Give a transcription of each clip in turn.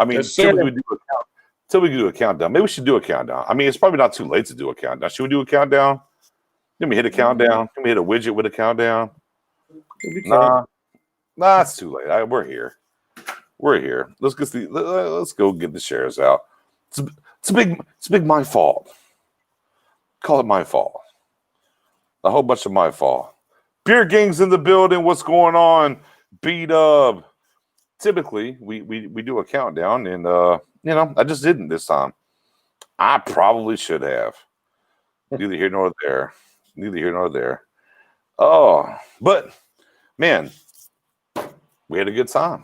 I mean, Yes, sir. till we do a countdown. Maybe we should do a countdown. I mean, it's probably not too late to do a countdown. Should we do a countdown? Let me hit a countdown. Let me hit a widget with a countdown. Nah, it's too late. We're here. Let's go get the shares out. It's a big my fault. Call it my fault. A whole bunch of my fault. Beer Gang's in the building. What's going on? B-Dub. Typically, we do a countdown, and I just didn't this time. I probably should have. Neither here nor there. Oh, but man, we had a good time.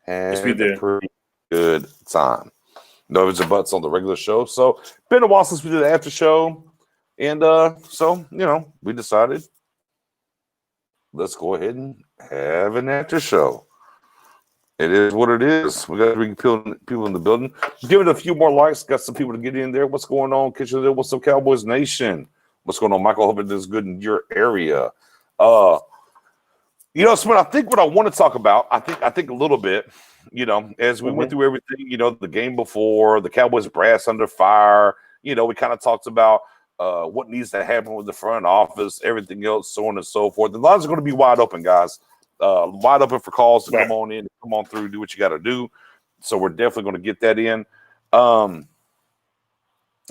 Yes, we did. A pretty good time. No ifs or buts on the regular show. So, been a while since we did the after show. And so, we decided let's go ahead and have an after show. It is what it is. We got 3 people in the building. Give it a few more likes. Got some people to get in there. What's going on, Kitchen? What's up, Cowboys Nation? What's going on, Michael? Hope it is good in your area. Smith, I think what I want to talk about, I think a little bit, as we went through everything, the game before, the Cowboys brass under fire, we kind of talked about what needs to happen with the front office, everything else, so on and so forth. The lines are going to be wide open, guys. Wide open for calls to come on in, come on through, do what you got to do. So we're definitely going to get that in.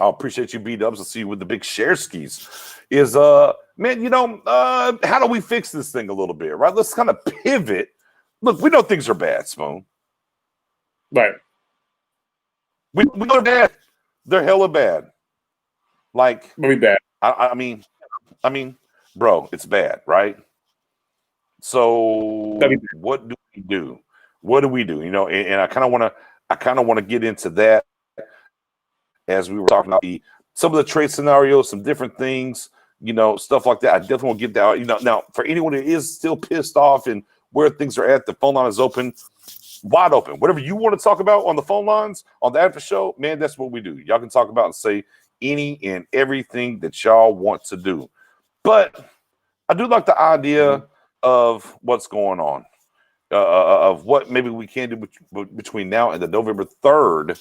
I appreciate you, B-Dubs. I'll see you with the big share skis. How do we fix this thing a little bit, right? Let's kind of pivot. Look, we know things are bad, Spoon. Right. We know they're bad. They're hella bad. Like, very bad. I mean, bro, it's bad, right? So what do we do? What do we do? And I kind of want to get into that as we were talking about some of the trade scenarios, some different things, stuff like that. I definitely want to get that. Now for anyone who is still pissed off and where things are at, the phone line is open, wide open. Whatever you want to talk about on the phone lines on the after show, man, that's what we do. Y'all can talk about and say any and everything that y'all want to do. But I do like the idea of what's going on, of what maybe we can do between now and the November 3rd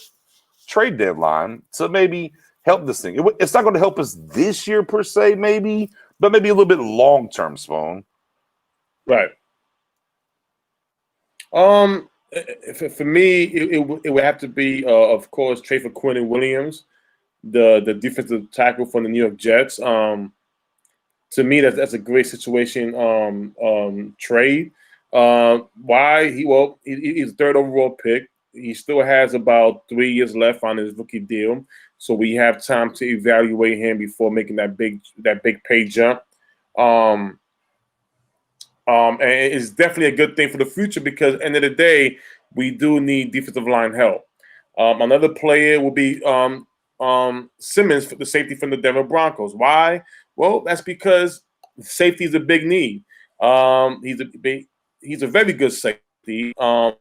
trade deadline to maybe help this thing. It's not going to help us this year per se, maybe, but maybe a little bit long-term, Spoon. Right. For me, it would have to be, of course, trade for Quentin Williams, the defensive tackle from the New York Jets. To me, that's a great situation. Trade. Why? He's a 3rd overall pick. He still has about 3 years left on his rookie deal, so we have time to evaluate him before making that big pay jump. And it's definitely a good thing for the future because at the end of the day, we do need defensive line help. Another player will be Simmons, the safety from the Denver Broncos. Why? Well, that's because safety is a big need. He's a very good safety.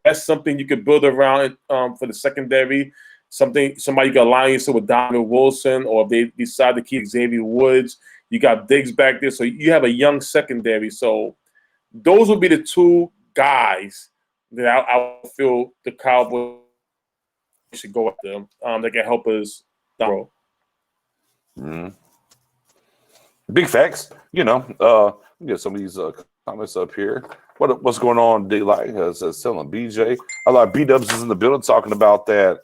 That's something you could build around for the secondary. Somebody you can align yourself with Donovan Wilson, or if they decide to keep Xavier Woods, you got Diggs back there, so you have a young secondary. So those would be the 2 guys that I feel the Cowboys should go after that can help us down the road. Mm-hmm. Big facts, get some of these comments up here. What's going on? Daylight says selling BJ. I like B-Dubs is in the building talking about that.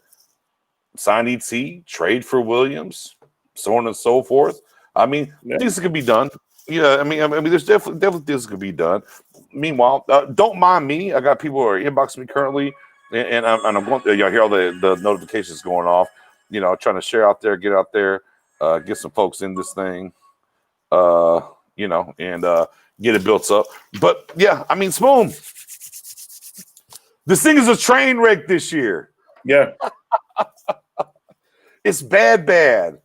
Sign ET, trade for Williams, so on and so forth. I mean, things could be done. Yeah, I mean, there's definitely things could be done. Meanwhile, don't mind me. I got people who are inboxing me currently, and I'm going. Y'all hear all the notifications going off. Trying to share out there, get out there, get some folks in this thing. And get it built up. But yeah, I mean, Spoon, this thing is a train wreck this year. Yeah. It's bad.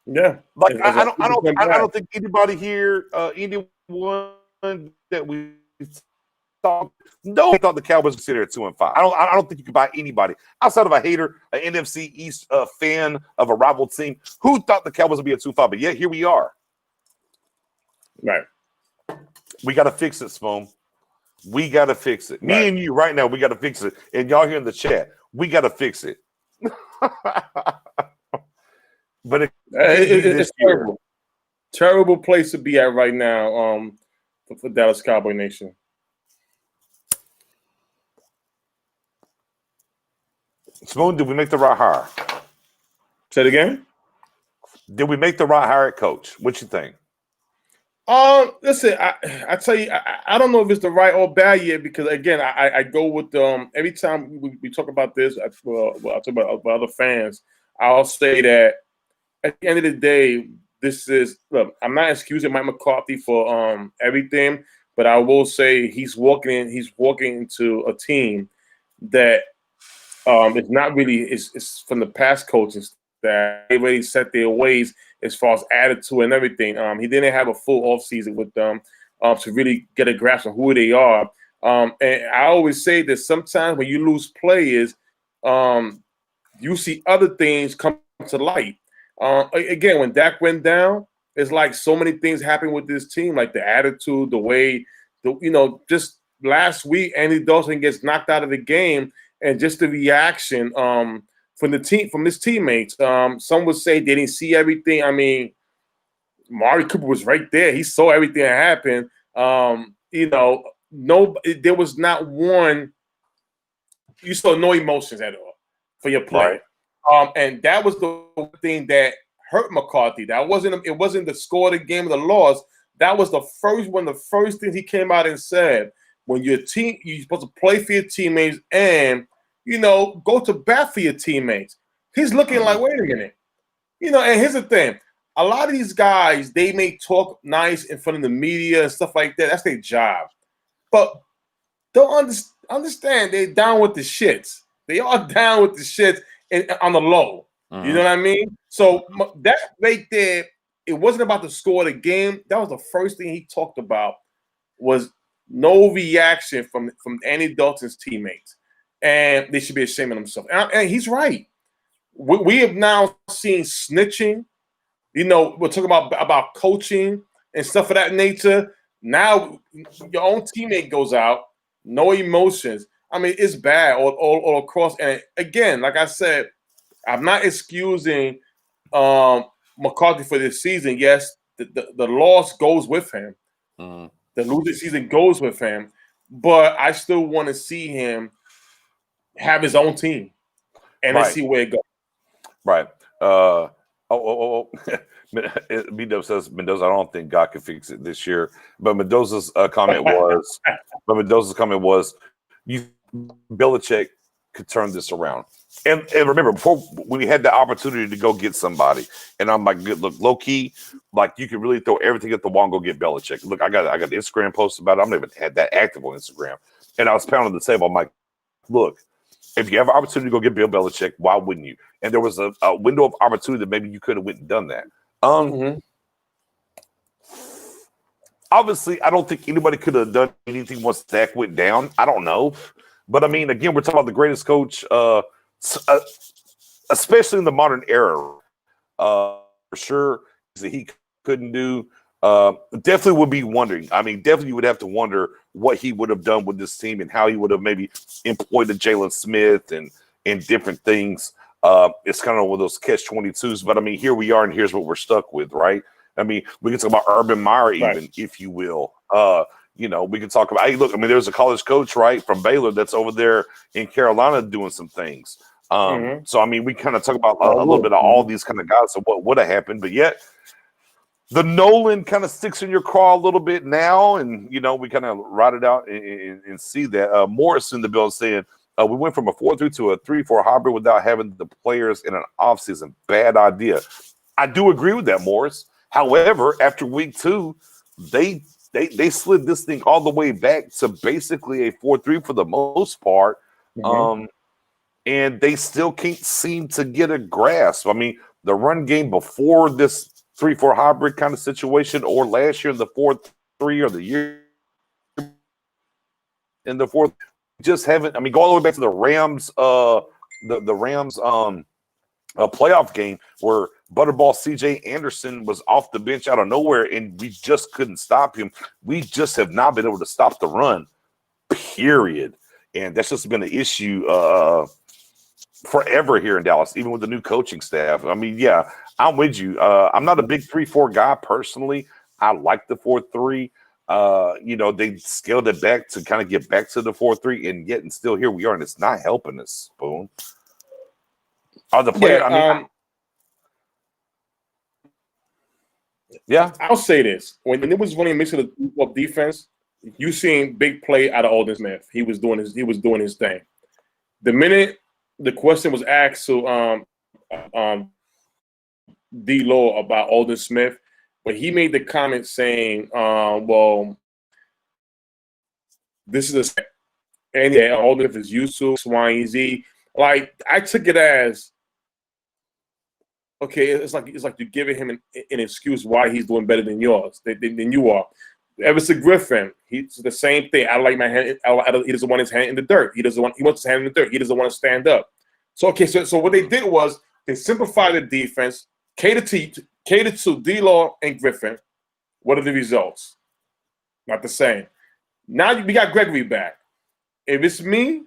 Yeah. Like I don't think anybody here, anyone that we thought the Cowboys would sit here at 2-5. I don't think you can buy anybody outside of a hater, an NFC East fan of a rival team who thought the Cowboys would be at 2-5. But yet here we are. Right. We got to fix it, Spoon. We got to fix it. Me and you right now, we got to fix it. And y'all here in the chat, we got to fix it. But it's terrible. Terrible place to be at right now for Dallas Cowboy Nation. Spoon, did we make the right hire? Say it again? Did we make the right hire at coach? What you think? Listen, I tell you, I don't know if it's the right or bad yet because again, I go with every time we talk about this, I talk about other fans, I'll say that at the end of the day, this is look. I'm not excusing Mike McCarthy for everything, but I will say he's walking into a team that it's not really it's from the past coaches that they already set their ways as far as attitude and everything. He didn't have a full offseason with them to really get a grasp of who they are. And I always say that sometimes when you lose players, you see other things come to light. Again, when Dak went down, it's like so many things happened with this team, like the attitude, the way, just last week, Andy Dalton gets knocked out of the game, and just the reaction from his teammates. Some would say they didn't see everything. I mean, Mari Cooper was right there; he saw everything that happened. There was not one. You saw no emotions at all for your play. Right. And that was the thing that hurt McCarthy. It wasn't the score of the game or the loss. That was one of the first things he came out and said. When you're supposed to play for your teammates and go to bat for your teammates. He's looking like, wait a minute. And here's the thing. A lot of these guys, they may talk nice in front of the media and stuff like that. That's their job. But don't understand they're down with the shits. They are down with the shits. On the low, you know what I mean? So that right there, it wasn't about the score of the game. That was the first thing he talked about was no reaction from Andy Dalton's teammates, and they should be ashamed of themselves. And he's right. We have now seen snitching. We're talking about coaching and stuff of that nature. Now your own teammate goes out, no emotions. I mean, it's bad all across. And again, like I said, I'm not excusing McCarthy for this season. Yes, the loss goes with him. Mm-hmm. The losing season goes with him. But I still want to see him have his own team and then see where it goes. Right. B-Dub says, Mendoza, I don't think God can fix it this year. But Mendoza's comment was, Belichick could turn this around. And remember, before we had the opportunity to go get somebody, and I'm like, look, low key, like you could really throw everything at the wall and go get Belichick. Look, I got the Instagram post about it. I'm not even had that active on Instagram. And I was pounding the table. I'm like, look, if you have an opportunity to go get Bill Belichick, why wouldn't you? And there was a window of opportunity that maybe you could have went and done that. Obviously, I don't think anybody could have done anything once Dak went down. I don't know. But, I mean, again, we're talking about the greatest coach, especially in the modern era. For sure, that he couldn't do. Definitely would be wondering. I mean, definitely you would have to wonder what he would have done with this team and how he would have maybe employed a Jalen Smith and different things. It's kind of one of those catch-22s. But, I mean, here we are, and here's what we're stuck with, right? I mean, we can talk about Urban Meyer even, if you will. We can talk about, hey, look, I mean, there's a college coach, right, from Baylor that's over there in Carolina doing some things. So, I mean, we kind of talk about a little bit of all these kind of guys of what would have happened. But yet, the Nolan kind of sticks in your craw a little bit now. And, we kind of ride it out and see that. Morris in the bill saying, we went from a 4-3 to a 3-4 hybrid without having the players in an offseason. Bad idea. I do agree with that, Morris. However, after week 2, they slid this thing all the way back to basically a 4-3 for the most part. And they still can't seem to get a grasp. I mean, the run game before this 3-4 hybrid kind of situation, or last year in the 4-3 or the year in the 4th, just haven't. I mean, go all the way back to the Rams, the Rams playoff game where Butterball CJ Anderson was off the bench out of nowhere, and we just couldn't stop him. We just have not been able to stop the run. period. And that's just been an issue forever here in Dallas, even with the new coaching staff. I mean, yeah, I'm with you. I'm not a big 3-4 guy personally. I like the 4-3. They scaled it back to kind of get back to the 4-3, and yet and still here we are, and it's not helping us. Boom. Are the players? I'll say this: when it was running a mix of defense, you seen big play out of Alden Smith. He was doing his thing. The minute the question was asked to D-Law about Alden Smith, when he made the comment saying, well, this is Alden Smith is used to X, Y, and Z. Like, I took it as, okay, it's like you're giving him an excuse why he's doing better than yours, than you are. Everson Griffin, he's the same thing. I like my hand. He doesn't want his hand in the dirt. He wants his hand in the dirt. He doesn't want to stand up. So what they did was they simplified the defense, catered to D-Law and Griffin. What are the results? Not the same. Now we got Gregory back. If it's me,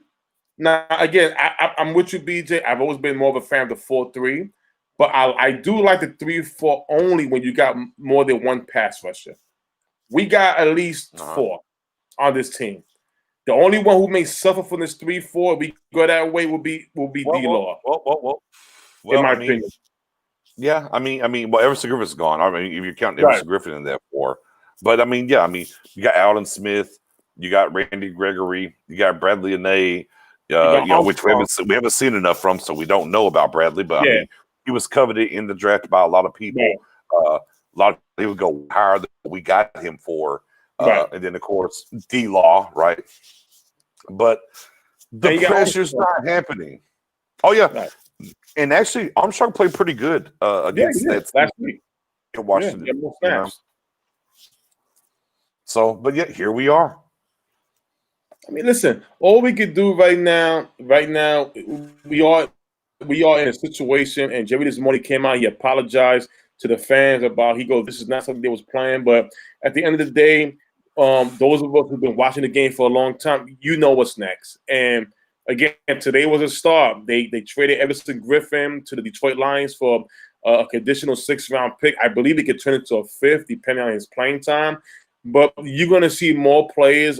now again, I'm with you, BJ. I've always been more of a fan of the 4-3, but I do like the 3-4 only when you got more than one pass rusher. We got at least 4 on this team. The only one who may suffer from this 3-4, if we go that way, will be D-Law. Well, in my opinion. Yeah, I mean, well, Everson Griffin's gone. I mean, if you're counting Everson Griffin in that 4, but I mean, you got Alden Smith, you got Randy Gregory, you got Bradley Anae, which we haven't seen enough from, so we don't know about Bradley. But I mean, he was coveted in the draft by a lot of people. A lot of people go higher than we got him for, and then of course D-Law, right? But the pressure's not happening. Oh yeah. Right. And actually, Armstrong played pretty good against that last week in Washington. So, but yet here we are. I mean, listen. All we could do right now, we are in a situation. And Jerry this morning came out. He apologized to the fans about. He goes, "This is not something that was planned." But at the end of the day, those of us who've been watching the game for a long time, you know what's next. And again, today was a start. They traded Everson Griffin to the Detroit Lions for a conditional 6th-round pick. I believe it could turn into a 5th, depending on his playing time. But you're going to see more players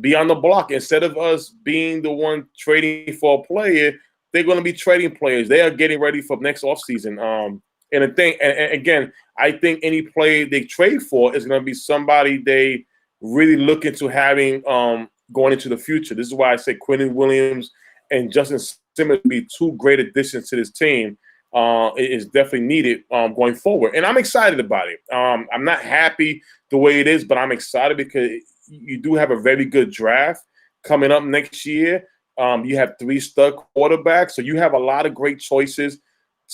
be on the block. Instead of us being the one trading for a player, they're going to be trading players. They are getting ready for next offseason. And again, I think any player they trade for is going to be somebody they really look into having going into the future. This is why I say Quentin Williams and Justin Simmons be 2 great additions to this team. It is definitely needed going forward. And I'm excited about it. I'm not happy the way it is, but I'm excited because you do have a very good draft coming up next year. You have 3 stud quarterbacks, so you have a lot of great choices,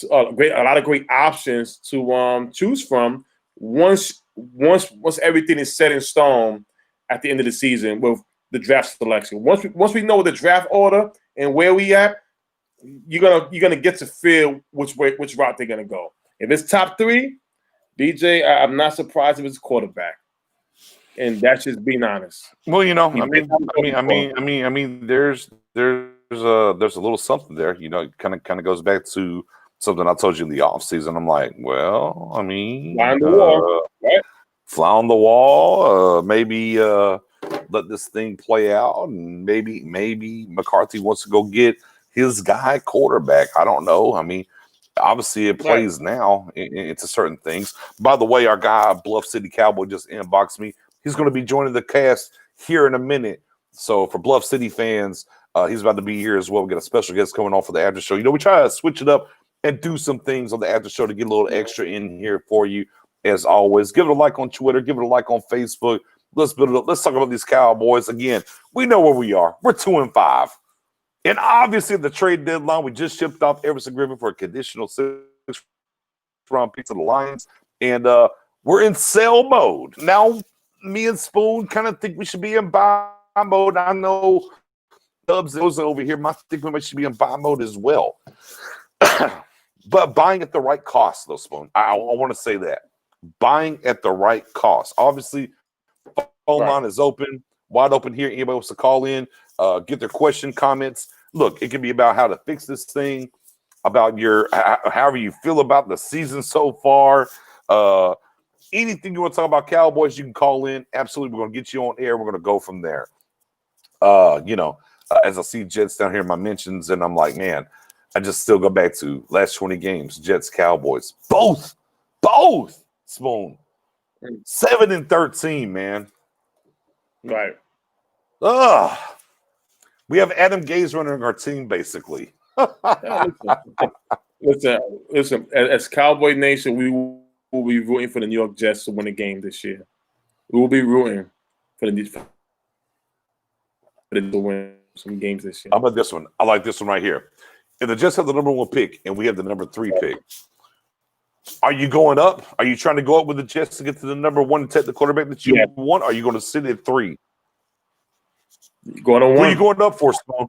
a lot of great options to choose from once everything is set in stone at the end of the season with the draft selection. Once we know the draft order and where we at, you're gonna get to feel which route they're gonna go. If it's top 3, DJ, I'm not surprised if it's quarterback, and that's just being honest. Well, I mean, there's a little something there. It kind of goes back to something I told you in the offseason. I'm like, well, I mean, fly on the wall, right? Fly on the wall. Maybe let this thing play out, and maybe McCarthy wants to go get his guy quarterback. I don't know. I mean, obviously it plays now into certain things. By the way, our guy Bluff City Cowboy just inboxed me. He's going to be joining the cast here in a minute. So for Bluff City fans, he's about to be here as well. We got a special guest coming on for the after show. We try to switch it up and do some things on the after show to get a little extra in here for you. As always, give it a like on Twitter, give it a like on Facebook. Let's build it up. Let's talk about these Cowboys again. We know where we are. We're 2-5. And obviously, at the trade deadline, we just shipped off Everson Griffin for a conditional 6th-round pick to the Lions. And we're in sell mode. Now, me and Spoon kind of think we should be in buy mode. I know Dubs over here might think we should be in buy mode as well. But buying at the right cost, though, Spoon. I want to say that. Buying at the right cost. Obviously, phone line is open. wide open here. Anybody wants to call in, get their question, comments. Look, it can be about how to fix this thing, about your however you feel about the season so far. Anything you want to talk about Cowboys, you can call in. Absolutely, we're going to get you on air. We're going to go from there. As I see Jets down here in my mentions, and I'm like, man, I just still go back to last 20 games, Jets, Cowboys, both, Spoon, 7-13, man. Right. We have Adam Gase running our team, basically. Listen. As Cowboy Nation, we will be rooting for the New York Jets to win a game this year. We will be rooting for the to win some games this year. How about this one? I like this one right here. If the Jets have the number 1 pick and we have the number 3 pick, are you going up? Are you trying to go up with the Jets to get to the number 1 and take the quarterback that you want? Or are you going to sit at 3? Going on 1. Who are you going up for, Sloan?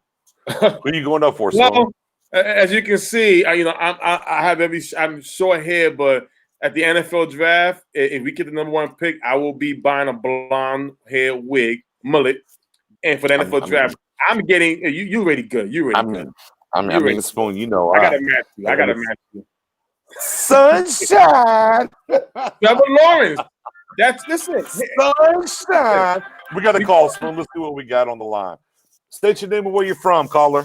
Who are you going up for, Sloan? Well, as you can see, I'm short hair, but at the NFL draft, if we get the number 1 pick, I will be buying a blonde hair wig, mullet. And for the NFL draft, I'm getting you really good. You really good. I mean, Spoon, you know. I gotta match you. Sunshine. Trevor Lawrence. Listen. Sunshine. We got a call, Spoon. Let's see what we got on the line. State your name and where you're from, caller.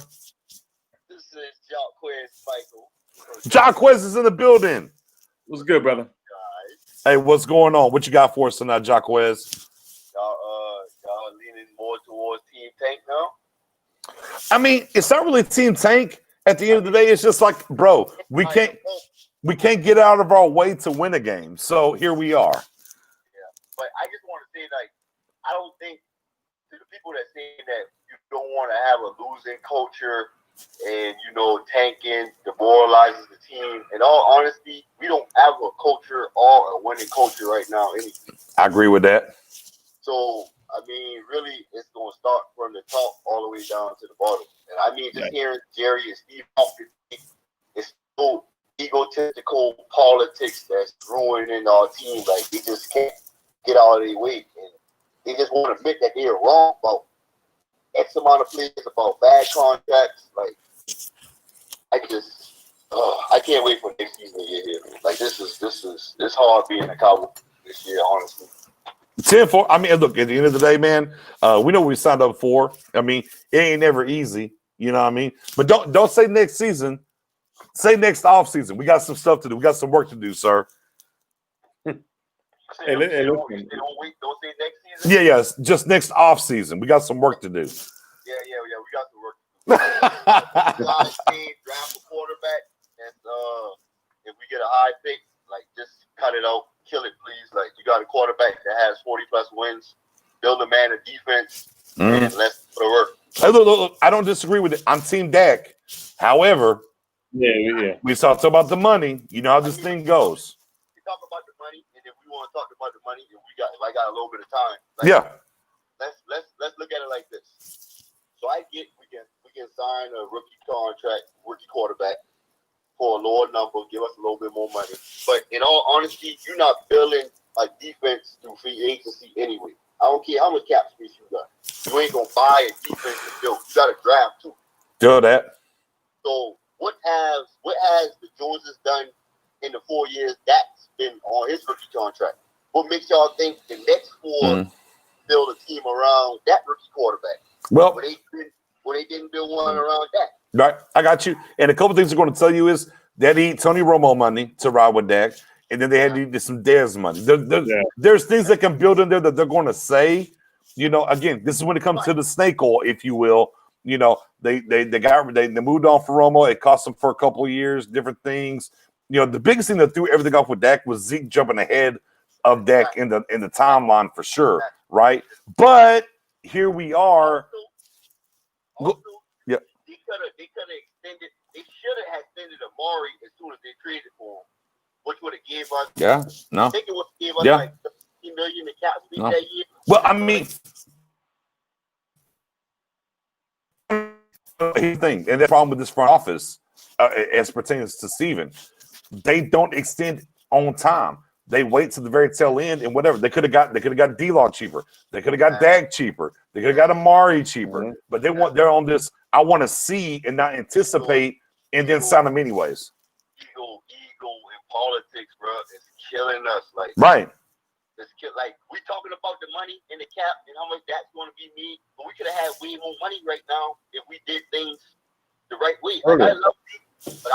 This is Jacquez Michael. Jacquez is in the building. What's good, brother? Guys, Hey, what's going on? What you got for us tonight, Jacquez? y'all leaning more towards Team Tank now? I mean, it's not really Team Tank. At the end of the day, it's just like, bro, we can't get out of our way to win a game. So here we are. Yeah, but I just want to say, like, I don't think to the people that say that you don't want to have a losing culture and, tanking demoralizes the team. In all honesty, we don't have a culture or a winning culture right now. I agree with that. So, I mean, really, it's going to start from the top all the way down to the bottom. And I mean, just hearing Jerry and Steve talk, it's so egotistical politics that's ruining our team. Like, they just can't get out of their way. And they just want to admit that they're wrong about X amount of players, about bad contracts. Like, I can't wait for next season to get here. Like, this is hard being a Cowboy this year, honestly. 10-4. I mean, look, at the end of the day, man, we know what we signed up for. I mean, it ain't never easy. You know what I mean? But don't say next season. Say next off season. We got some stuff to do. We got some work to do, sir. Don't say next season? Yeah. Just next off season. We got some work to do. Yeah. We got some work to do. Draft a quarterback, and if we get a high pick, like, just cut it out. Kill it, please. Like, you got a quarterback that has 40-plus wins. Build a man a defense, and let's put it work. Hey, look, I don't disagree with it. I'm Team Dak. However, we talked about the money. You know how this thing goes. We talk about the money, and if we want to talk about the money, if I got a little bit of time, let's look at it like this. So I get we can sign a rookie contract, rookie quarterback for a lower number, give us a little bit more money. But in all honesty, you're not building a defense through free agency anyway. I don't care how much cap space you got. You ain't gonna buy a defense to build. You got to draft too. Do that. So what has the Joneses done in the 4 years that's been on his rookie contract? What makes y'all think the next 4 build a team around that rookie quarterback? Well, they didn't build one around that. Right, I got you. And a couple things I'm going to tell you is they need Tony Romo money to ride with Dak, and then they had to need some Dez money. There's things that can build in there that they're going to say. Again, this is when it comes to the snake oil, if you will. They moved on for Romo. It cost them for a couple of years, different things. The biggest thing that threw everything off with Dak was Zeke jumping ahead of Dak in the timeline for sure, right? But here we are. Also, they could have extended. They should have extended Amari as soon as they traded for him, which would have gave us. I think it would have gave us like $50 million in cap space that year. Well, I mean, here's the thing, and the problem with this front office, as pertains to Steven, they don't extend on time. They wait to the very tail end and whatever. They could have got D-Law cheaper. They could have got Dak cheaper. They could have got Amari cheaper. But they're on this. I want to see and not anticipate and then sign them anyways. Ego in politics, bro, is killing us. Like right. Like we talking about the money in the cap and how much that's going to be me, but we could have had way more money right now if we did things the right way. Like, I love it, but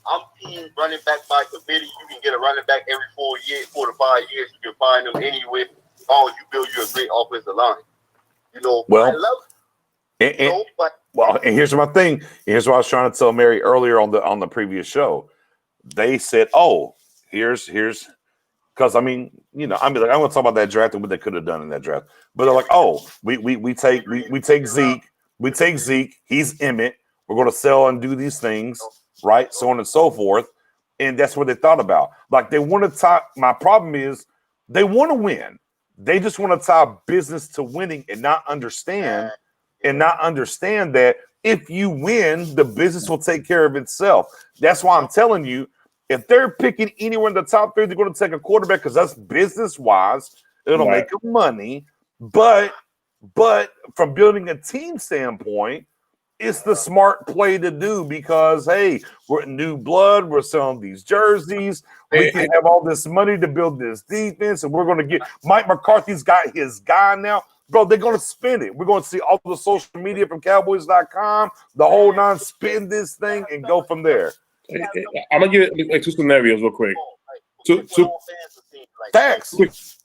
I'm team running back by committee. You can get a running back every 4 to 5 years. You can find them anywhere. Oh, you build you a great offensive line. You know, well, I love it. And here's my thing. Here's what I was trying to tell Mary earlier on the previous show. They said, "Oh, here's." Because I mean, I'm gonna talk about that draft and what they could have done in that draft. But they're like, "Oh, we take Zeke. He's Emmett. We're going to sell and do these things, right? So on and so forth." And that's what they thought about. Like they want to tie. My problem is they want to win. They just want to tie business to winning and not understand that if you win, the business will take care of itself. That's why I'm telling you, if they're picking anywhere in the top 3, they're going to take a quarterback because that's business-wise. It'll make them money. But from building a team standpoint, it's the smart play to do because, hey, we're new blood. We're selling these jerseys. We can have all this money to build this defense, and we're going to get – Mike McCarthy's got his guy now. Bro, they're going to spin it. We're going to see all the social media from Cowboys.com, the whole nine, spin this thing and go from there. I'm going to give you like 2 scenarios real quick. Two facts. Please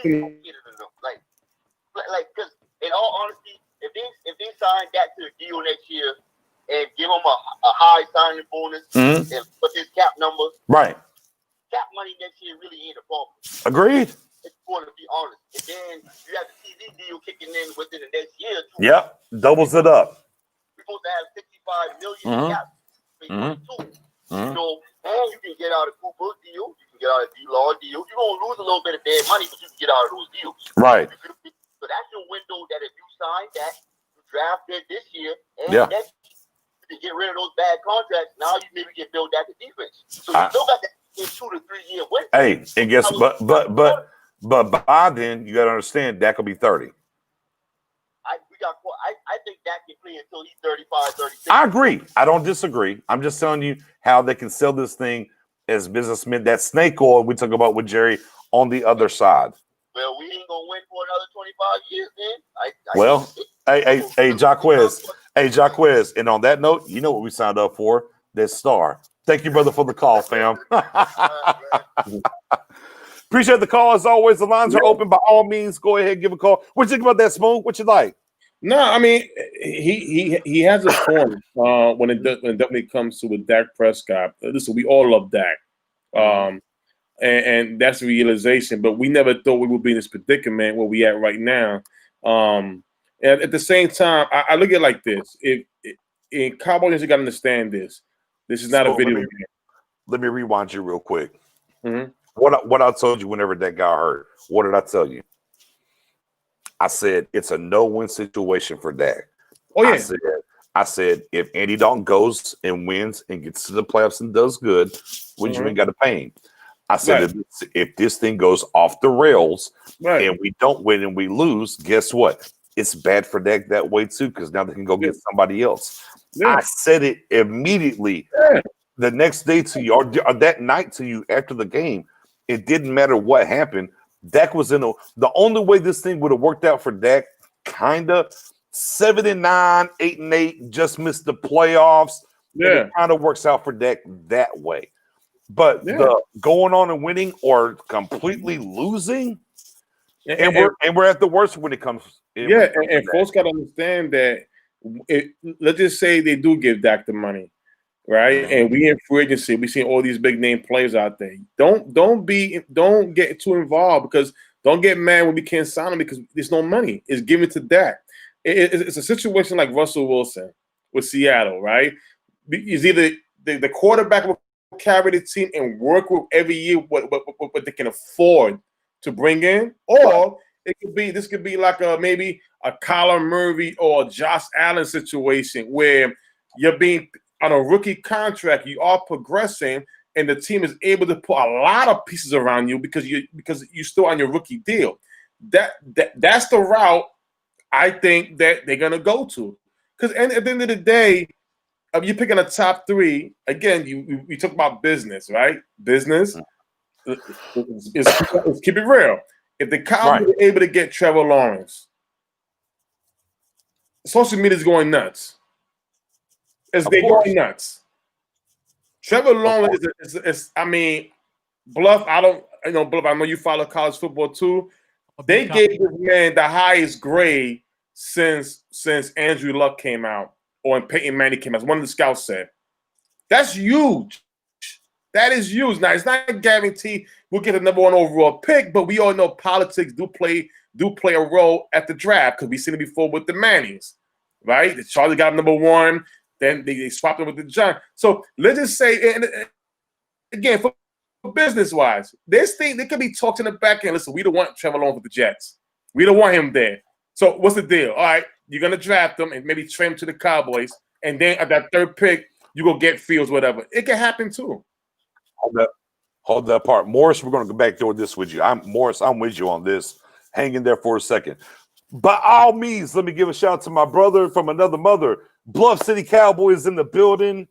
don't get it enough. Like, because in all honesty, if they sign that to the deal next year and give them a high signing bonus and put his cap number, right? Cap money next year really ain't a problem. Agreed. It's going to be honest. And then you have the TV deal kicking in within the next year. Yep, doubles it up. We're supposed to have $65 million in cap. You know, and you can get out of Cooper deal, you can get out of D-Law deal. You're gonna lose a little bit of dead money, but you can get out of those deals. Right. So that's your window that if you sign that, you drafted this year, and next year, to get rid of those bad contracts, now you maybe can build that to defense. So you still got that 2 to 3 year window. Hey, and guess but by then you gotta understand that could be 30. I think that can play until he's 35, 36. I agree. I don't disagree. I'm just telling you how they can sell this thing as businessmen. That snake oil we talk about with Jerry on the other side. Well, we ain't gonna win for another 25 years, man. Hey, Jaquez. And on that note, you know what we signed up for? This star. Thank you, brother, for the call, fam. Appreciate the call as always. The lines are open. By all means, go ahead and give a call. What you think about that, Smooth? What you like? No, I mean he has a point when it definitely comes to with Dak Prescott. Listen, we all love Dak, and that's the realization. But we never thought we would be in this predicament where we at right now. And at the same time, I look at it like this: in Cowboys, you got to understand this. This is not a video game. Let me rewind you real quick. Mm-hmm. What I told you whenever that got hurt. What did I tell you? I said it's a no-win situation for Dak. Oh yeah. I said if Andy Dalton goes and wins and gets to the playoffs and does good, you ain't got to pay him. I said if this thing goes off the rails and we don't win and we lose, guess what? It's bad for Dak that way too because now they can go get somebody else. Yeah. I said it immediately the next day to you or that night to you after the game. It didn't matter what happened. Dak was the only way this thing would have worked out for Dak, kind of 7-9, 8-8, just missed the playoffs. Yeah, it kind of works out for Dak that way. But the going on and winning or completely losing, and we're at the worst when it comes. And folks got to understand that. Let's just say they do give Dak the money. Right, and we in free agency, we see all these big name players out there. Don't get too involved because don't get mad when we can't sign them because there's no money. It's given to Dak. It's a situation like Russell Wilson with Seattle, right? It's either the quarterback will carry the team and work with every year what they can afford to bring in, or this could be like maybe a Kyler Murray or a Josh Allen situation where you're being on a rookie contract, you are progressing, and the team is able to put a lot of pieces around you because you're still on your rookie deal. That's the route I think that they're gonna go to. Because at the end of the day, you're picking a top three. Again, you talk about business, right? Business. Let's keep it real. If the Cowboys are able to get Trevor Lawrence, social media is going nuts. They're going nuts. Trevor Lawrence is I mean, Bluff. Bluff. I know you follow college football too. They gave this man the highest grade since Andrew Luck came out or when Peyton Manning came out. As one of the scouts said, that's huge. That is huge. Now it's not guaranteed we'll get the number 1 overall pick, but we all know politics do play a role at the draft because we've seen it before with the Mannings, right? The Charlie got number 1, then they swapped it with the Giants. So let's just say, and again, for business-wise, this thing they could be talking in the back end. Listen, we don't want Trevor Lawrence with the Jets. We don't want him there. So what's the deal? All right, you're gonna draft him and maybe trade him to the Cowboys, and then at that 3rd pick, you go get Fields, whatever. It can happen too. Hold that part. Morris, we're going to go back door this with you. I'm with you on this. Hang in there for a second. By all means, let me give a shout out to my brother from another mother. Bluff City Cowboys in the building.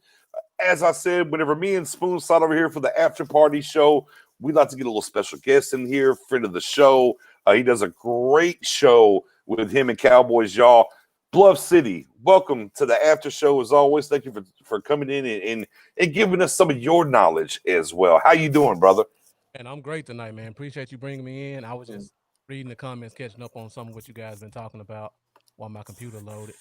As I said, whenever me and Spoon sat over here for the after party show, we like to get a little special guest in here, friend of the show. He does a great show with him and Cowboys, y'all. Bluff City, welcome to the after show as always. Thank you for coming in and giving us some of your knowledge as well. How you doing, brother? And I'm great tonight, man. Appreciate you bringing me in. I was just reading the comments, catching up on some of what you guys been talking about while my computer loaded.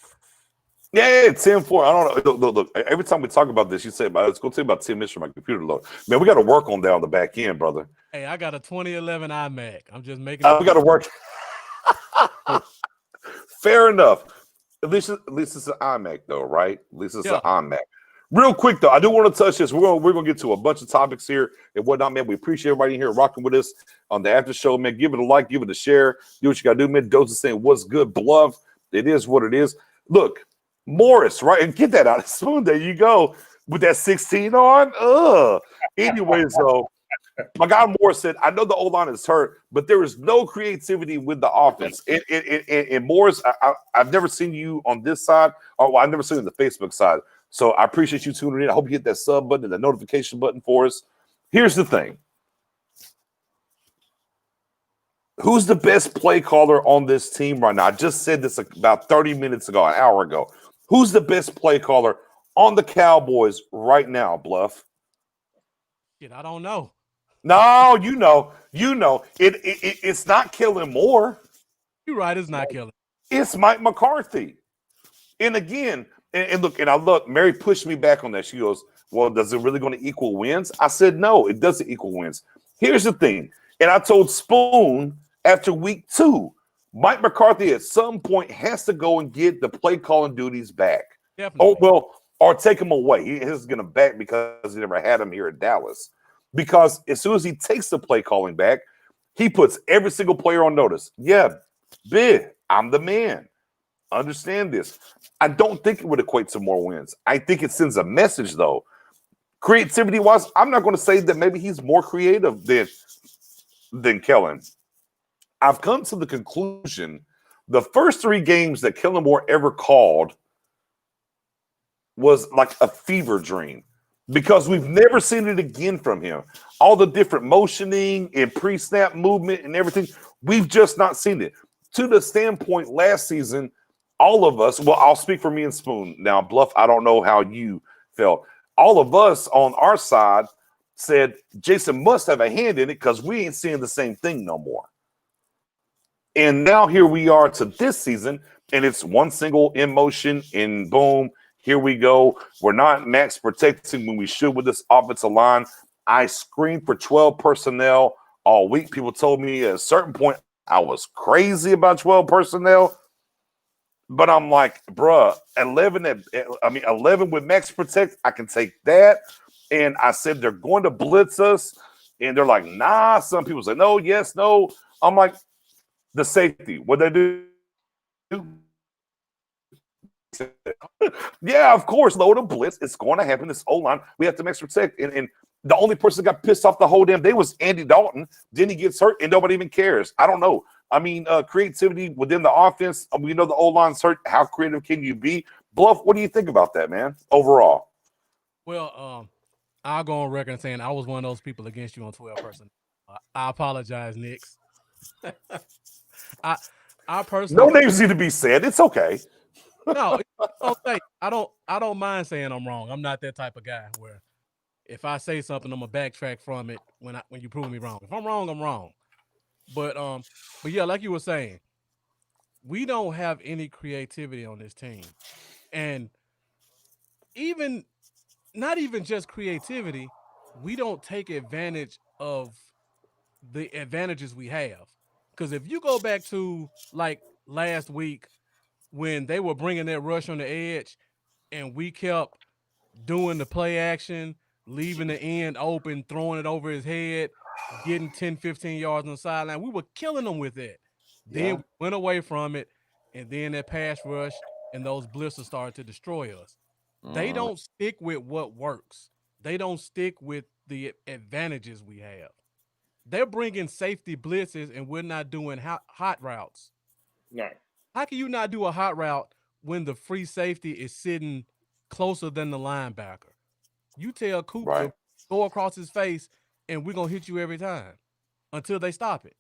Yeah, 10-4. I don't know. Look, every time we talk about this, you say, it's going to take about 10 minutes for my computer load. Man, we got to work on that on the back end, brother. Hey, I got a 2011 iMac. I'm just making we got to work. Fair enough. At least it's an iMac, though, right? At least it's an iMac. Real quick, though, I do want to touch this. We're gonna get to a bunch of topics here and whatnot, man. We appreciate everybody here rocking with us on the after show, man. Give it a like, give it a share. Do what you got to do, man. Doze is saying, what's good, Bluff? It is what it is. Look, Morris, right? And get that out of Spoon. There you go. With that 16 on. Anyways, though, my guy Morris said, I know the O-line is hurt, but there is no creativity with the offense. And Morris, I've never seen you on this side, or I've never seen you on the Facebook side. So I appreciate you tuning in. I hope you hit that sub button and the notification button for us. Here's the thing. Who's the best play caller on this team right now? I just said this about 30 minutes ago, an hour ago. Who's the best play caller on the Cowboys right now, Bluff? Shit, I don't know. No, you know. It's not Kellen Moore. You're right, it's not Kellen. It's Mike McCarthy. And again, and look, Mary pushed me back on that. She goes, well, does it really going to equal wins? I said, no, it doesn't equal wins. Here's the thing. And I told Spoon after week 2, Mike McCarthy at some point has to go and get the play calling duties back. Definitely. Or take them away. He is going to back because he never had him here in Dallas. Because as soon as he takes the play calling back, he puts every single player on notice. Yeah, big, I'm the man. Understand this. I don't think it would equate to more wins. I think it sends a message, though. Creativity-wise, I'm not going to say that maybe he's more creative than Kellen. I've come to the conclusion the first 3 games that Kellen Moore ever called was like a fever dream because we've never seen it again from him. All the different motioning and pre-snap movement and everything, we've just not seen it. To the standpoint last season, all of us, well, I'll speak for me and Spoon. Now, Bluff, I don't know how you felt. All of us on our side said Jason must have a hand in it because we ain't seeing the same thing no more. And now here we are to this season, and it's one single in motion, and boom, here we go. We're not max protecting when we should with this offensive line. I screamed for 12 personnel all week. People told me at a certain point I was crazy about 12 personnel. But I'm like, bruh, 11 with max protect, I can take that. And I said they're going to blitz us. And they're like, nah. Some people say, no, yes, no. I'm like, the safety, what they do? Yeah, of course, load a blitz. It's going to happen. This O-line, we have to max protect. And The only person that got pissed off the whole damn day was Andy Dalton. Then he gets hurt and nobody even cares. I don't know. I mean, creativity within the offense. We know the O-line's hurt. How creative can you be? Bluff, what do you think about that, man, overall? Well, I'll go on record saying I was one of those people against you on 12 person. I apologize, Knicks. I personally No names need to be said. It's okay. no. I don't mind saying I'm wrong. I'm not that type of guy where if I say something, I'm gonna backtrack from it when you prove me wrong. If I'm wrong, I'm wrong. But yeah, like you were saying, we don't have any creativity on this team, and even not even just creativity, we don't take advantage of the advantages we have. Because if you go back to like last week when they were bringing that rush on the edge, and we kept doing the play action, leaving the end open, throwing it over his head, getting 10, 15 yards on the sideline. We were killing them with it. Then we went away from it, and then that pass rush and those blitzers started to destroy us. They don't stick with what works. They don't stick with the advantages we have. They're bringing safety blitzes, and we're not doing hot routes. No. How can you not do a hot route when the free safety is sitting closer than the linebacker? You tell Coop to go across his face, and we're going to hit you every time until they stop it.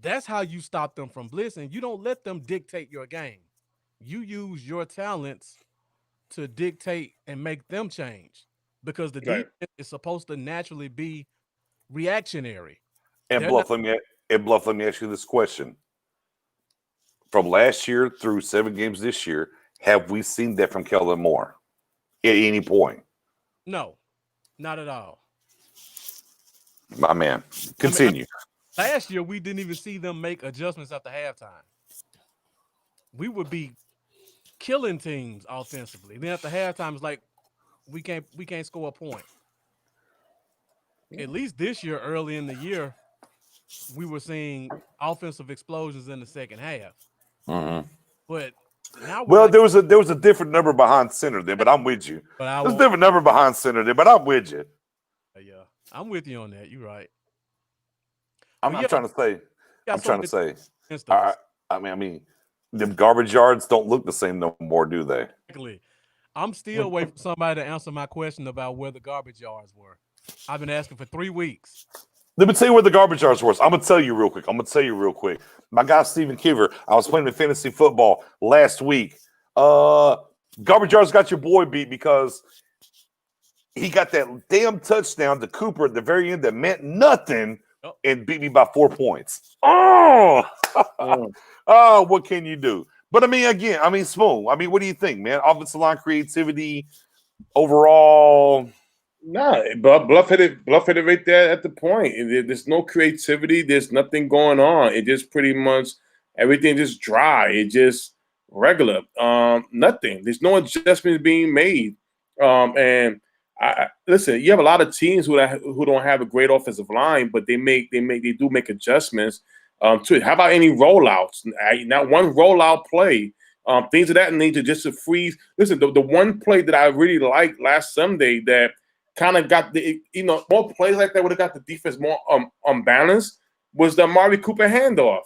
That's how you stop them from blitzing. You don't let them dictate your game. You use your talents to dictate and make them change because the defense is supposed to naturally be reactionary. And Bluff, let me ask you this question. From last year through 7 games this year, have we seen that from Kellen Moore at any point? No, not at all. My man, continue. Last year, we didn't even see them make adjustments after halftime. We would be killing teams offensively. Then after halftime, it's like we can't score a point. At least this year, early in the year, we were seeing offensive explosions in the second half. Mm-hmm. But now, there was a different number behind center there, but I'm with you. There's a different number behind center there, but I'm with you. Yeah, I'm with you on that. You're right. I'm trying to say. I mean, them garbage yards don't look the same no more, do they? Exactly. I'm still waiting for somebody to answer my question about where the garbage yards were. I've been asking for 3 weeks. Let me tell you where the garbage yards were. I'm gonna tell you real quick. My guy Steven Kiver, I was playing in fantasy football last week. Garbage yards got your boy beat because he got that damn touchdown to Cooper at the very end that meant nothing and beat me by 4 points. Oh, what can you do? But Smooth. What do you think, man? Offensive line creativity overall. Nah, but Bluff hit it right there at the point. There's no creativity. There's nothing going on. It just pretty much everything just dry. It just regular. Nothing. There's no adjustments being made. And listen, you have a lot of teams who don't have a great offensive line, but they do make adjustments to it. How about any rollouts? Not one rollout play. Things of that nature just to freeze. Listen, the one play that I really liked last Sunday that kind of got more plays like that would have got the defense more unbalanced was the Amari Cooper handoff.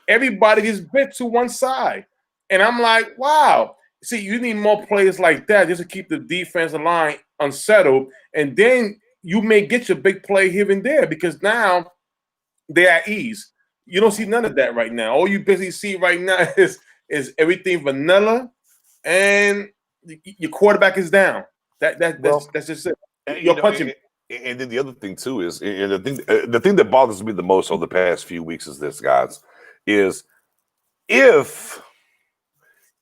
Everybody gets bit to one side. And I'm like, wow. See, you need more plays like that just to keep the defensive line unsettled. And then you may get your big play here and there because now they're at ease. You don't see none of that right now. All you basically see right now is everything vanilla and your quarterback is down. That's just it. You're punching. And then the other thing too is, and the thing that bothers me the most over the past few weeks is this, guys, is if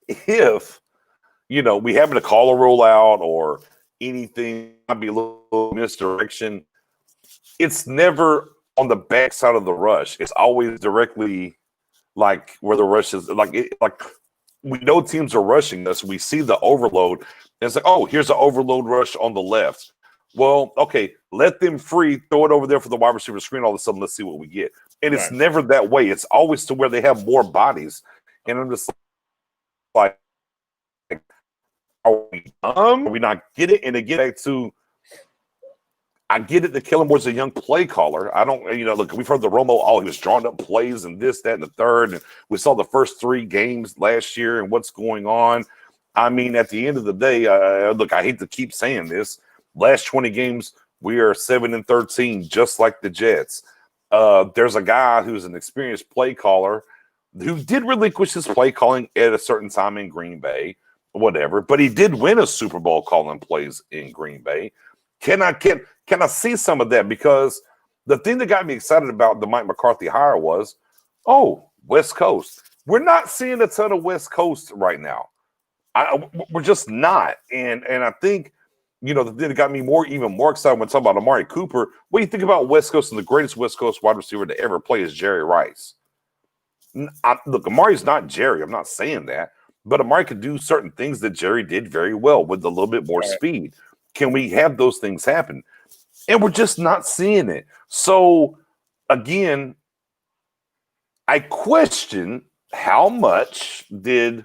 we happen to call a rollout or anything, might be a little misdirection. It's never on the backside of the rush. It's always directly like where the rush is. Like we know teams are rushing us. We see the overload. And it's like, oh, here's an overload rush on the left. Well, okay, let them free, throw it over there for the wide receiver screen. All of a sudden, let's see what we get. And it's never that way. It's always to where they have more bodies. And I'm just like, are we dumb? Are we not get it? And to get back to I get it that Kellen Moore's a young play caller. I don't, look, we've heard the Romo, he was drawing up plays and this, that, and the third. And we saw the first 3 games last year and what's going on. I mean, at the end of the day, look, I hate to keep saying this. Last 20 games, we are 7-13, just like the Jets. There's a guy who's an experienced play caller who did relinquish his play calling at a certain time in Green Bay, whatever, but he did win a Super Bowl calling plays in Green Bay. Can I see some of that? Because the thing that got me excited about the Mike McCarthy hire was, West Coast. We're not seeing a ton of West Coast right now. We're just not. And I think, the thing that got me even more excited when talking about Amari Cooper, what do you think about West Coast and the greatest West Coast wide receiver to ever play is Jerry Rice? Look, Amari's not Jerry. I'm not saying that. But Amari could do certain things that Jerry did very well with a little bit more speed. Can we have those things happen? And we're just not seeing it. So, again, I question how much did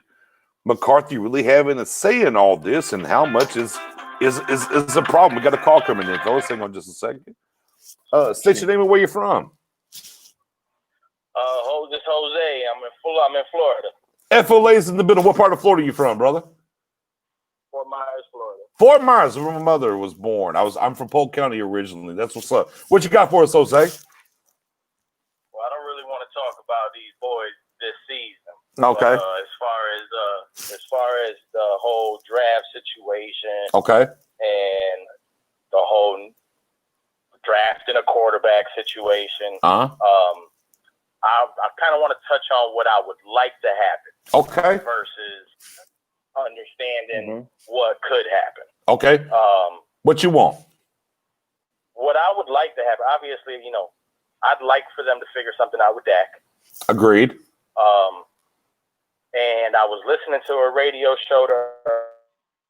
McCarthy really have in a say in all this, and how much is a problem. We got a call coming in, fellas. Hang on just a second. State your name and where you're from. This Jose. I'm in Florida. FLA's in the middle. What part of Florida are you from, brother? Fort Myers, Florida. Fort Myers, where my mother was born. I'm from Polk County originally. That's what's up. What you got for us, Jose? Well, I don't really want to talk about these boys this season. Okay. But, as far as the whole draft situation, okay, and the whole drafting a quarterback situation, I kind of want to touch on what I would like to happen. Okay. Versus understanding what could happen. Okay. What you want? What I would like to happen, obviously, I'd like for them to figure something out with Dak. Agreed. And I was listening to a radio show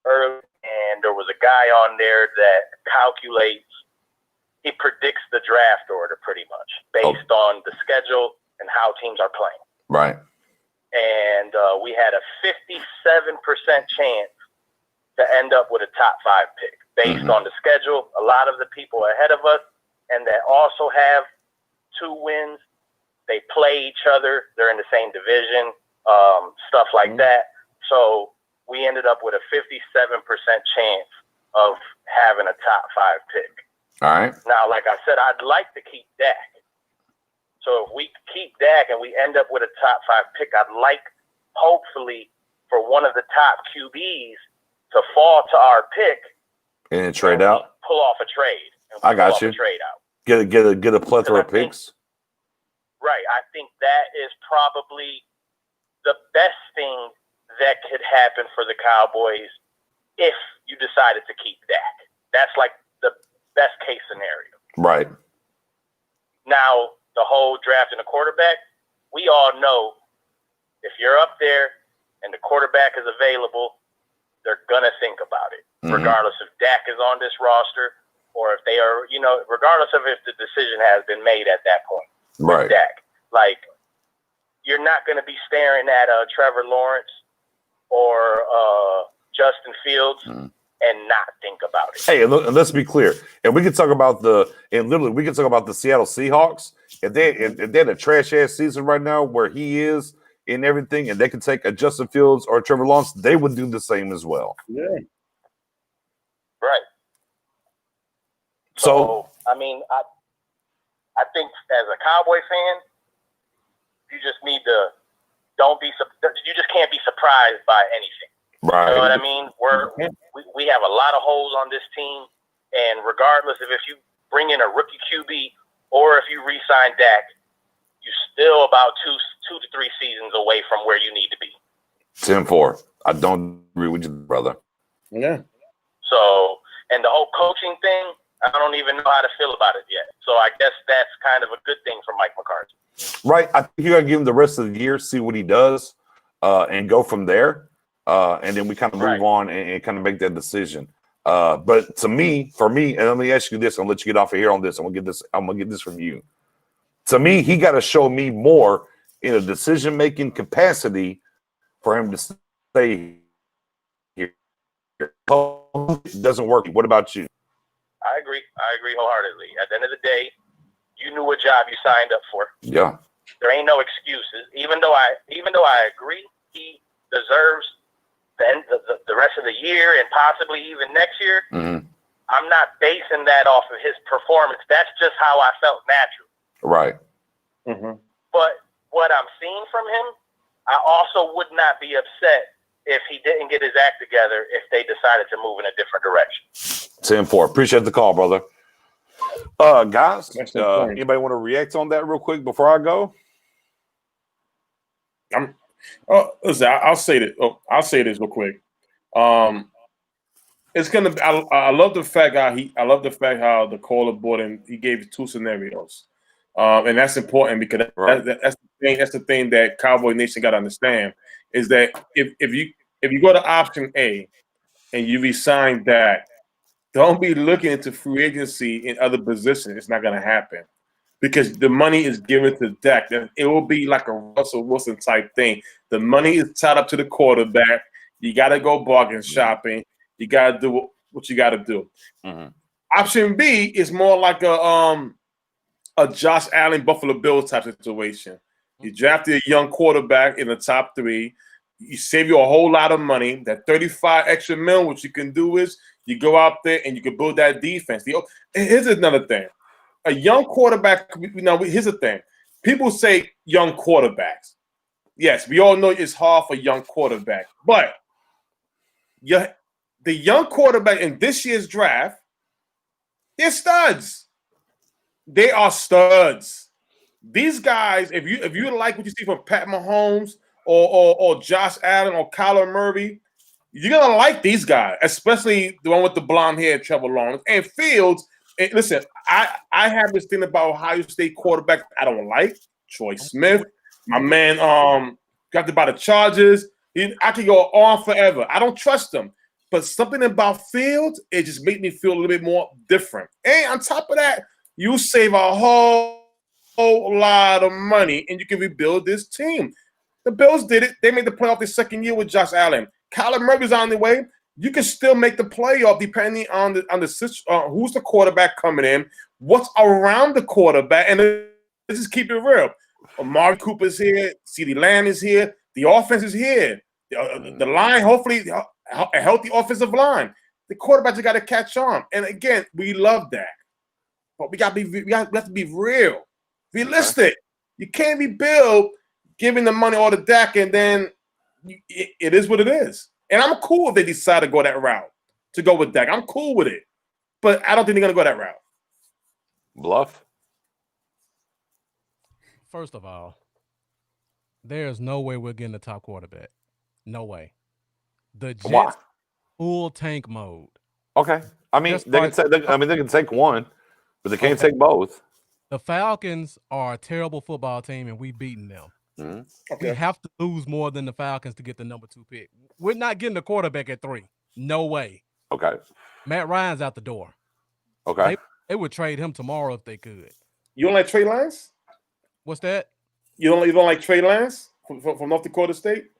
earlier, and there was a guy on there that he predicts the draft order pretty much based on the schedule and how teams are playing. Right. And we had a 57% chance to end up with a top 5 pick based on the schedule. A lot of the people ahead of us and that also have 2 wins, they play each other. They're in the same division, stuff like that. So we ended up with a 57% chance of having a top 5 pick. All right. Now, like I said, I'd like to keep Dak. So if we keep Dak and we end up with a top 5 pick, I'd like, hopefully, for one of the top QBs to fall to our pick and then trade out. Pull off a trade. I got you. Trade out. Get a plethora of picks. Right. I think that is probably the best thing that could happen for the Cowboys if you decided to keep Dak. That's like the best case scenario. Right. Now, the whole drafting a quarterback, we all know if you're up there and the quarterback is available, they're going to think about it, regardless if Dak is on this roster or if they are, regardless of if the decision has been made at that point. Right. Dak. Like, you're not going to be staring at Trevor Lawrence or Justin Fields and not think about it. Hey, and let's be clear. And we can talk about the Seattle Seahawks. If they had a trash ass season right now where he is and everything, and they can take a Justin Fields or Trevor Lawrence, they would do the same as well. Yeah. Right. So I mean, I think as a Cowboy fan, you just need to you just can't be surprised by anything. Right. You know what I mean? We have a lot of holes on this team, and regardless of if you bring in a rookie QB or if you re-sign Dak, you're still about two to 3 seasons away from where you need to be. 10-4. I don't agree with you, brother. Yeah. So, and the whole coaching thing, I don't even know how to feel about it yet. So I guess that's kind of a good thing for Mike McCarthy. Right. I think you got to give him the rest of the year, see what he does, and go from there. And then we kind of move on and kind of make that decision. But for me, and let me ask you this, I'll let you get off of here on this. I'm gonna get this from you. To me, he got to show me more in a decision-making capacity for him to stay here. It doesn't work. What about you? I agree. agree. I agree wholeheartedly. At the end of the day, you knew what job you signed up for. Yeah. There ain't no excuses. Even though I agree he deserves the rest of the year and possibly even next year, I'm not basing that off of his performance. That's just how I felt natural. Right. But what I'm seeing from him, I also would not be upset if he didn't get his act together if they decided to move in a different direction. 10-4. Appreciate the call, brother. Guys, anybody want to react on that real quick before I go? Listen, I'll say this. I'll say this real quick. It's gonna. I love the fact how the caller brought in. He gave 2 scenarios, and that's important because that's the thing. That's the thing that Cowboy Nation got to understand is that if you go to option A and you resign that, don't be looking into free agency in other positions. It's not gonna happen. Because the money is given to Dak. It will be like a Russell Wilson type thing. The money is tied up to the quarterback. You got to go bargain shopping. You got to do what you got to do. Option B is more like a Josh Allen, Buffalo Bills type situation. You drafted a young quarterback in the top 3. You save you a whole lot of money. That 35 extra mil, what you can do is you go out there and you can build that defense. Here's another thing. A young quarterback, here's the thing. People say young quarterbacks. Yes, we all know it's hard for young quarterback. But the young quarterback in this year's draft, they're studs. They are studs. These guys, if you like what you see from Pat Mahomes or Josh Allen or Kyler Murray, you're going to like these guys, especially the one with the blonde hair, Trevor Lawrence. And Fields, listen, I have this thing about Ohio State quarterbacks I don't like. Troy Smith, my man, drafted by the Chargers. I could go on forever. I don't trust him. But something about Fields, it just made me feel a little bit more different. And on top of that, you save a whole lot of money and you can rebuild this team. The Bills did it. They made the playoff their second year with Josh Allen. Kyler Murray's on the way. You can still make the playoff depending on the who's the quarterback coming in, what's around the quarterback, and let's just keep it real. Amari Cooper's here, CeeDee Lamb is here, the offense is here, the line, hopefully a healthy offensive line. The quarterbacks got to catch on, and again, we love that, but we have to be real, realistic. You can't rebuild giving the money all to Dak, and then it is what it is. And I'm cool if they decide to go that route, to go with Dak. I'm cool with it. But I don't think they're going to go that route. Bluff? First of all, there's no way we're getting a top quarterback. No way. The Jets full tank mode. Okay. I mean, they can take one, but they can't take both. The Falcons are a terrible football team, and we've beaten them. We have to lose more than the Falcons to get the number 2 pick. We're not getting a quarterback at 3. No way. Okay. Matt Ryan's out the door. Okay. They would trade him tomorrow if they could. You don't like Trey Lance? What's that? You don't like Trey Lance from North Dakota State?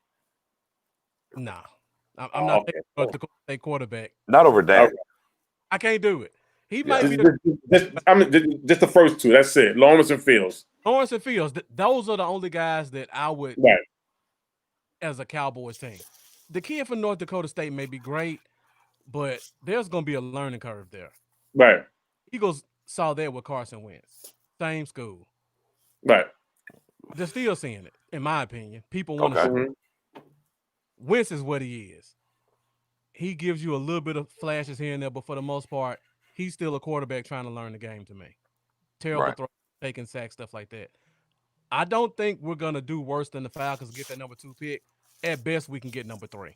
Nah. I'm not taking North Dakota State quarterback. Not over Dak. Okay. I can't do it. He might be just the first 2. That's it. Lawrence and Fields. Lawrence and Fields. Those are the only guys that I would, as a Cowboys team. The kid from North Dakota State may be great, but there's going to be a learning curve there. Right. Eagles saw that with Carson Wentz. Same school. Right. They're still seeing it, in my opinion. People want to see Wentz is what he is. He gives you a little bit of flashes here and there, but for the most part, he's still a quarterback trying to learn the game to me. Terrible throw, taking sacks, stuff like that. I don't think we're going to do worse than the Falcons to get that number 2 pick. At best, we can get number 3.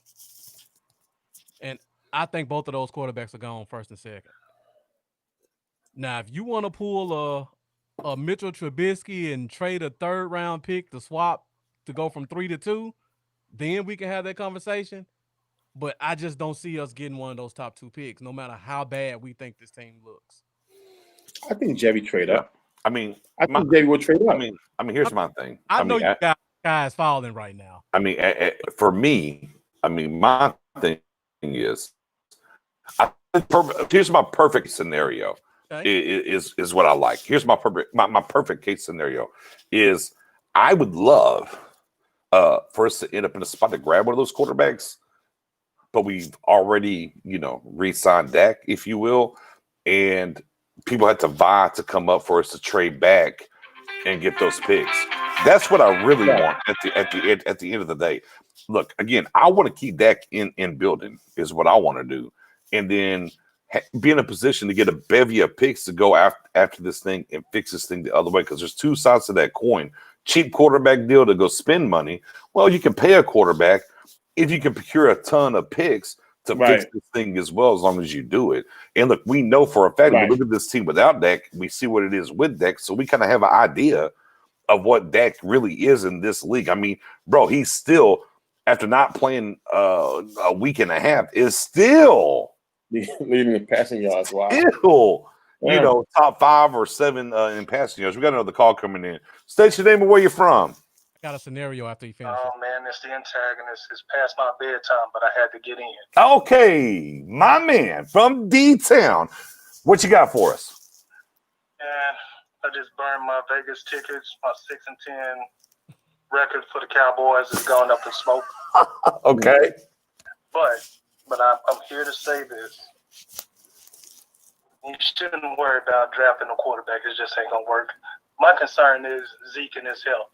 And I think both of those quarterbacks are gone first and second. Now, if you want to pull a Mitchell Trubisky and trade a 3rd-round pick to swap to go from 3 to 2, then we can have that conversation. But I just don't see us getting one of those top 2 picks, no matter how bad we think this team looks. I think Jerry trade up. I think Jerry will trade up. I mean, here's my thing. I know you got guys falling right now. I mean, for me, my thing is, here's my perfect scenario. is what I like. Here's my perfect case scenario is I would love for us to end up in a spot to grab one of those quarterbacks, but we've already, re-signed Dak, if you will, and people had to vie to come up for us to trade back and get those picks. That's what I really want at the end of the day. Look, again, I want to keep Dak in building is what I want to do, and then be in a position to get a bevy of picks to go after this thing and fix this thing the other way, because there's two sides to that coin. Cheap quarterback deal to go spend money. Well, you can pay a quarterback if you can procure a ton of picks to fix this thing as well, as long as you do it. And look, we know for a fact, we look at this team without Dak, we see what it is with Dak, so we kind of have an idea of what Dak really is in this league. I mean, bro, he's still, after not playing a week and a half, is still leading in passing yards. Wow. Still, top 5 or 7 in passing yards. We got another call coming in. State your name and where you're from. I got a scenario after you finish. Oh, man, it's the antagonist. It's past my bedtime, but I had to get in. Okay, my man from D-Town. What you got for us? And I just burned my Vegas tickets. My 6-10 record for the Cowboys has gone up in smoke. Okay. But I'm here to say this. You shouldn't worry about drafting a quarterback. It just ain't going to work. My concern is Zeke and his health.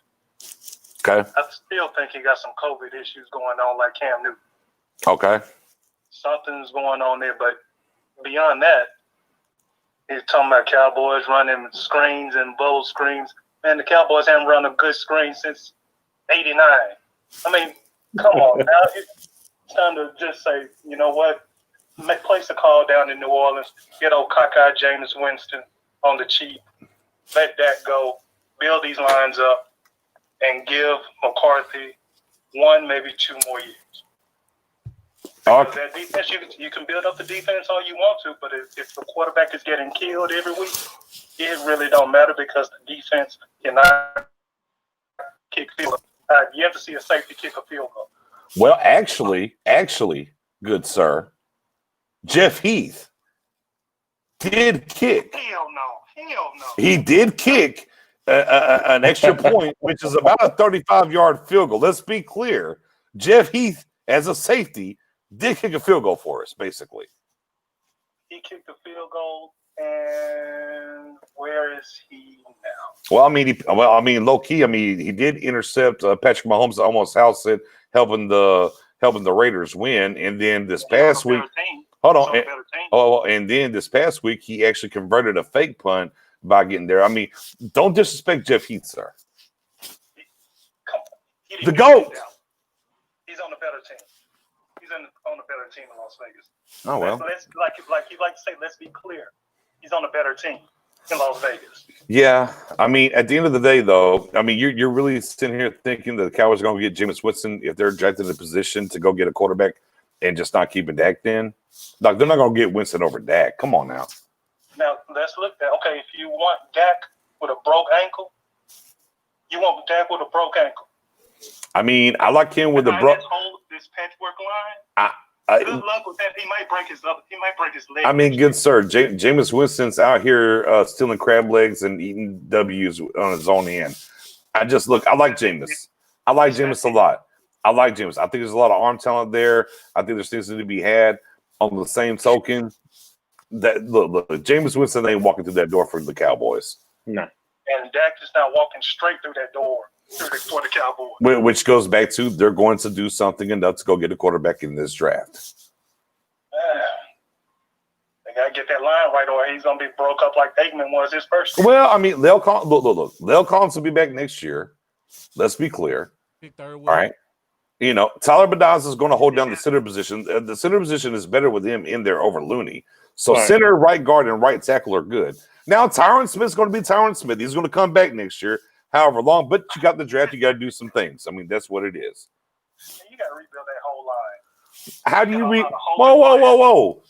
Okay. I still think he got some COVID issues going on like Cam Newton. Okay. Something's going on there. But beyond that, he's talking about Cowboys running screens and bowl screens. Man, the Cowboys haven't run a good screen since 89. I mean, come on now. It's time to just say, you know what? Place a call down in New Orleans. Get old cockeyed Jameis Winston on the cheap. Let that go. Build these lines up and give McCarthy 1, maybe 2 more years. Because that defense, you can build up the defense all you want to, but if the quarterback is getting killed every week, it really don't matter because the defense cannot kick field goal. You have to see a safety kick a field goal. Well, actually, good sir, Jeff Heath did kick. Hell no. He did kick an extra point, which is about a 35-yard field goal. Let's be clear. Jeff Heath, as a safety, did kick a field goal for us, basically. He kicked a field goal, and where is he now? Well, I mean, low key. I mean, he did intercept Patrick Mahomes almost house it, helping the Raiders win. And then this past week, and then this past week, he actually converted a fake punt by getting there. I mean, don't disrespect Jeff Heath, sir. The GOAT. He's on the better team. He's on the better team in Las Vegas. Oh well. Let's like you like to say. Let's be clear. He's on a better team in Las Vegas. Yeah, I mean, at the end of the day, though, I mean, you're really sitting here thinking that the Cowboys are going to get Jameis Winston if they're drafted in a position to go get a quarterback and just not keeping Dak then? Like, they're not going to get Winston over Dak. Come on now. Now, let's look at, okay, if you want Dak with a broke ankle, you want Dak with a broke ankle. I mean, I like him with a broke. This patchwork line. Good luck with that. He might break his leg. I mean, good sir, Jameis Winston's out here stealing crab legs and eating W's on his own end. I like Jameis. I like Jameis a lot. I like Jameis. I think there's a lot of arm talent there. I think there's things to be had. On the same token, that look, Jameis Winston ain't walking through that door for the Cowboys. No. And Dak is not walking straight through that door for the Cowboys. Which goes back to they're going to do something enough to go get a quarterback in this draft. They gotta get that line right, or he's gonna be broke up like Aikman was his first year. Well, I mean, Lel Collins will be back next year. Let's be clear. All right. You know, Tyler Badaz is going to hold down the center position. The center position is better with him in there over Looney. So center, right guard, and right tackle are good. Now Tyron Smith's going to be Tyron Smith. He's going to come back next year, however long. But you got the draft. You got to do some things. I mean, that's what it is. You got to rebuild that whole line. How do you Whoa.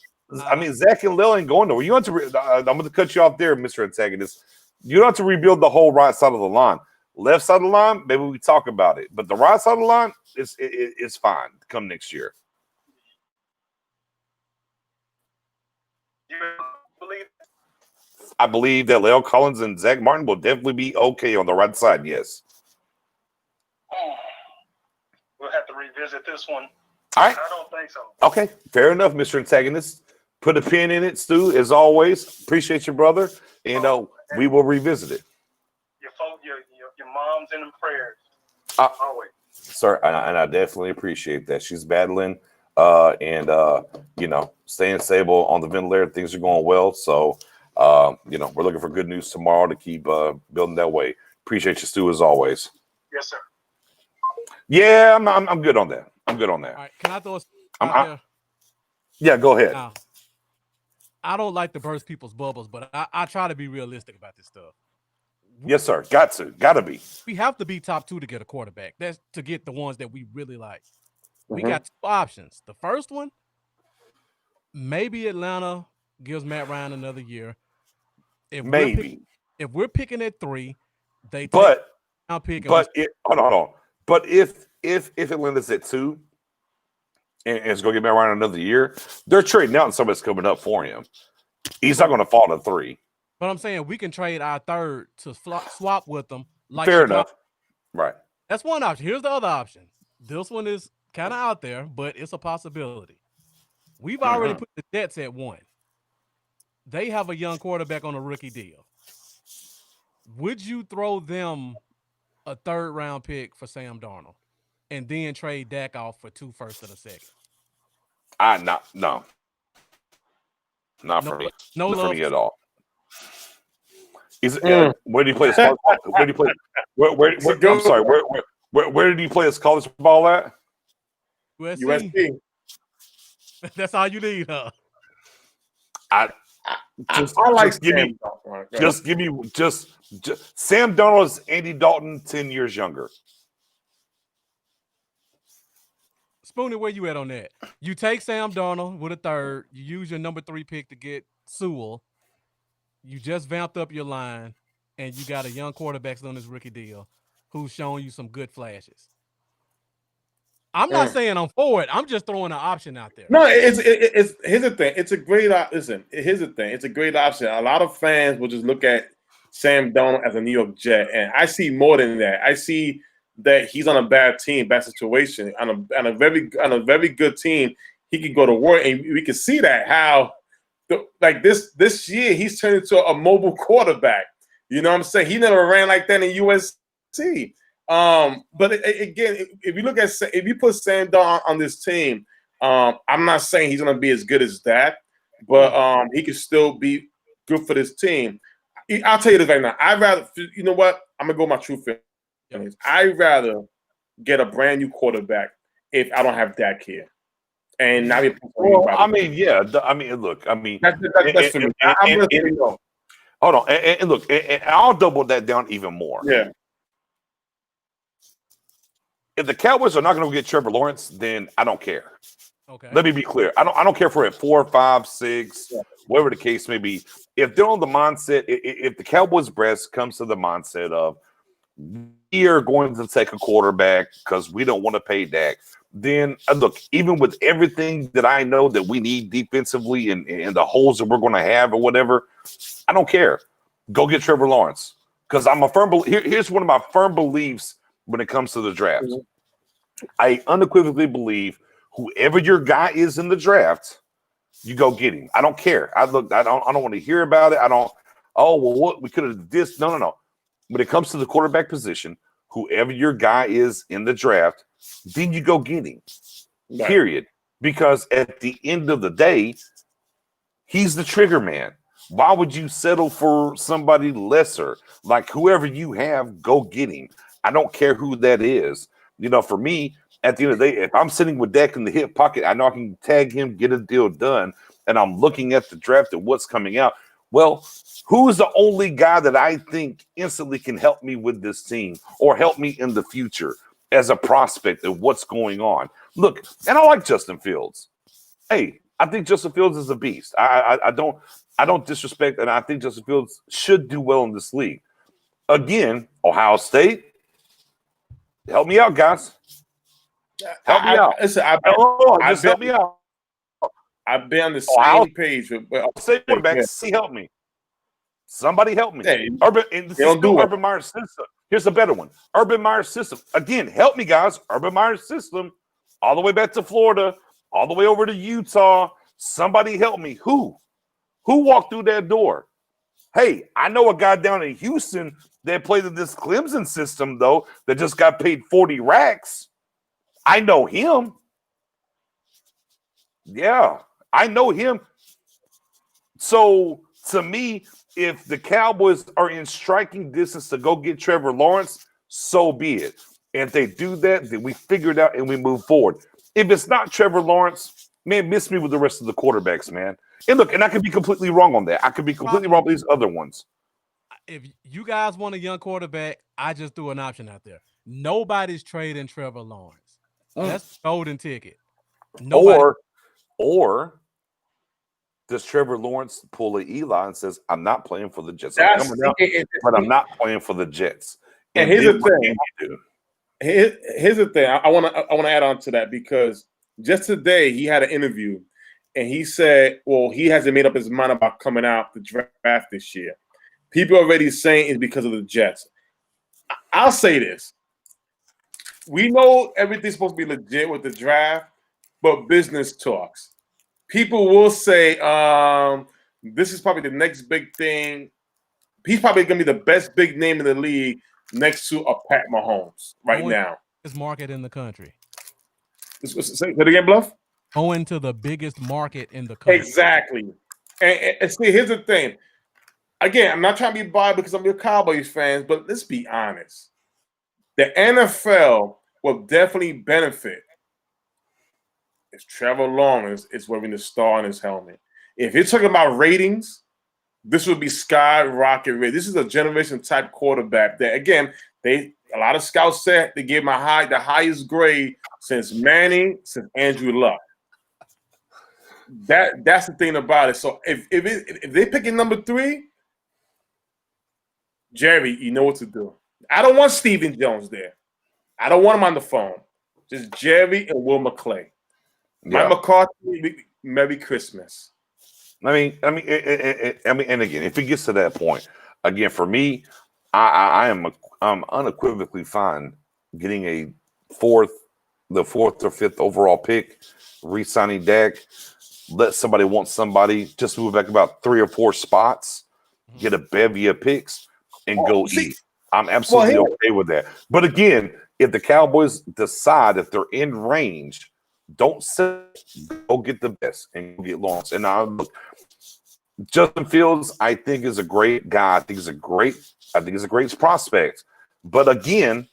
I mean, Zach and Lil ain't going nowhere. You want to I'm going to cut you off there, Mr. Antagonist. You don't have to rebuild the whole right side of the line. Left side of the line, maybe we talk about it. But the right side of the line, it's fine come next year. You believe I believe that La'el Collins and Zach Martin will definitely be okay on the right side. Yes. We'll have to revisit this one. All right. I don't think so. Okay, fair enough, Mr. Antagonist. Put a pin in it, Stu. As always, appreciate you, brother, and we will revisit it. Your mom's in the prayers. Always. Sir, and I definitely appreciate that. She's battling, and staying stable on the ventilator. Things are going well, so we're looking for good news tomorrow to keep building that way. Appreciate you, Stu, as always. Yes, sir. Yeah, I'm good on that. I'm good on that. All right, can I throw a out there? Yeah, go ahead. Now, I don't like to burst people's bubbles, but I try to be realistic about this stuff. Yes, sir. Gotta be. We have to be top 2 to get a quarterback. That's to get the ones that we really like. We got 2 options. The first one, maybe Atlanta gives Matt Ryan another year. If we're picking at 3, they take but pick. Hold on. But if Atlanta's at 2 and it's going to get Matt Ryan another year, they're trading out and somebody's coming up for him. He's not going to fall to 3. But I'm saying we can trade our 3rd to swap with them. Like fair Chicago. enough. Right. That's one option. Here's the other option. This one is kind of out there, but it's a possibility. We've already put the Jets at 1. They have a young quarterback on a rookie deal. Would you throw them a 3rd round pick for Sam Darnold and then trade Dak off for 2 firsts and a 2nd? No. Not for me. No Not love for me at all. Where did he play his college ball? Where did he play? I'm sorry. Where did he play his college ball at? USC. That's all you need, huh? Sam Darnold is Andy Dalton 10 years younger. Spoonie, where you at on that? You take Sam Darnold with a 3rd. You use your number 3 pick to get Sewell. You just vamped up your line, and you got a young quarterback on this rookie deal who's showing you some good flashes. I'm not saying I'm for it. I'm just throwing an option out there. No, it's here's the thing. It's a great listen. Here's the thing. It's a great option. A lot of fans will just look at Sam Darnold as a New York Jet, and I see more than that. I see that he's on a bad team, bad situation, on a very good team. He could go to work, and we can see that how. Like this year, he's turned into a mobile quarterback. You know what I'm saying? He never ran like that in USC. But again, if you put Sam Darnold on this team, I'm not saying he's going to be as good as that, but he can still be good for this team. I'll tell you this right now. You know what? I'm going to go my true feelings. I'd rather get a brand new quarterback if I don't have Dak here. And now look. That's for me. Hold on, and look, and I'll double that down even more. Yeah. If the Cowboys are not going to get Trevor Lawrence, then I don't care. Okay. Let me be clear. I don't care if we're at 4, 5, 6, whatever the case may be. If they're on the mindset, if the Cowboys' brass comes to the mindset of we are going to take a quarterback because we don't want to pay Dak. Then look, even with everything that I know that we need defensively and the holes that we're going to have or whatever, I don't care. Go get Trevor Lawrence because I'm a firm. Here's one of my firm beliefs when it comes to the draft. I unequivocally believe whoever your guy is in the draft, you go get him. I don't care. I don't want to hear about it. What we could have this. No. When it comes to the quarterback position, whoever your guy is in the draft, then you go get him. Right. Period. Because at the end of the day, he's the trigger man. Why would you settle for somebody lesser? Like whoever you have, go get him. I don't care who that is. For me, at the end of the day, if I'm sitting with Dak in the hip pocket, I know I can tag him, get a deal done, and I'm looking at the draft and what's coming out. Well, who's the only guy that I think instantly can help me with this team or help me in the future as a prospect of what's going on? Look, and I like Justin Fields. Hey, I think Justin Fields is a beast. I don't disrespect, and I think Justin Fields should do well in this league. Again, Ohio State, help me out, guys. Help me out. Listen, help me out. I've been on the same page with State quarterback. See, help me. Somebody help me. Hey, Urban, and this is still Urban Meyer's system. Here's a better one. Urban Meyer's system. Again, help me, guys. Urban Meyer's system, all the way back to Florida, all the way over to Utah. Somebody help me. Who walked through that door? Hey, I know a guy down in Houston that played in this Clemson system, though, that just got paid 40 racks. I know him. Yeah, I know him. So, to me, if the Cowboys are in striking distance to go get Trevor Lawrence, so be it. And if they do that, then we figure it out and we move forward. If it's not Trevor Lawrence, man, miss me with the rest of the quarterbacks, man. And look, and I could be completely wrong on that. I could be completely wrong with these other ones. If you guys want a young quarterback, I just threw an option out there. Nobody's trading Trevor Lawrence. That's the golden ticket. Nobody. Or does Trevor Lawrence pull a Eli and says, I'm not playing for the Jets. I'm coming out, but I'm not playing for the Jets. And here's the thing. Here's the thing. I want to add on to that because just today he had an interview and he said, well, he hasn't made up his mind about coming out the draft this year. People are already saying it's because of the Jets. I'll say this. We know everything's supposed to be legit with the draft, but business talks. People will say, this is probably the next big thing. He's probably going to be the best big name in the league next to a Pat Mahomes now. Biggest market in the country. Say it again, Bluff. Going to the biggest market in the country. Exactly. And see, here's the thing. Again, I'm not trying to be biased because I'm a Cowboys fan, but let's be honest. The NFL will definitely benefit if Trevor Lawrence is wearing the star on his helmet. If you're talking about ratings, this would be skyrocket rate. This is a generation type quarterback that, again, a lot of scouts said they gave him the highest grade since Manning, since Andrew Luck. That's the thing about it. So if they pick in number 3, Jerry, you know what to do. I don't want Stephen Jones there. I don't want him on the phone. Just Jerry and Will McClay. Mike McCarthy, Merry Christmas. I mean, and again, if it gets to that point, again, for me, I'm unequivocally fine getting the 4th or 5th overall pick, re-signing Dak, let somebody want somebody, just move back about 3 or 4 spots, get a bevy of picks, and go eat. I'm absolutely okay with that. But again, if the Cowboys decide if they're in range, don't go get the best and go get Lawrence. And now look, Justin Fields, I think is a great guy. I think he's a great prospect. But again,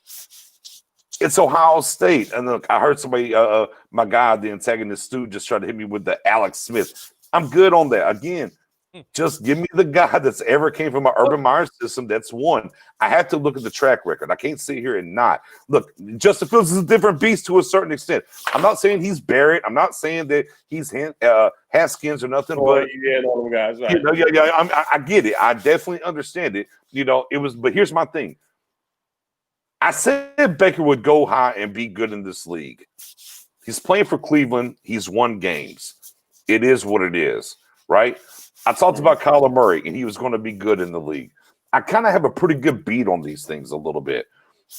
it's Ohio State. And look, I heard somebody, my guy, the antagonist Stu, just tried to hit me with the Alex Smith. I'm good on that. Again, just give me the guy that's ever came from my Urban Meyer system. That's one. I have to look at the track record. I can't sit here and not. Look, Justin Fields is a different beast to a certain extent. I'm not saying he's Barrett. I'm not saying that he's Haskins or nothing. But all guys, right. I get it. I definitely understand it. But here's my thing. I said Baker would go high and be good in this league. He's playing for Cleveland. He's won games. It is what it is, right? I talked about Kyler Murray, and he was going to be good in the league. I kind of have a pretty good beat on these things a little bit.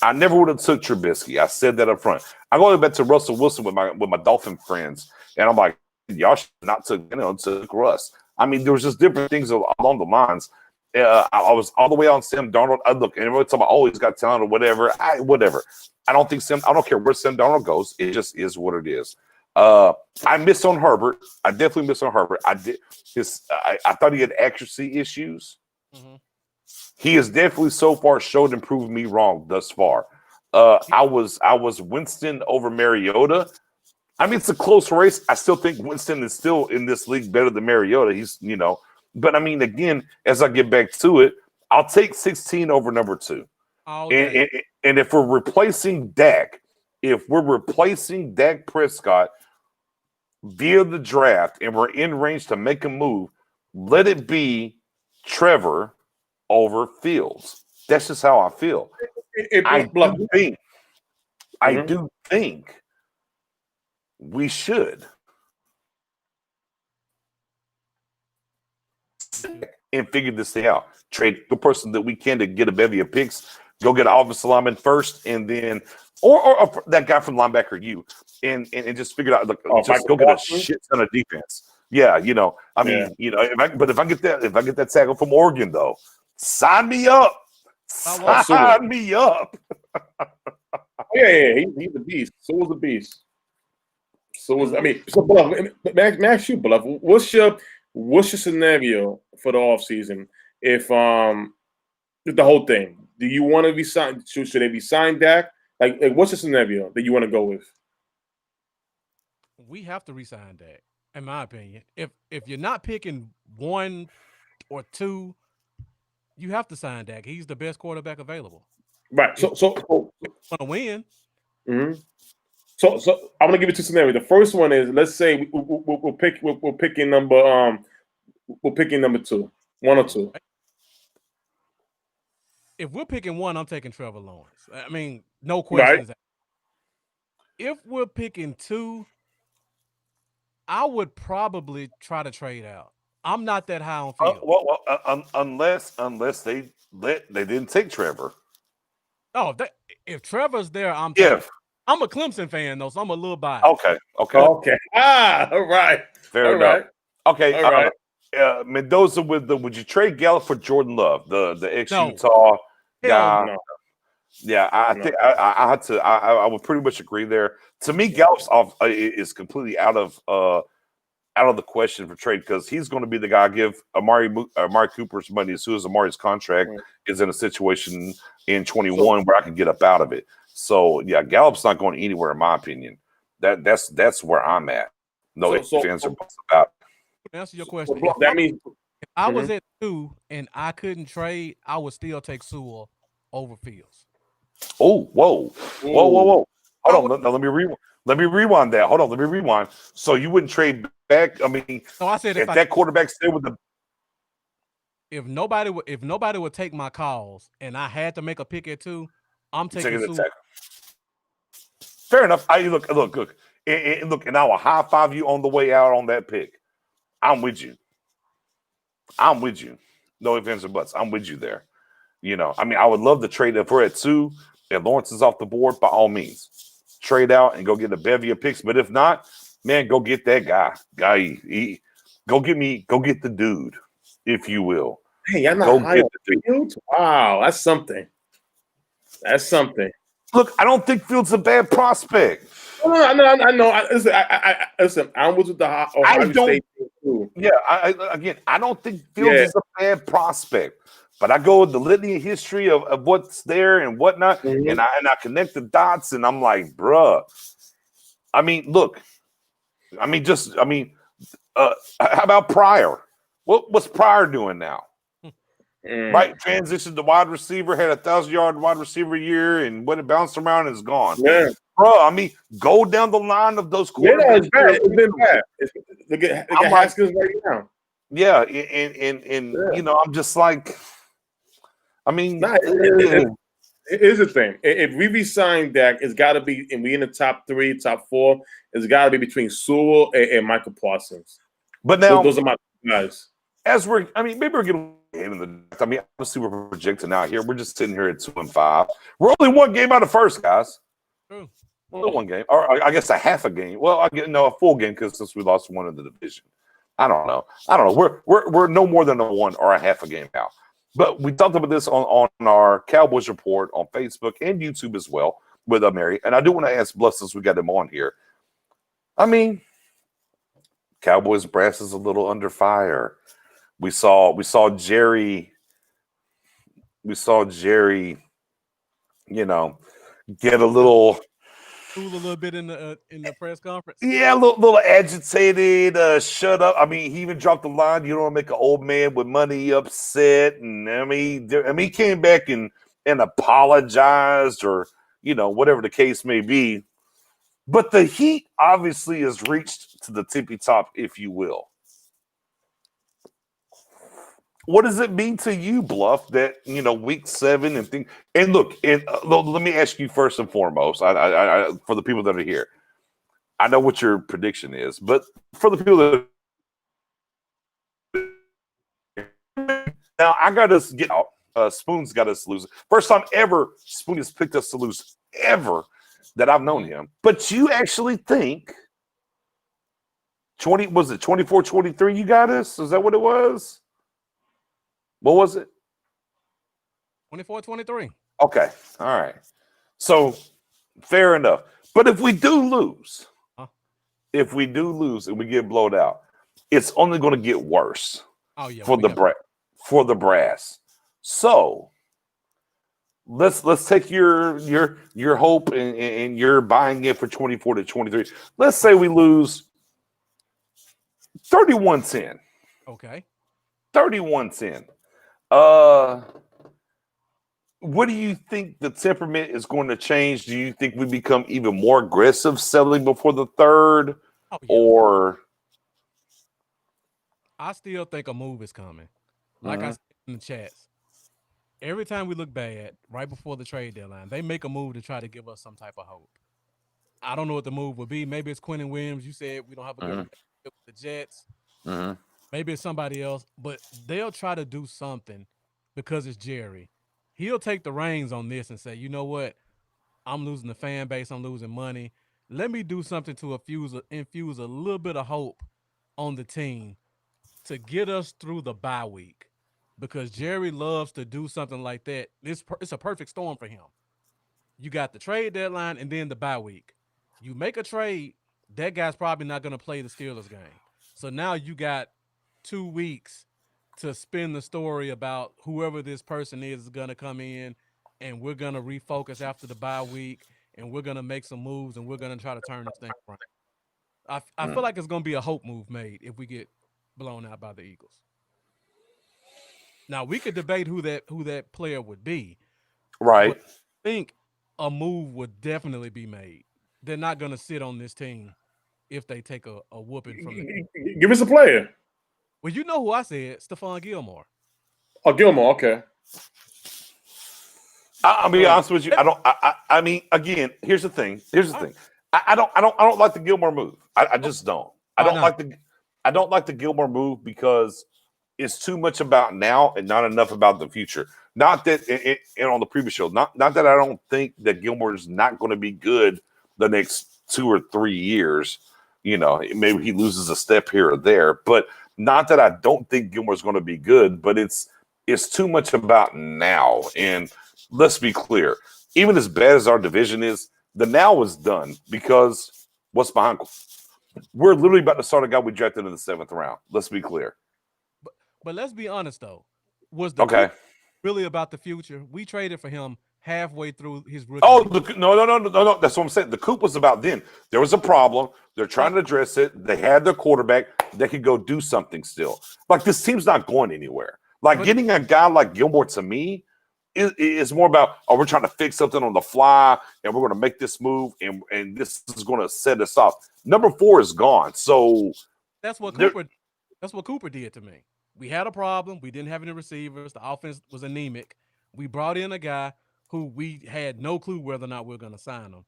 I never would have took Trubisky. I said that up front. I go back to Russell Wilson with my Dolphin friends, and I'm like, y'all should not took Russ. I mean, there was just different things along the lines. I was all the way on Sam Darnold. Look, and everyone's talking about, oh, he's got talent or whatever. Whatever. I don't care where Sam Darnold goes. It just is what it is. I miss on Herbert. I definitely miss on Herbert. I thought he had accuracy issues. Mm-hmm. He has definitely so far showed and proved me wrong thus far. I was Winston over Mariota. I mean, it's a close race. I still think Winston is still in this league better than Mariota. He's, but I mean, again, as I get back to it, I'll take 16 over number 2. And if we're replacing Dak, Prescott via the draft and we're in range to make a move, let it be Trevor over Fields. That's just how I feel. I do think we should and figure this thing out. Trade the person that we can to get a bevy of picks. Go get an offensive lineman first, and then or that guy from linebacker and just figure it out. Look, just go get a shit ton of defense. Yeah, you know, I mean, you know, if I get that tackle from Oregon though, sign me up. Sign me up. Yeah, he's a beast. So was a beast. So was Bluff. May I ask you, Bluff? What's your scenario for the offseason? If the whole thing, do you want to be signed? Should they be signed, Dak? Like what's the scenario that you want to go with? We have to resign Dak, in my opinion. If you're not picking 1 or 2, you have to sign Dak. He's the best quarterback available. Right. So want to win. Mm-hmm. So I'm gonna give you 2 scenarios. The first one is, let's say we're picking number 2, 1 or 2. If we're picking 1, I'm taking Trevor Lawrence. I mean, no questions. Right. If we're picking 2, I would probably try to trade out. I'm not that high on Fields. Unless they didn't take Trevor. Oh, if Trevor's there, I'm a Clemson fan though, so I'm a little biased. Okay. All right. Fair enough. Okay. All right. Mendoza would you trade Gallup for Jordan Love, the ex-Utah guy? No. Yeah, I think I had to. I would pretty much agree there. To me, Gallup's is completely out of the question for trade because he's going to be the guy I give Amari Cooper's money as soon as Amari's contract is in a situation in 21 where I can get up out of it. So yeah, Gallup's not going anywhere in my opinion. That's where I'm at. No ifs, ands, or buts about it. To answer your question, that means if I was at 2 and I couldn't trade, I would still take Sewell over Fields. Oh, whoa. Hold on. Let me rewind that. Hold on. Let me rewind. So you wouldn't trade back? I mean, so I said if that quarterback stayed with the. If nobody would take my calls and I had to make a pick at 2, I'm taking Sewell. Fair enough. Look. And I will high five you on the way out on that pick. I'm with you. No ifs, ands, or buts. I'm with you there. You know, I mean, I would love to trade if we're at 2 and Lawrence is off the board. By all means, trade out and go get a bevy of picks. But if not, man, go get that guy. Go get the dude, if you will. Hey, I'm not high on Fields. Wow, that's something. Look, I don't think Fields is a bad prospect. I know. Listen, I'm with the Ohio State too. Yeah, I don't think Fields is a bad prospect. But I go with the litany of history of what's there and whatnot, and I connect the dots, and I'm like, bruh. I mean, look. How about Pryor? What's Pryor doing now? Right, transitioned to wide receiver, had a 1,000-yard wide receiver year, and when it bounced around, it's gone. Yeah, bro. I mean, go down the line of those quarterbacks. It's bad. It's been bad. Look at Haskins right now. Yeah, and you know, I'm just like. I mean, here's the thing. If we resign Dak, it's got to be, and we in the top 3, top 4, it's got to be between Sewell and Michael Parsons. But now, those are my guys. Maybe we're getting in the. I mean, obviously we're projecting out here. We're just sitting here at 2-5. We're only 1 game out of first, guys. Only 1 game, or I guess a half a game. Well, a full game because since we lost 1 in the division, I don't know. We're no more than a 1 or a half a game out. But we talked about this on our Cowboys report on Facebook and YouTube as well with Mary. And I do want to ask Bluff since we got him on here. I mean, Cowboys brass is a little under fire. We saw Jerry. You know, get a little bit in the press conference. Yeah, a little agitated. Shut up. I mean, he even dropped the line. You don't make an old man with money upset. And I mean, he came back and apologized, or whatever the case may be. But the heat obviously has reached to the tippy top, if you will. What does it mean to you, Bluff, that week 7 and things? And look, let me ask you first and foremost. I for the people that are here, I know what your prediction is, but for the people that Now I got us get out. Spoon's got us losing. First time ever Spoon has picked us to lose ever that I've known him. But you actually think 24-23 you got us? Is that what it was? What was it? 24-23. Okay. All right. So fair enough. But if we do lose, and we get blowed out, it's only going to get worse for the brass. So let's take your hope and your buying it for 24-23. Let's say we lose 31-10. Okay. 31-10. What do you think the temperament is going to change? Do you think we become even more aggressive selling before the third? Or I still think a move is coming. Like I said in the chats, every time we look bad, right before the trade deadline, they make a move to try to give us some type of hope. I don't know what the move would be. Maybe it's Quentin Williams. You said we don't have a good relationship with the Jets. Maybe it's somebody else, but they'll try to do something because it's Jerry. He'll take the reins on this and say, you know what? I'm losing the fan base. I'm losing money. Let me do something to infuse a little bit of hope on the team to get us through the bye week, because Jerry loves to do something like that. It's a perfect storm for him. You got the trade deadline and then the bye week. You make a trade, that guy's probably not going to play the Steelers game. So now you got 2 weeks to spin the story about whoever this person is going to come in, and we're going to refocus after the bye week, and we're going to make some moves, and we're going to try to turn this thing around. I feel like it's going to be a hope move made if we get blown out by the Eagles. Now, we could debate who that player would be. Right. But I think a move would definitely be made. They're not going to sit on this team if they take a whooping from the Give us a player. Well, you know who I said, Stephon Gilmore. Oh, Gilmore, okay. I'll be honest with you. I mean, again, here's the thing. I don't like the Gilmore move. I just don't. I don't like the Gilmore move because it's too much about now and not enough about the future. Not that, and on the previous show, not that I don't think that Gilmore is not going to be good the next 2 or 3 years. You know, maybe he loses a step here or there, but not that I don't think Gilmore's going to be good. But it's too much about now. And let's be clear, even as bad as our division is, the now is done because what's behind? We're literally about to start a guy we drafted in the 7th round. Let's be clear. But let's be honest, though. Was the Coop really about the future? We traded for him halfway through his rookie. Oh, no. That's what I'm saying. The Coop was about then. There was a problem. They're trying to address it. They had their quarterback. They could go do something still. Like, this team's not going anywhere. Like, getting a guy like Gilmore, to me, is more about, we're trying to fix something on the fly, and we're going to make this move, and this is going to set us off. Number 4 is gone. So that's what Cooper did to me. We had a problem. We didn't have any receivers. The offense was anemic. We brought in a guy who we had no clue whether or not we were going to sign him.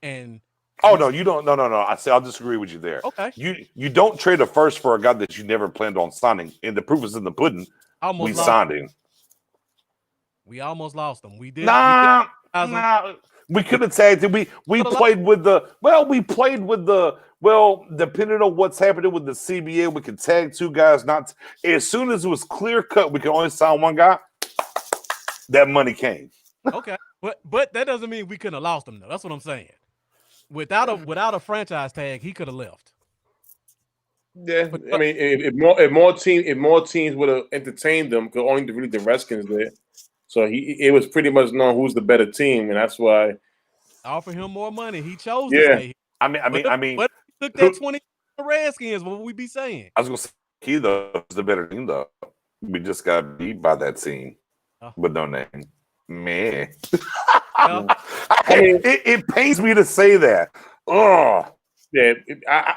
And no, you don't. No. I'll disagree with you there. Okay. You don't trade a first for a guy that you never planned on signing, and the proof is in the pudding. We signed him. We almost lost him. We did. Nah. We could have tagged him. We played with the. Well, depending on what's happening with the CBA, we could tag 2 guys. Not as soon as it was clear cut, we could only sign 1 guy. That money came. Okay, but that doesn't mean we couldn't have lost him, though. That's what I'm saying. Without a franchise tag, he could have left. Yeah, I mean, if more teams would have entertained them, because only really the Redskins did. So it was pretty much known who's the better team, and that's why. Offer him more money. He chose to stay here. I mean, but he took that 20 the Redskins. What would we be saying? I was gonna say he though is the better team though. We just got beat by that team with no name. Man, it pains me to say that. Oh, yeah.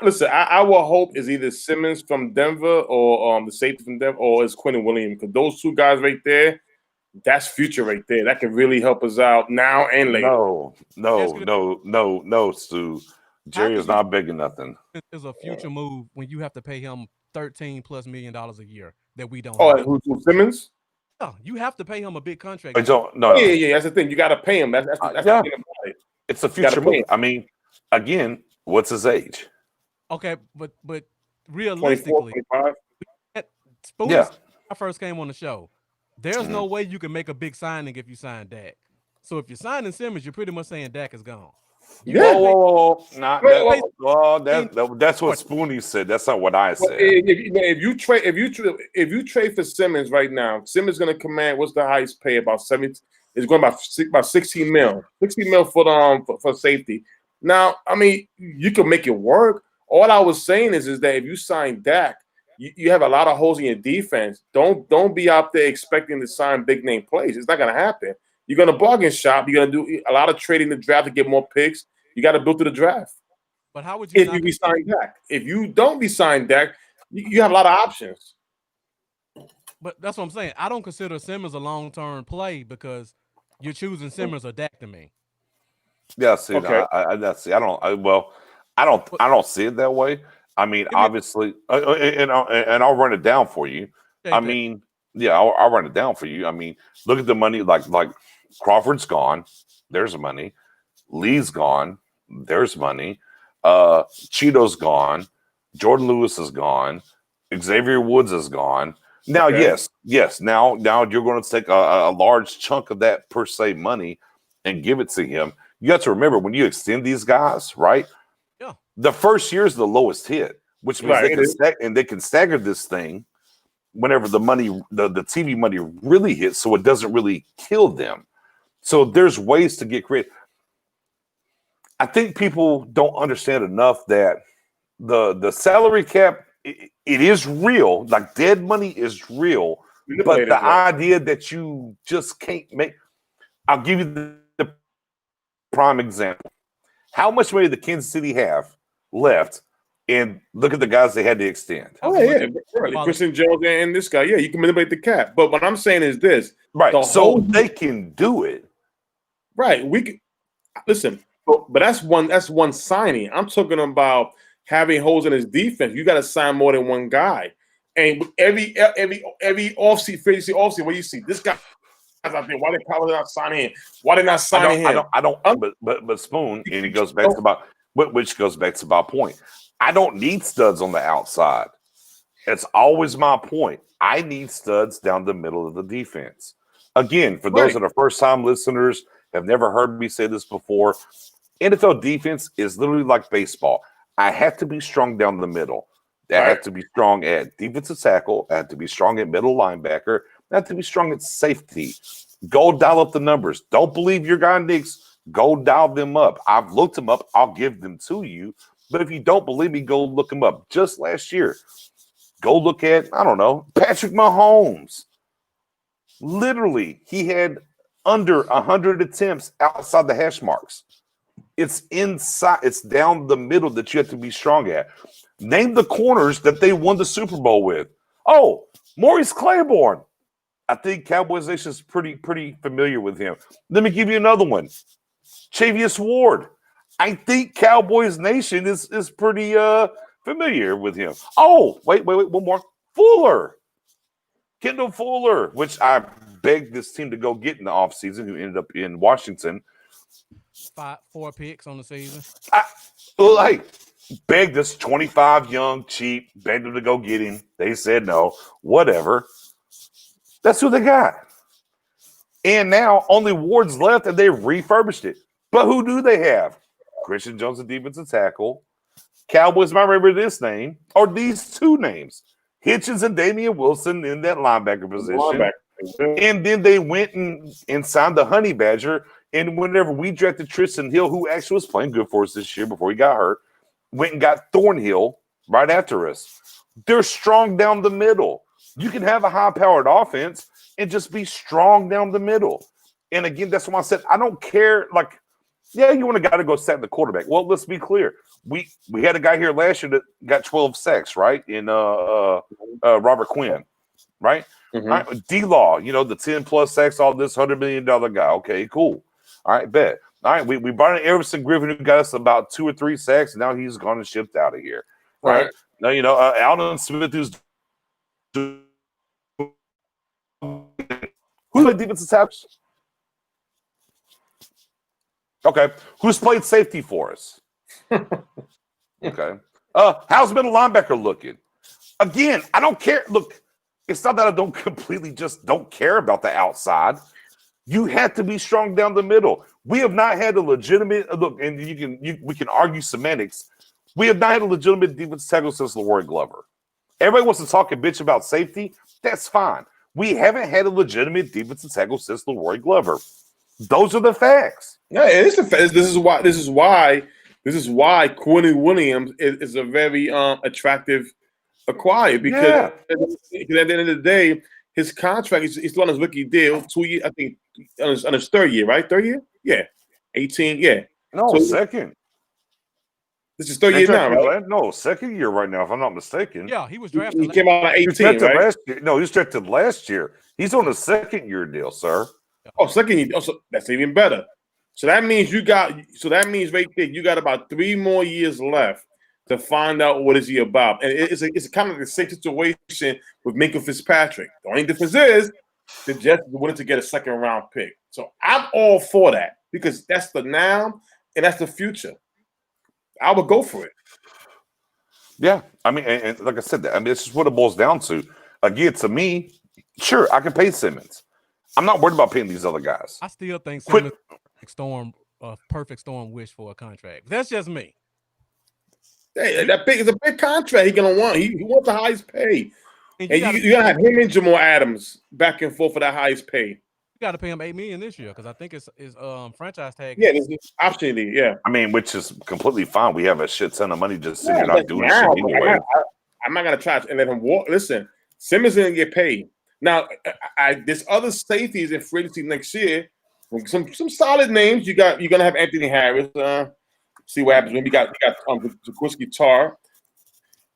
Listen, our hope is either Simmons from Denver or the safety from Denver, or it's Quentin Williams, because those 2 guys right there, that's future right there. That can really help us out now and later. No, Stu. Jerry is not begging nothing. It's a future move when you have to pay him $13+ million a year that we don't. Oh, who's Simmons? Yeah, you have to pay him a big contract. I don't. No. Yeah. That's the thing. You got to pay him. That's the thing about it. It's a future move. I mean, again, what's his age? Okay, but realistically, 24, 25. I first came on the show. There's no way you can make a big signing if you sign Dak. So if you're signing Simmons, you're pretty much saying Dak is gone. Whoa. That's what Spoonie said. That's not what I said. If you trade for Simmons right now, Simmons going to command what's the highest pay? About 7. It's going about 16 mil. 16 mil for safety. Now, I mean, you can make it work. All I was saying is that if you sign Dak, you have a lot of holes in your defense. Don't be out there expecting to sign big name plays. It's not going to happen. You're going to bargain shop. You're going to do a lot of trading the draft to get more picks. You got to build to the draft. But how would you? If you be signed Dak, if you don't be signed Dak, you have a lot of options. But that's what I'm saying. I don't consider Simmons a long-term play because you're choosing Simmons or Dak to me. Yeah, see, okay. I don't see it that way. I mean, obviously, and I'll run it down for you. I mean, I'll run it down for you. I mean, look at the money. Like Crawford's gone. There's money. Lee's gone. There's money. Cheeto's gone. Jordan Lewis is gone. Xavier Woods is gone. Now, yes. Now you're going to take a large chunk of that per se money and give it to him. You have to remember when you extend these guys, right? Yeah. The first year is the lowest hit, which means they can stagger this thing whenever the money, the TV money really hits, so it doesn't really kill them. So there's ways to get creative. I think people don't understand enough that the salary cap, it is real. Like dead money is real, but the idea that you just can't make. I'll give you the prime example. How much money did Kansas City have left? And look at the guys they had to extend. Christian Jones and this guy. Yeah, you can manipulate the cap. But what I'm saying is this. Right. They can do it. Right. We can listen, but that's one signing. I'm talking about having holes in his defense. You got to sign more than one guy. And every offseason, free agency offseason, what do you see? This guy out there. Why they probably not signing him? Why they not signing him? I don't. But Spoon, and it goes back to about which goes back to my point. I don't need studs on the outside. It's always my point. I need studs down the middle of the defense. Again, for those that are first-time listeners, have never heard me say this before, NFL defense is literally like baseball. I have to be strong down the middle. I have to be strong at defensive tackle. I have to be strong at middle linebacker. I have to be strong at safety. Go dial up the numbers. Don't believe your guy Knicks. Go dial them up. I've looked them up. I'll give them to you. But if you don't believe me, go look them up. Just last year, go look at, I don't know, Patrick Mahomes. Literally, he had under 100 attempts outside the hash marks. It's inside. It's down the middle that you have to be strong at. Name the corners that they won the Super Bowl with. Oh, Maurice Claiborne. I think Cowboys Nation is pretty familiar with him. Let me give you another one. Chavius Ward. I think Cowboys Nation is pretty familiar with him. Oh, wait, one more. Fuller. Kendall Fuller, which I begged this team to go get in the offseason, who ended up in Washington. 4 picks on the season. I begged this 25 young, cheap, begged them to go get him. They said no. Whatever. That's who they got. And now only Ward's left, and they refurbished it. But who do they have? Christian Jones, the defensive tackle. Cowboys might remember this name, or these two names. Hitchens and Damian Wilson in that linebacker position. And then they went and signed the Honey Badger. And whenever we drafted Tristan Hill, who actually was playing good for us this year before he got hurt, went and got Thornhill right after us. They're strong down the middle. You can have a high-powered offense and just be strong down the middle. And again, that's why I said I don't care. Like, yeah, you want a guy to go sack the quarterback. Well, let's be clear. We had a guy here last year that got 12 sacks, right? In Robert Quinn, right? Mm-hmm. All right, D-Law, the 10-plus sacks, all this $100 million guy. Okay, cool. All right, bet. All right, we brought in Everson Griffin, who got us about 2 or 3 sacks, and now he's gone and shipped out of here. Right? Now, Alden Smith, who's play defensive tackles? Okay. Who's played safety for us? Okay. How's middle linebacker looking? Again, I don't care. Look, it's not that I don't completely just don't care about the outside. You have to be strong down the middle. We have not had a legitimate look, and we can argue semantics. We have not had a legitimate defensive tackle since Leroy Glover. Everybody wants to talk a bitch about safety. That's fine. We haven't had a legitimate defensive tackle since Leroy Glover. Those are the facts. Yeah, it's the fact. This is why Quentin Williams is a very attractive acquire because at the end of the day, his contract is still on his rookie deal. 2 years, I think, on his third year, right? Third year, yeah, 18, yeah. No, So, second. This is third year now, right? No, second year right now, if I'm not mistaken. Yeah, he was drafted. He came out at 18, right? Last year. No, he was drafted last year. He's on a second-year deal, sir. Oh, second year. Oh, so that's even better. So that means right there, you got about 3 more years left to find out what is he about. And it's kind of the same situation with Minkah Fitzpatrick. The only difference is the Jets wanted to get a second-round pick. So I'm all for that because that's the now and that's the future. I would go for it. Yeah, I mean, and like I said, it's just what it boils down to. Again, to me, sure, I can pay Simmons. I'm not worried about paying these other guys. I still think Simmons perfect storm wish for a contract. That's just me. Hey, it's a big contract he's gonna want. He wants the highest pay. And you gotta have him and Jamal Adams back and forth for that highest pay. You got to pay him $8 million this year because I think it's franchise tag. Yeah, there's option. Yeah, I mean, which is completely fine. We have a shit ton of money just sitting here not doing shit anyway. I'm not gonna try and let him walk. Listen, Simmons didn't get paid. Now, there's other safeties in free agency next year. Some solid names. You're gonna have Anthony Harris. See what happens when you got Jaquiski Tarr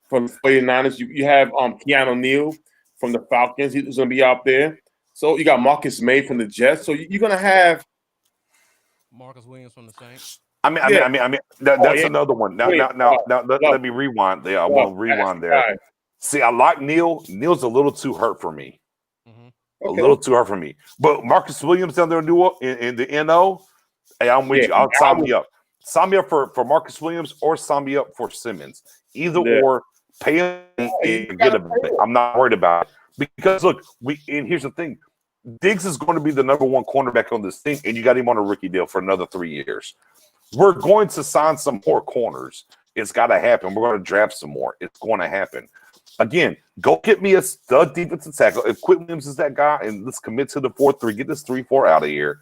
from the 49ers. You have Keanu Neal from the Falcons. He's gonna be out there. So you got Marcus May from the Jets. So you're gonna have Marcus Williams from the Saints. That's another one. Now, let me rewind there. I want to rewind there. See, I like Neal. Neal's a little too hurt for me. A little too hard for me. But Marcus Williams down there in the NO, hey, I'm with you. I'll sign me up. Sign me up for Marcus Williams or sign me up for Simmons. Either or, pay him and get a bit. I'm not worried about it. Because, look, and here's the thing. Diggs is going to be the number one cornerback on this thing, and you got him on a rookie deal for another 3 years. We're going to sign some more corners. It's got to happen. We're going to draft some more. It's going to happen. Again, go get me a stud defensive tackle. If Quentin Williams is that guy, and let's commit to the 4-3, get this 3-4 out of here.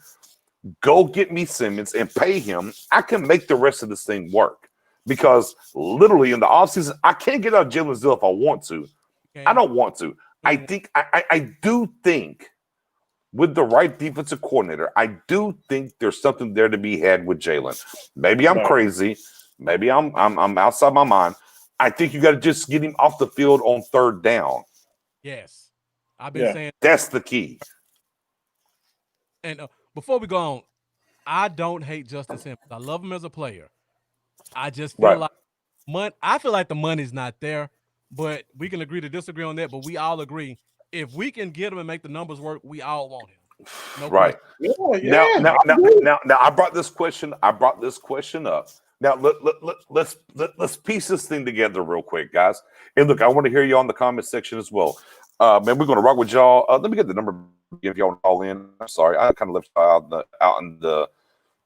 Go get me Simmons and pay him. I can make the rest of this thing work because literally in the offseason, I can't get out Jalen Zill if I want to. Okay. I don't want to. I do think with the right defensive coordinator, I do think there's something there to be had with Jalen. Maybe I'm crazy. Maybe I'm outside my mind. I think you got to just get him off the field on third down. Yes. I've been saying that's the key. And before we go on, I don't hate Justin Simmons. I love him as a player. I just feel like the money's not there, but we can agree to disagree on that. But we all agree if we can get him and make the numbers work, we all want him. No right. Now, I brought this question up. Now let's piece this thing together real quick, guys. And look, I want to hear you on the comment section as well. Man, we're gonna rock with y'all. Let me get the number. If y'all all in, I'm sorry, I kind of left out in the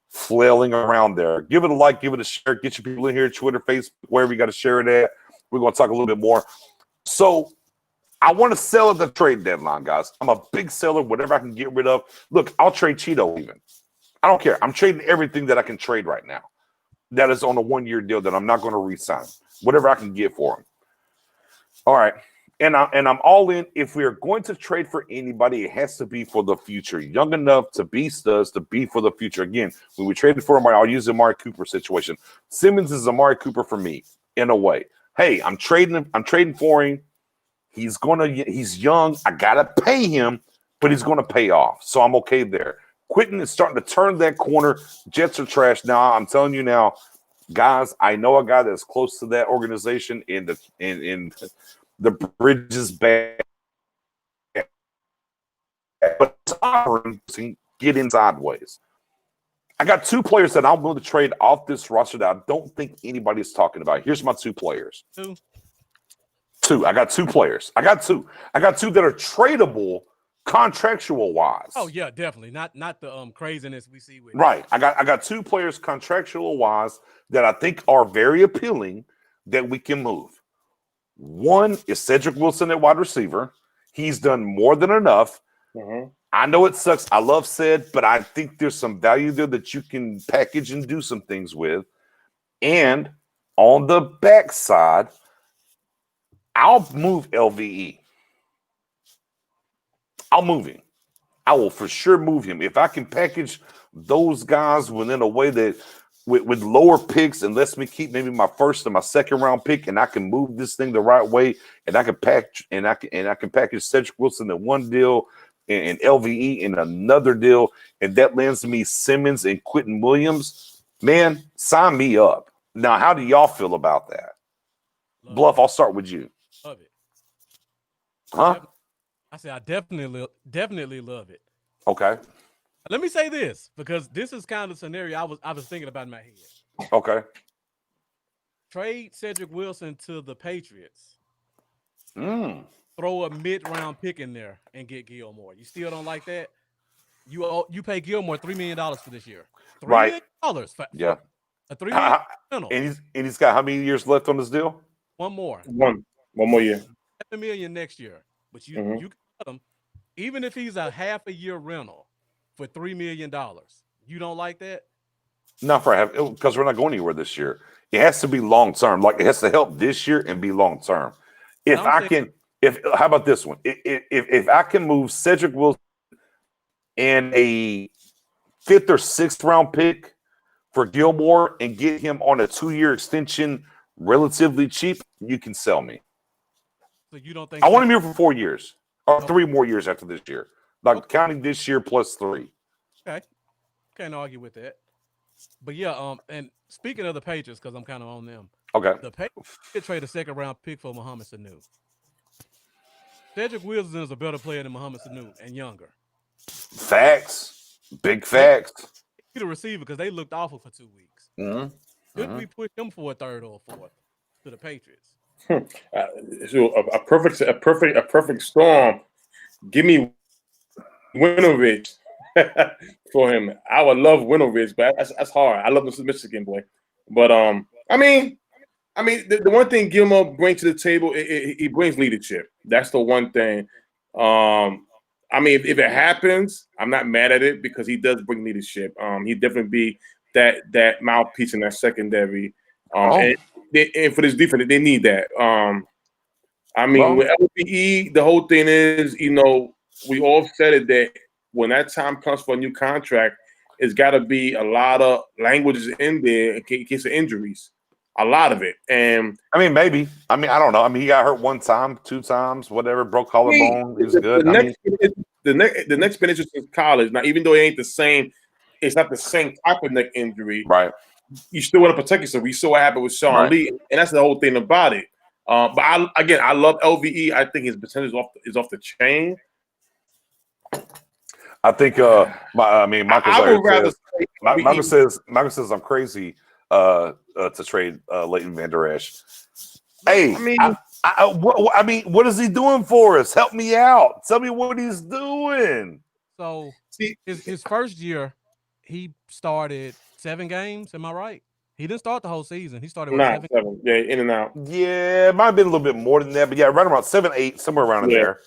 flailing around there. Give it a like, give it a share. Get your people in here, Twitter, Facebook, wherever you got to share it at. We're gonna talk a little bit more. So I want to sell at the trade deadline, guys. I'm a big seller. Whatever I can get rid of. Look, I'll trade Cheeto even. I don't care. I'm trading everything that I can trade right now. That is on a 1-year deal that I'm not going to re-sign. Whatever I can get for him. All right. And I'm all in. If we are going to trade for anybody, it has to be for the future. Young enough to be studs, to be for the future. Again, when we traded for Amari, I'll use the Amari Cooper situation. Simmons is Amari Cooper for me, in a way. Hey, I'm trading for him. He's young. I gotta pay him, but he's gonna pay off. So I'm okay there. Quentin is starting to turn that corner. Jets are trash now. I'm telling you now, guys. I know a guy that's close to that organization. In the bridge is bad, but get in sideways. I got 2 players that I'm willing to trade off this roster that I don't think anybody's talking about. Here's my 2 players. Two. I got 2 players. I got two that are tradable contractual wise. Oh yeah, definitely. Not the craziness we see with right. I got 2 players contractual wise that I think are very appealing that we can move. One is Cedric Wilson at wide receiver. He's done more than enough. Mm-hmm. I know it sucks. I love Ced, but I think there's some value there that you can package and do some things with. And on the backside, I'll move LVE. I'll move him. I will for sure move him. If I can package those guys within a way that with lower picks and lets me keep maybe my first and my second round pick, and I can move this thing the right way, and I can package Cedric Wilson in one deal and LVE in another deal, and that lands me Simmons and Quentin Williams. Man, sign me up. Now, how do y'all feel about that? Bluff, I'll start with you. Love it. Huh? I said I definitely love it. Okay. Let me say this, because this is kind of the scenario I was thinking about in my head. Okay. Trade Cedric Wilson to the Patriots. Throw a mid-round pick in there and get Gilmore. You still don't like that? You pay Gilmore $3 million for this year. $3 million for a 3 million rental. And he's got how many years left on this deal? One more. One more year. $7 million next year. But you can cut him, even if he's a half a year rental for $3 million. You don't like that? Not for half, because we're not going anywhere this year. It has to be long term. Like, it has to help this year and be long term. How about this one? If I can move Cedric Wilson and a 5th or 6th round pick for Gilmore and get him on a 2-year extension relatively cheap, you can sell me. So you don't think I want him here for 4 years or 3 more years after this year, like counting this year plus 3. Okay, can't argue with that. But yeah, and speaking of the Patriots, because I'm kind of on them. Okay, the Patriots could trade a 2nd round pick for Mohamed Sanu. Cedric Wilson is a better player than Mohamed Sanu and younger. Facts, big facts. He's a receiver because they looked awful for 2 weeks. Could we push him for a 3rd or 4th to the Patriots? So a perfect storm. Give me Winovich for him. I would love Winovich, but that's hard. I love this Michigan boy, but I mean, the one thing Gilmore brings to the table, he brings leadership. That's the one thing. I mean, if it happens, I'm not mad at it because he does bring leadership. He'd definitely be that mouthpiece in that secondary. And for this defense, they need that. I mean, with LPE, the whole thing is, we all said it that when that time comes for a new contract, it's got to be a lot of languages in there in case of injuries. A lot of it. And I mean, maybe. I mean, I don't know. I mean, he got hurt 1 time, 2 times, whatever, broke collarbone. He's good. The next finish is college. Now, even though it ain't the same, it's not the same type of neck injury. Right. You still want to protect yourself. We saw what happened with Sean Lee, and that's the whole thing about it. But I love LVE. I think his percentage is off the chain. I think Michael says I'm crazy to trade Leighton Vander Esch. Hey, what is he doing for us? Help me out. Tell me what he's doing. So his first year, he started 7 games. Am I right? He didn't start the whole season. He started with 7. Yeah, in and out. Yeah, it might have been a little bit more than that, but yeah, right around 7, 8, somewhere around in there. How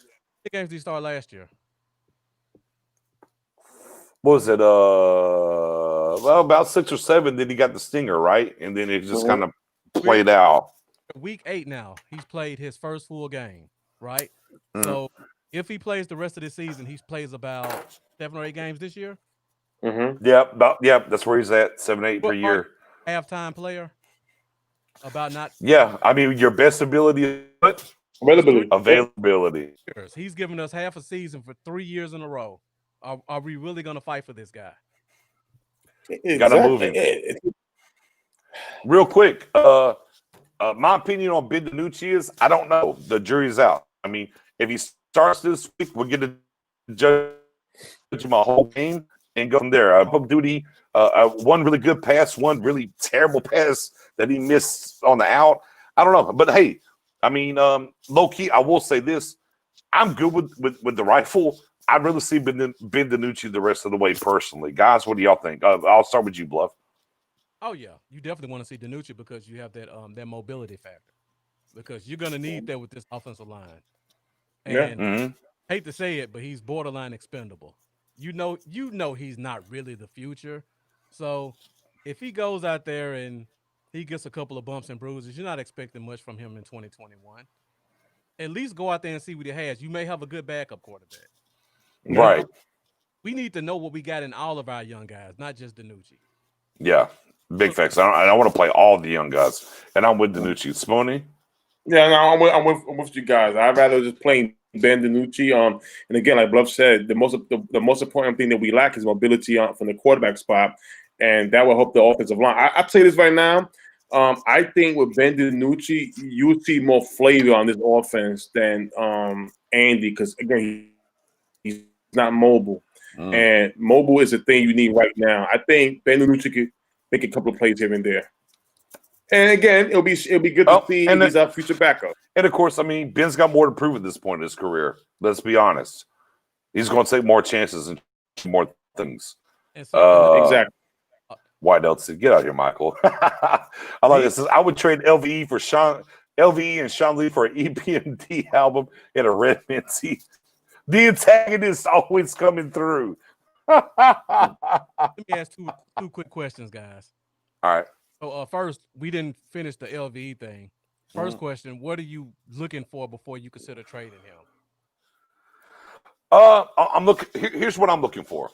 many games did he start last year? What was it? About 6 or 7. Then he got the stinger, right? And then it just kind of played out. Week 8 now. He's played his first full game, right? So if he plays the rest of the season, he plays about 7 or 8 games this year. Yep. That's where he's at. 7, 8 per year. Halftime player. About not. Yeah, I mean your best ability. Availability. He's given us half a season for 3 years in a row. Are we really going to fight for this guy? Got to move him. Real quick, my opinion on Ben DiNucci is I don't know. The jury's out. I mean, if he starts this week, we'll get a judge you my whole game and go from there. Book Duty, one really good pass, one really terrible pass that he missed on the out. I don't know, but hey, I mean, low key, I will say this: I'm good with the rifle. I'd rather see Ben DiNucci the rest of the way personally. Guys, what do y'all think? I'll start with you, Bluff. Oh yeah, you definitely want to see DiNucci because you have that mobility factor. Because you're gonna need that with this offensive line. And hate to say it, but he's borderline expendable. You know he's not really the future. So if he goes out there and he gets a couple of bumps and bruises, you're not expecting much from him in 2021. At least go out there and see what he has. You may have a good backup quarterback. Right. We need to know what we got in all of our young guys, not just DiNucci. Yeah, big facts. I want to play all the young guys, and I'm with DiNucci. Spoony? Yeah, no, I'm with you guys. I'd rather just play Ben DiNucci. And again, like Bluff said, the most important thing that we lack is mobility from the quarterback spot, and that will help the offensive line. I tell you this right now. I think with Ben DiNucci, you would see more flavor on this offense than Andy, because again, he's not mobile, and mobile is the thing you need right now. I think Ben DiNucci could make a couple of plays here and there. And again, it'll be good to see he's our future backup. And of course, I mean, Ben's got more to prove at this point in his career. Let's be honest. He's going to take more chances and more things. Exactly. White LC, get out here, Michael. I like this. I would trade LVE and Sean Lee for an EPMD album and a Red Minty. The antagonist always coming through. Let me ask two quick questions, guys. All right. So first, we didn't finish the LVE thing. First question: what are you looking for before you consider trading him? I'm looking. Here's what I'm looking for.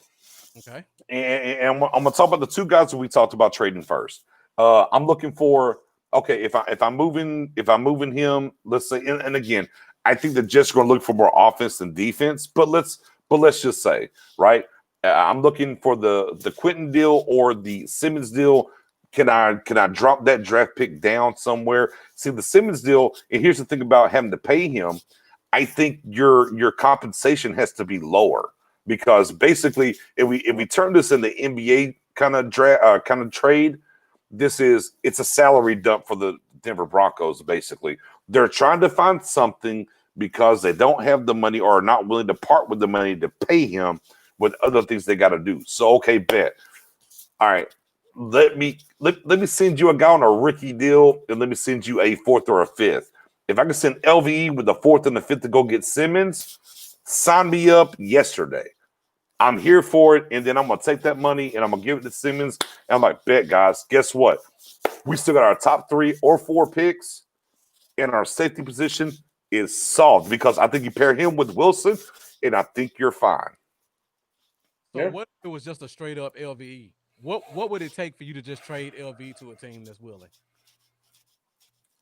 Okay. And I'm gonna talk about the two guys that we talked about trading first. I'm looking for if I'm moving him, let's say, and again, I think the Jets are gonna look for more offense than defense. But let's just say, right? I'm looking for the Quentin deal or the Simmons deal. Can I drop that draft pick down somewhere? See, the Simmons deal, and here's the thing about having to pay him. I think your compensation has to be lower because basically, if we turn this into NBA kind of trade, it's a salary dump for the Denver Broncos. Basically, they're trying to find something because they don't have the money or are not willing to part with the money to pay him with other things they got to do. So, okay, bet. All right. Let me send you a guy on a rookie deal, and let me send you a 4th or a 5th. If I can send LVE with the 4th and the 5th to go get Simmons, sign me up yesterday. I'm here for it, and then I'm gonna take that money and I'm gonna give it to Simmons. And I'm like, bet, guys, guess what? We still got our top 3 or 4 picks, and our safety position is solved because I think you pair him with Wilson, and I think you're fine. So what if it was just a straight up LVE? What would it take for you to just trade LV to a team that's willing?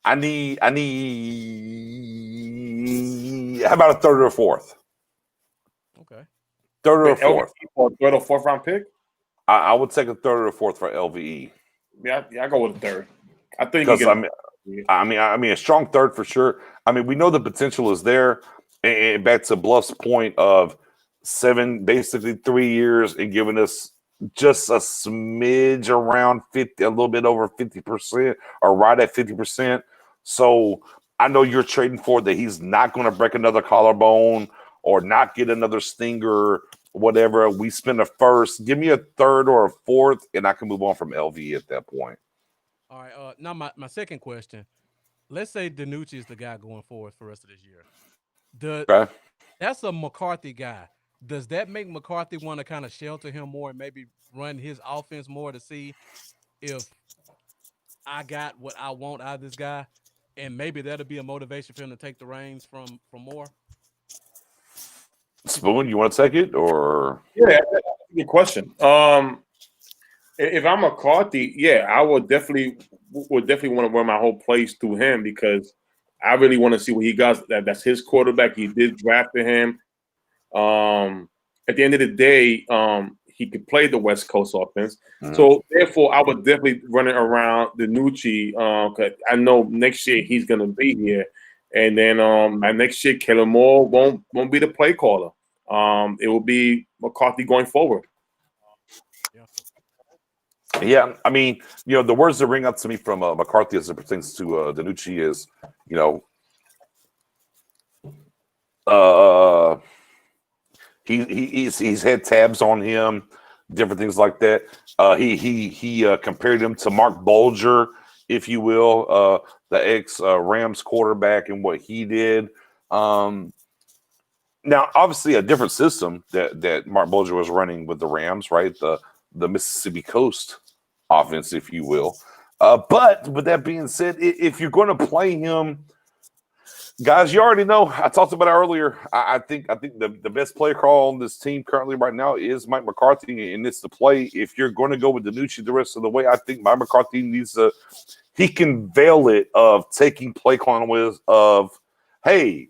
I need how about a 3rd or a 4th? Okay. 3rd or 4th. 3rd or 4th round pick? I would take a 3rd or a 4th for LVE. Yeah, I go with a 3rd. I think because I mean a strong 3rd for sure. I mean, we know the potential is there. And back to Bluff's point of basically 3 years and giving us just a smidge around 50, a little bit over 50%, or right at 50%. So I know you're trading for that. He's not going to break another collarbone or not get another stinger, whatever. We spend a 1st. Give me a 3rd or a 4th, and I can move on from LV at that point. All right. Now my second question. Let's say DiNucci is the guy going forward for the rest of this year. That's a McCarthy guy. Does that make McCarthy want to kind of shelter him more and maybe run his offense more to see if I got what I want out of this guy? And maybe that'll be a motivation for him to take the reins from Moore? Spoon, you want to take it? Or yeah, that's a good question. If I'm McCarthy, yeah, I would definitely want to run my whole plays through him because I really want to see what he got. That's his quarterback. He did draft him. At the end of the day, he could play the West Coast offense. So therefore, I would definitely run it around DiNucci because I know next year he's going to be here, and then next year Kellen Moore won't be the play caller. It will be McCarthy going forward. Yeah, I mean, the words that ring out to me from McCarthy as it pertains to DiNucci is, he's had tabs on him, different things like that. He compared him to Mark Bulger, if you will, the ex Rams quarterback, and what he did. Now, obviously, a different system that Mark Bulger was running with the Rams, right? The Mississippi Coast offense, if you will. But with that being said, if you're going to play him, guys, you already know. I talked about it earlier. I think the best play call on this team currently right now is Mike McCarthy, and it's the play. If you're going to go with DiNucci the rest of the way, I think Mike McCarthy needs to. He can veil it of taking play calling with hey,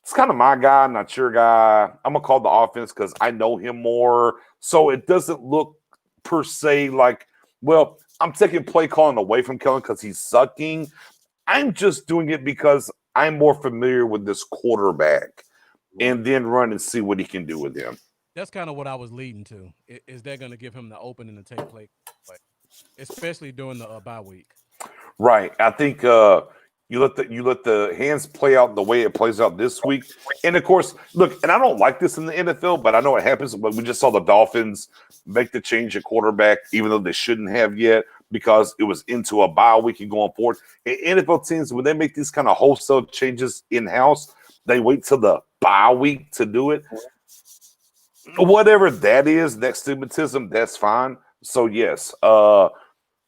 it's kind of my guy, not your guy. I'm gonna call the offense because I know him more, so it doesn't look per se like, well, I'm taking play calling away from Kellen because he's sucking. I'm just doing it because I'm more familiar with this quarterback, and then run and see what he can do with him. That's kind of what I was leading to. Is that going to give him the opening to take play, especially during the bye week? Right. I think you let the hands play out the way it plays out this week. And of course, look, and I don't like this in the NFL, but I know it happens. But we just saw the Dolphins make the change at quarterback, even though they shouldn't have yet, because it was into a bye week and going forward. And NFL teams, when they make these kind of wholesale changes in-house, they wait till the bye week to do it. Whatever that is, that stigmatism, that's fine. So yes,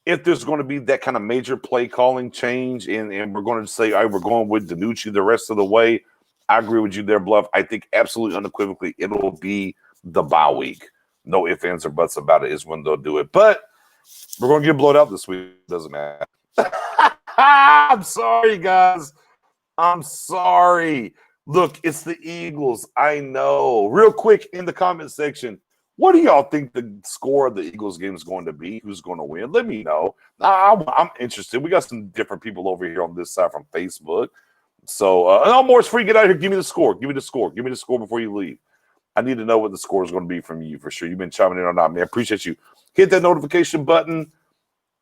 if there's going to be that kind of major play calling change, and we're going to say, all right, we're going with DiNucci the rest of the way, I agree with you there, Bluff. I think absolutely unequivocally it'll be the bye week. No ifs, ands, or buts about it is when they'll do it. But we're going to get blowed out this week. Doesn't matter. I'm sorry, guys. I'm sorry. Look, it's the Eagles. I know. Real quick in the comment section, what do y'all think the score of the Eagles game is going to be? Who's going to win? Let me know. I'm interested. We got some different people over here on this side from Facebook. So, no, Morris Free, get out here. Give me the score. Give me the score. Give me the score before you leave. I need to know what the score is going to be from you for sure. You've been chiming in or not, man. Appreciate you. Hit that notification button.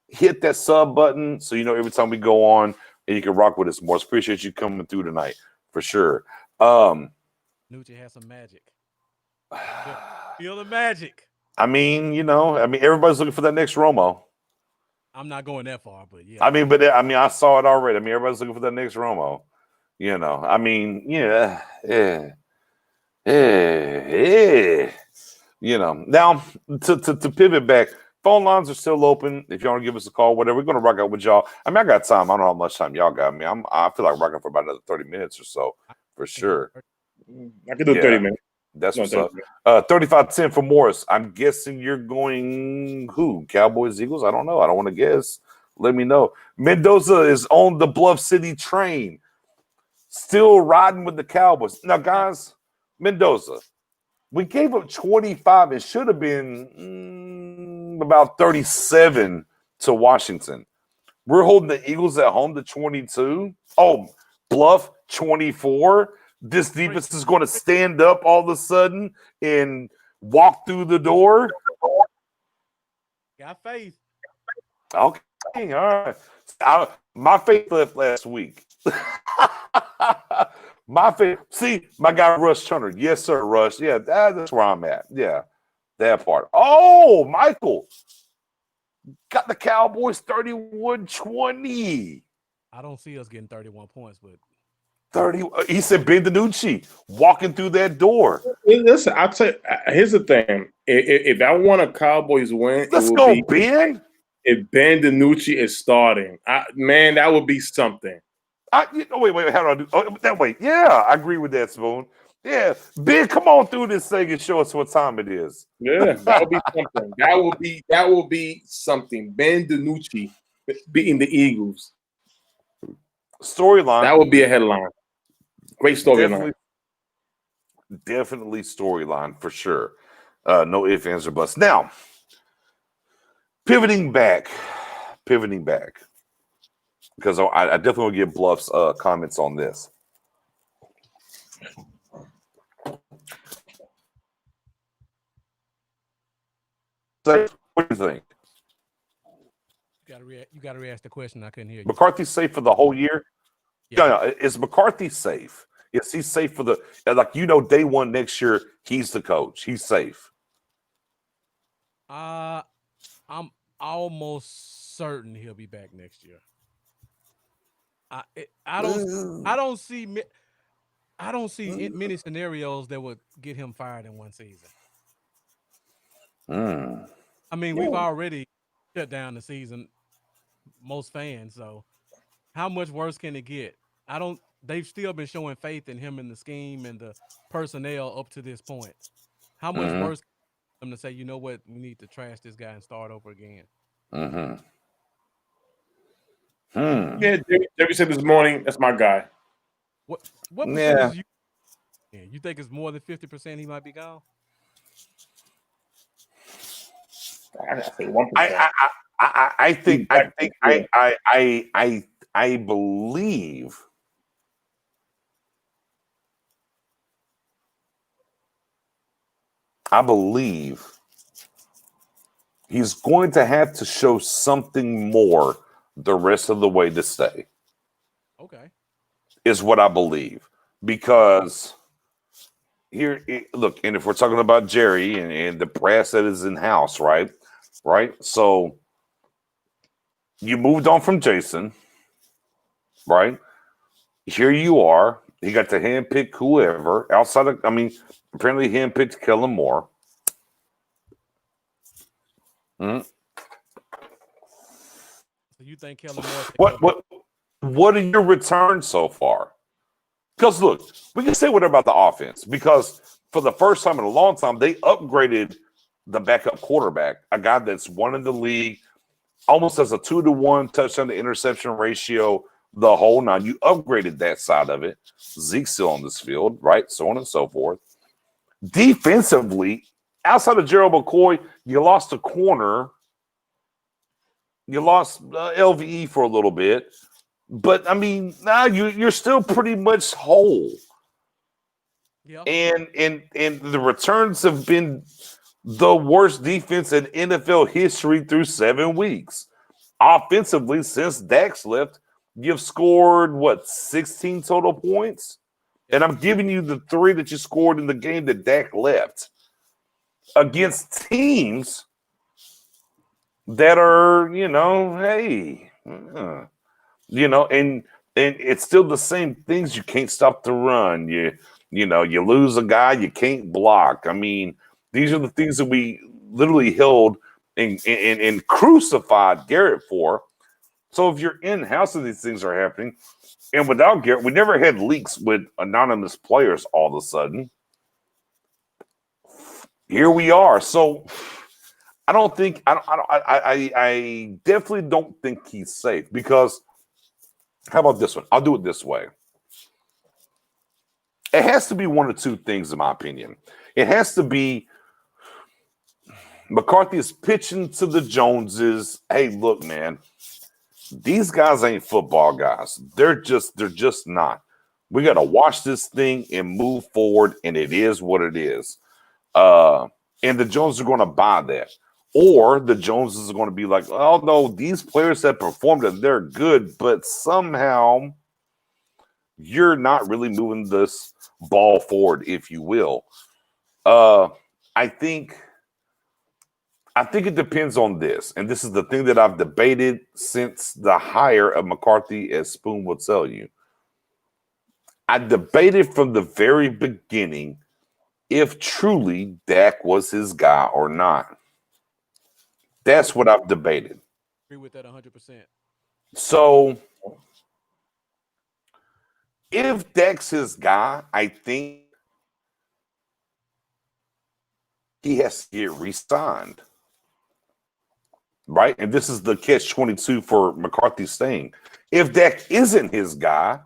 Hit that sub button so you know every time we go on and you can rock with us. Morris, appreciate you coming through tonight for sure. Nucci has some magic. Feel the magic. I mean, everybody's looking for that next Romo. I'm not going that far, but yeah. I saw it already. Everybody's looking for that next Romo. Now to pivot back, phone lines are still open. If you want to give us a call, whatever, we're going to rock out with y'all. I got time. I don't know how much time y'all got. I feel like rocking for about another 30 minutes or so for sure. I can do 30 minutes. That's what's up. 35-10 for Morris. I'm guessing you're going who? Cowboys, Eagles? I don't know. I don't want to guess. Let me know. Mendoza is on the Bluff City train, still riding with the Cowboys. Now, guys, Mendoza, we gave up 25. It should have been about 37 to Washington. We're holding the Eagles at home to 22. Oh, Bluff 24. This defense is going to stand up all of a sudden and walk through the door. Got faith. Okay, all right. My faith left last week. My faith. See, my guy Rush Turner. Yes, sir, Rush. Yeah, that's where I'm at. Yeah, that part. Oh, Michael got the Cowboys 31-20. I don't see us getting 31 points, but 30. He said Ben DiNucci walking through that door. Listen, I'll tell you, here's the thing. If I want a Cowboys win, let's go, Ben. If Ben DiNucci is starting, man, that would be something. Wait. How do I do? Oh, that way. Yeah, I agree with that, Spoon. Yeah, Ben, come on through this thing and show us what time it is. Yeah, that would be something. That will be something. Ben DiNucci beating the Eagles. Storyline. That would be a headline. Great storyline. Definitely storyline for sure. No ifs, ands, or buts. Now, pivoting back, because I definitely want to get Bluff's comments on this. safe? What do you think? You gotta re-ask the question. I couldn't hear you. McCarthy's safe for the whole year? Yeah. No. Is McCarthy safe? Is he safe for the day one next year? He's the coach. He's safe. I'm almost certain he'll be back next year. I don't see many scenarios that would get him fired in one season. I mean, we've already shut down the season, most fans. So, how much worse can it get? They've still been showing faith in him and the scheme and the personnel up to this point. How much worse can them to say, you know what, we need to trash this guy and start over again? Yeah, Jerry said this morning, that's my guy. What percentage you think it's more than 50% he might be gone? I say 1%. I believe he's going to have to show something more the rest of the way to stay. Okay. Is what I believe. Because here, look, and if we're talking about Jerry and the brass that is in house, right? So you moved on from Jason, right? Here you are. He got to handpick whoever outside of, apparently he handpicked Kellen Moore. So you think Kellen Moore? What are your returns so far? Because look, we can say whatever about the offense, because for the first time in a long time, they upgraded the backup quarterback, a guy that's won in the league, almost as a 2-to-1 touchdown to interception ratio, the whole nine. You upgraded that side of it. Zeke's still on this field, right? So on and so forth. Defensively, outside of Gerald McCoy, you lost a corner. You lost LVE for a little bit. But, you're still pretty much whole. Yeah. And the returns have been the worst defense in NFL history through 7 weeks. Offensively, since Dax left, you've scored, 16 total points? And I'm giving you the 3 that you scored in the game that Dak left against teams that are, and it's still the same things. You can't stop the run. You lose a guy, you can't block. These are the things that we literally held and crucified Garrett for. So if you're in-house and these things are happening, and without Garrett, we never had leaks with anonymous players all of a sudden. Here we are. So I definitely don't think he's safe, because how about this one? I'll do it this way. It has to be one of two things, in my opinion. It has to be McCarthy is pitching to the Joneses. Hey, look, man, these guys ain't football guys. They're just not. We got to watch this thing and move forward, and it is what it is. And the Joneses are going to buy that. Or the Joneses are going to be like, oh, no, these players that performed it, they're good, but somehow you're not really moving this ball forward, if you will. I think it depends on this, and this is the thing that I've debated since the hire of McCarthy, as Spoon will tell you. I debated from the very beginning if truly Dak was his guy or not. That's what I've debated. Agree with that 100%. So if Dak's his guy, I think he has to get re-signed. Right? And this is the catch-22 for McCarthy's thing. If Dak isn't his guy,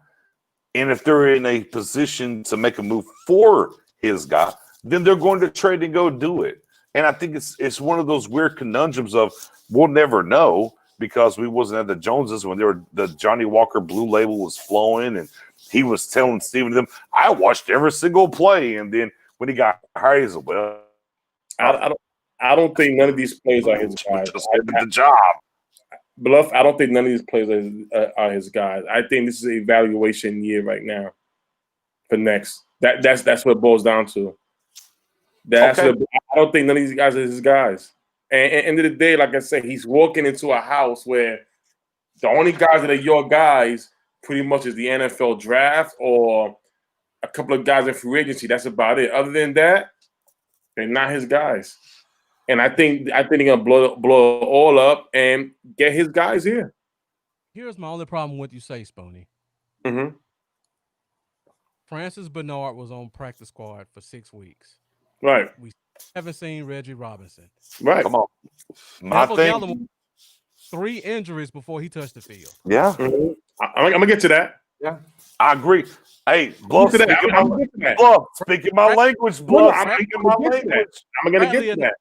and if they're in a position to make a move for his guy, then they're going to trade and go do it. And I think it's one of those weird conundrums of we'll never know, because we wasn't at the Joneses when the Johnny Walker Blue Label was flowing, and he was telling Steven them, I watched every single play. And then when he got hired, he said, well, I I don't think none of these players are his guys. Just give him the job. Bluff, I don't think none of these players are his guys. I think this is an evaluation year right now for next. That's what it boils down to. I don't think none of these guys are his guys. And at the end of the day, like I said, he's walking into a house where the only guys that are your guys pretty much is the NFL draft or a couple of guys in free agency. That's about it. Other than that, they're not his guys. And I think they're gonna blow it all up and get his guys here. Here's my only problem with you say, Spoonie. Mm-hmm. Francis Bernard was on practice squad for 6 weeks. Right. We haven't seen Reggie Robinson. Right. Come on. My thing. 3 injuries before he touched the field. Yeah. Mm-hmm. I'm gonna get to that. Yeah. I agree. Hey, Bluff, speaking my language, Bluff. I'm gonna get to that.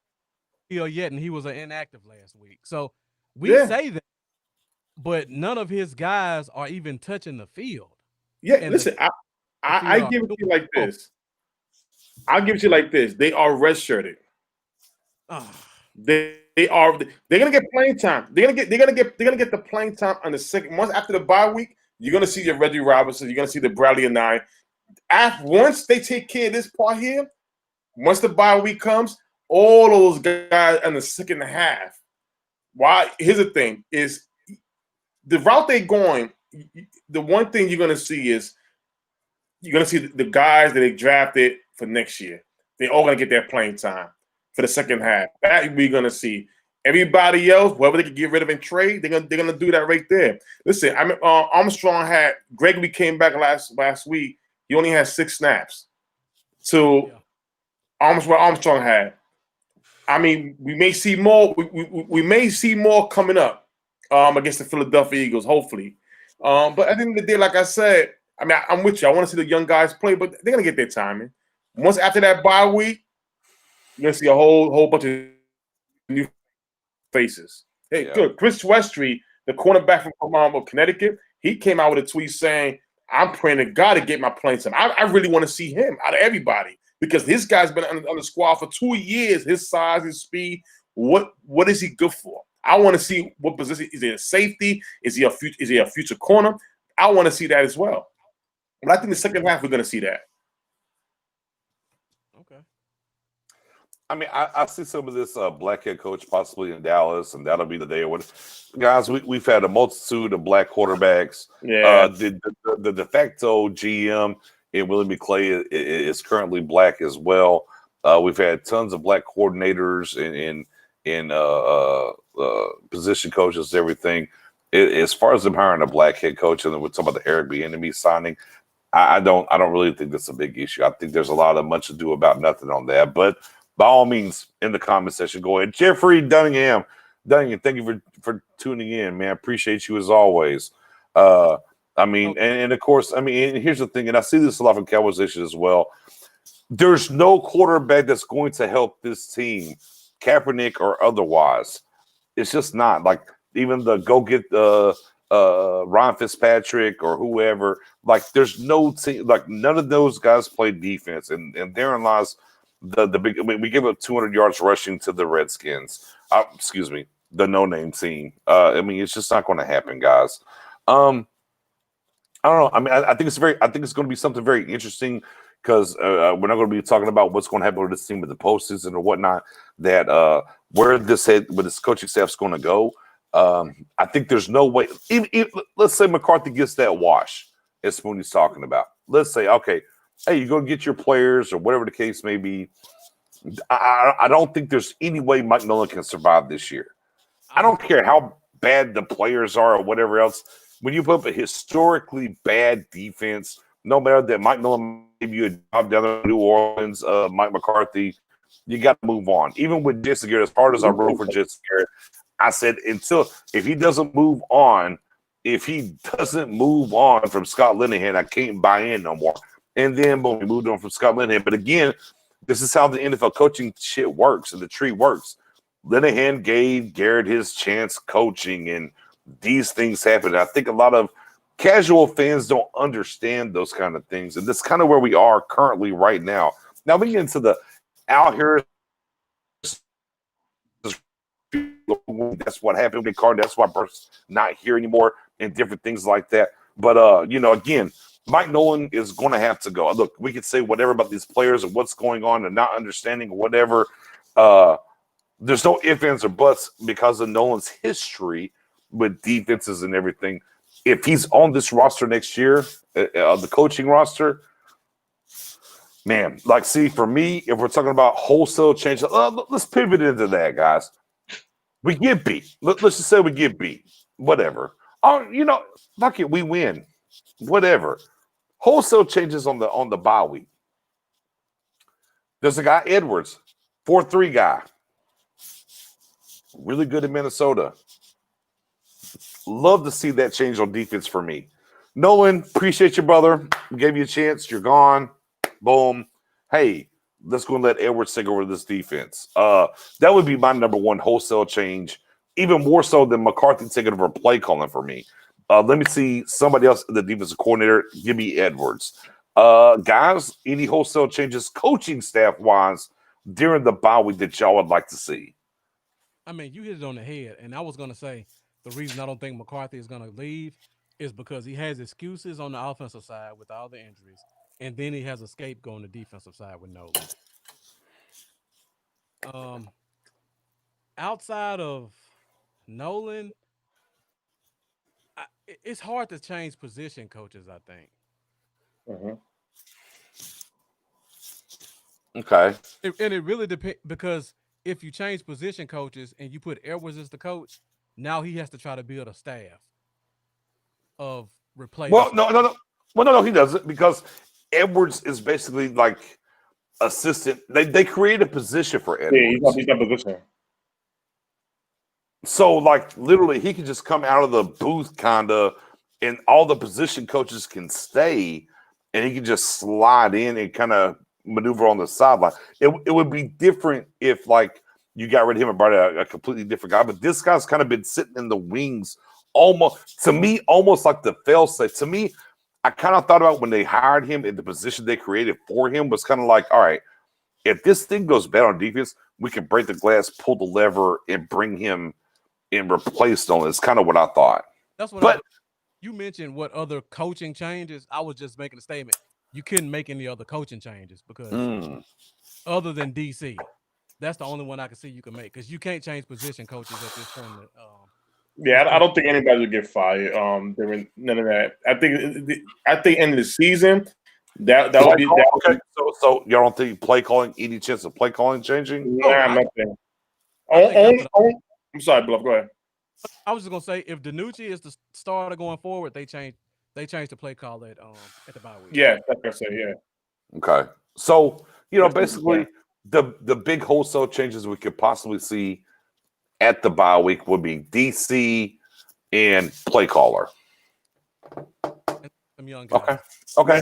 Yet, and he was inactive last week. So we say that, but none of his guys are even touching the field. Yeah, and listen, I give it to you like this. I'll give it to you like this. They are redshirted. They're gonna get playing time. They're gonna get the playing time on the second month after the bye week. You're gonna see your Reggie Robinson. You're gonna see the Bradley and I. Once they take care of this part here, once the bye week comes, all those guys in the second half. Why? Here's the thing: is the route they're going. The one thing you're gonna see is you're gonna see the guys that they drafted for next year. They're all gonna get their playing time for the second half. That we're gonna see. Everybody else, whoever they can get rid of and trade, they're gonna do that right there. Listen, I mean, Armstrong had Gregory came back last week. He only had 6 snaps. So Armstrong had. I mean, we may see more. We may see more coming up against the Philadelphia Eagles, hopefully. But at the end of the day, like I said, I mean, I'm with you. I want to see the young guys play, but they're gonna get their time in. Once after that bye week, you're gonna see a whole bunch of new faces. Hey, good. Chris Westry, the cornerback from Connecticut, he came out with a tweet saying, "I'm praying to God to get my playing time." I really want to see him out of everybody. Because this guy's been on the squad for 2 years. His size, his speed. What is he good for? I want to see what position. Is he a safety? Is he a future corner? I want to see that as well. But I think the second half we're going to see that. Okay. I mean, I see some of this black head coach possibly in Dallas, and that'll be the day. Guys, we've had a multitude of black quarterbacks. Yeah. The de facto GM. And Willie McClay is currently black as well. We've had tons of black coordinators in position coaches, everything. As far as them hiring a black head coach, and then we're talking about the Eric Bieniemy signing, I don't really think that's a big issue. I think there's a lot of much ado about nothing on that. But by all means, in the comment section, go ahead. Jeffrey Dunningham, thank you for tuning in, man. Appreciate you as always. I mean, and of course, I mean, and here's the thing, and I see this a lot from Cowboys Nation as well. There's no quarterback that's going to help this team, Kaepernick or otherwise. It's just not. Like, even the go get Ryan Fitzpatrick or whoever, like, there's no team, like, none of those guys play defense, and therein lies the big. I mean, we give up 200 yards rushing to the Redskins. The no-name team. I mean, it's just not going to happen, guys. I don't know. I mean, I think it's going to be something very interesting because we're not going to be talking about what's going to happen with this team with the postseason or whatnot. That where this coaching staff's going to go. I think there's no way. Even, let's say McCarthy gets that wash, as Spoonie's talking about. Let's say, okay, hey, you're going to get your players or whatever the case may be. I don't think there's any way Mike Nolan can survive this year. I don't care how bad the players are or whatever else. When you put up a historically bad defense, no matter that Mike Nolan gave you a job down in New Orleans, Mike McCarthy, you got to move on. Even with Jason Garrett, as hard as I wrote for Jason Garrett, I said if he doesn't move on from Scott Linehan, I can't buy in no more. And then boom, we moved on from Scott Linehan. But again, this is how the NFL coaching shit works and the tree works. Linehan gave Garrett his chance coaching, and these things happen. I think a lot of casual fans don't understand those kind of things. And that's kind of where we are currently right now. Now we get into the Al Harris That's what happened with Carter. That's why Burke's not here anymore and different things like that. But, again, Mike Nolan is going to have to go. Look, we could say whatever about these players and what's going on and not understanding whatever. There's no ifs, ands, or buts because of Nolan's history with defenses and everything. If he's on this roster next year, the coaching roster, man, for me, if we're talking about wholesale change, let's pivot into that, guys. We get beat. Let's just say we get beat. Whatever. Oh, fuck it, we win. Whatever. Wholesale changes on the bye week. There's a guy, Edwards, 4-3 guy. Really good in Minnesota. Love to see that change on defense for me. Nolan, appreciate you, brother. Gave you a chance. You're gone. Boom. Hey, let's go and let Edwards take over this defense. That would be my number one wholesale change, even more so than McCarthy taking over play calling for me. Let me see somebody else, the defensive coordinator. Give me Edwards. Guys, any wholesale changes coaching staff-wise during the bye week that y'all would like to see? I mean, you hit it on the head. And I was going to say the reason I don't think McCarthy is going to leave is because he has excuses on the offensive side with all the injuries. And then he has a scapegoat on the defensive side with Nolan. Outside of Nolan, it's hard to change position coaches, I think. Mm-hmm. Okay. And it really depends because if you change position coaches and you put Edwards as the coach, now he has to try to build a staff of replacements. Well, no. Well, no, he doesn't because Edwards is basically like assistant. They create a position for Edwards. Yeah, he's got position. So, literally, he can just come out of the booth, kind of, and all the position coaches can stay, and he can just slide in and kind of maneuver on the sideline. It would be different if, you got rid of him and brought a completely different guy. But this guy's kind of been sitting in the wings almost like the fail-safe. To me, I kind of thought about when they hired him in the position they created for him was kind of like, all right, if this thing goes bad on defense, we can break the glass, pull the lever, and bring him and replace Nolan. It's kind of what I thought. That's what you mentioned what other coaching changes. I was just making a statement. You couldn't make any other coaching changes because other than DC, that's the only one I can see you can make because you can't change position coaches at this point. I don't think anybody would get fired. None of that. I think end of the season that would be okay. So y'all don't think play calling, any chance of play calling changing? Nah, nothing. I'm sorry, Bluff. Go ahead. I was just gonna say if Danucci is the starter going forward, they change the play call at the bye week. Yeah, that's what I say. Yeah. Okay. So basically the big wholesale changes we could possibly see at the bye week would be DC and play caller. Some young guys. Okay.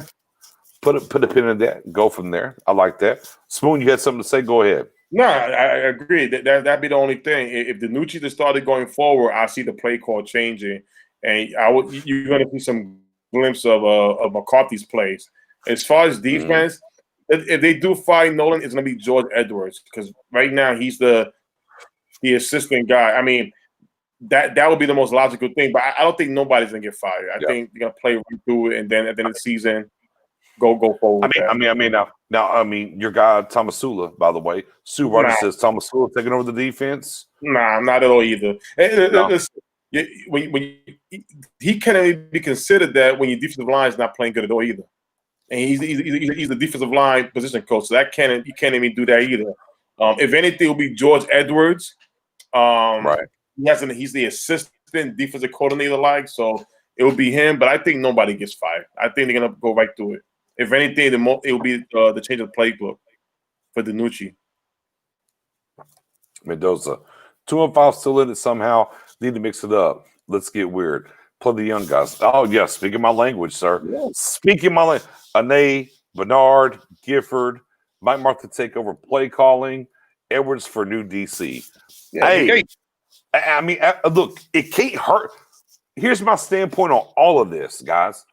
Put a pin in that. Go from there. I like that. Spoon, you had something to say? Go ahead. No, I agree. That'd be the only thing. If Danucci just started going forward, I see the play call changing, and you're going to see some glimpse of McCarthy's plays. As far as defense, if they do fire Nolan, it's going to be George Edwards because right now he's the assistant guy. I mean, that would be the most logical thing, but I don't think nobody's going to get fired. I think they're going to play right through it, and then at the end of the season, go forward. I mean, your guy Tomasula, by the way, Sue Ryder says Tomasula taking over the defense. Nah, not at all either. He can't even be considered that when your defensive line is not playing good at all either. And he's the defensive line position coach, so you can't even do that either. If anything, it will be George Edwards. Right. He's the assistant defensive coordinator, so it will be him. But I think nobody gets fired. I think they're gonna go right through it. If anything, it will be the change of the playbook for Danucci. Mendoza, 2-5 still in it somehow. Need to mix it up. Let's get weird. Play the young guys. Oh, yeah, speaking my language, sir. Yeah. Speaking my language. Ane, Bernard, Gifford, Mike Martha take over play calling. Edwards for new DC. Yeah, look, it can't hurt. Here's my standpoint on all of this, guys.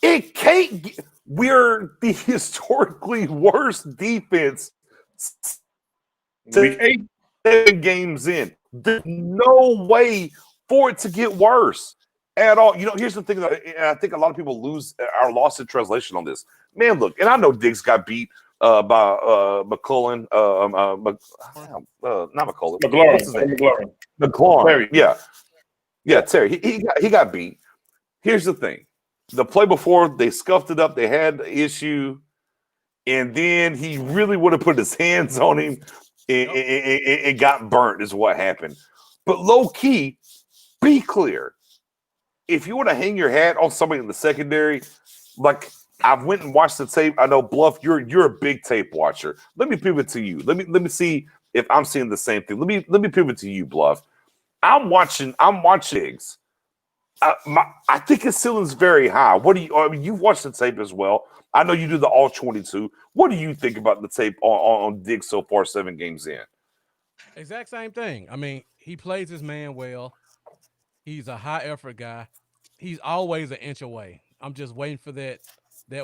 It can't. We're the historically worst defense 7 games in. There's no way for it to get worse at all. Here's the thing, and I think a lot of people are lost in translation on this. Man, look, and I know Diggs got beat by McCullen, not McCullen. McLaurin. Yeah, Terry. He got beat. Here's the thing. The play before, they scuffed it up. They had the issue. And then he really would have put his hands on him and got burnt is what happened. But low key, be clear. If you want to hang your hat on somebody in the secondary, like I've went and watched the tape. I know Bluff, you're a big tape watcher. Let me pivot to you. Let me see if I'm seeing the same thing. Let me pivot to you, Bluff. I'm watching Diggs. I think his ceiling's very high. You've watched the tape as well. I know you do the all 22. What do you think about the tape on Diggs so far, 7 games in? Exact same thing. I mean, he plays his man well. He's a high effort guy. He's always an inch away. I'm just waiting for that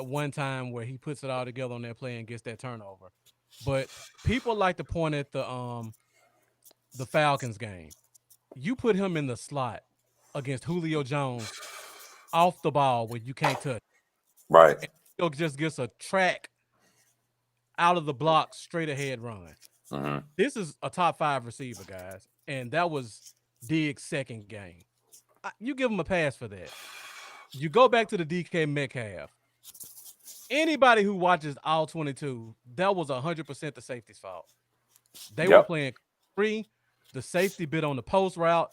one time where he puts it all together on that play and gets that turnover. But people like to point at the Falcons game. You put him in the slot against Julio Jones off the ball where you can't touch. Right. And he'll just gets a track out of the block, straight ahead run. Mm-hmm. This is a top 5 receiver, guys. And that was Diggs' second game. You give him a pass for that. You go back to the DK Metcalf. Anybody who watches all 22, that was 100% the safety's fault. They were playing free. The safety bit on the post route.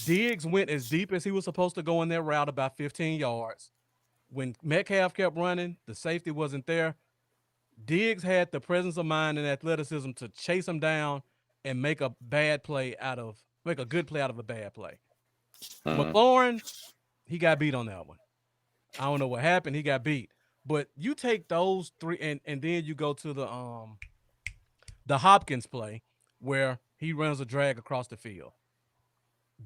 Diggs went as deep as he was supposed to go in that route, about 15 yards. When Metcalf kept running, the safety wasn't there. Diggs had the presence of mind and athleticism to chase him down and make a good play out of a bad play. McLaurin, he got beat on that one. I don't know what happened. He got beat. But you take those 3 and then you go to the Hopkins play where he runs a drag across the field.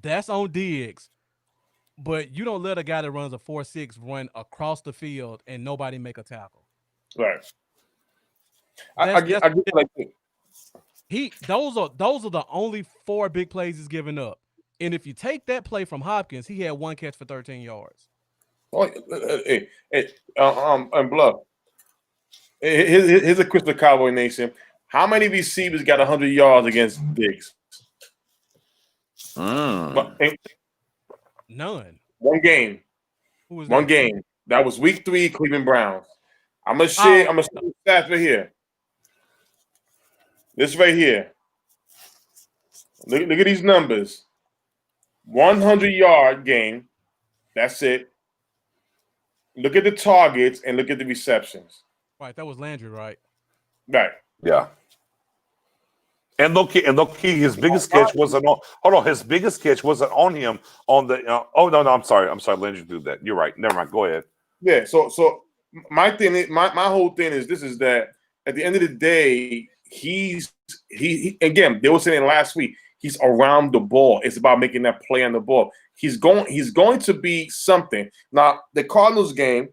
That's on Diggs. But you don't let a guy that runs a 4.6 run across the field and nobody make a tackle. Right. I get like those are the only 4 big plays he's given up. And if you take that play from Hopkins, he had 1 catch for 13 yards. Oh, and Bluff. Here's a question, Cowboy Nation. How many receivers got 100 yards against Diggs? None. One game. Who was One that? game. That was week 3, Cleveland Browns. I'm gonna share the stats right here. This right here. Look at these numbers. 100-yard game. That's it. Look at the targets and look at the receptions. Right, that was Landry, right? Right. Yeah. And look, his biggest catch wasn't on. Hold on, his biggest catch wasn't on him on the. Oh no, I'm sorry, Landry did that. You're right. Never mind. Go ahead. Yeah. So my thing, my whole thing is this: is that at the end of the day, he again. They were saying last week he's around the ball. It's about making that play on the ball. He's going to be something. Now the Cardinals game,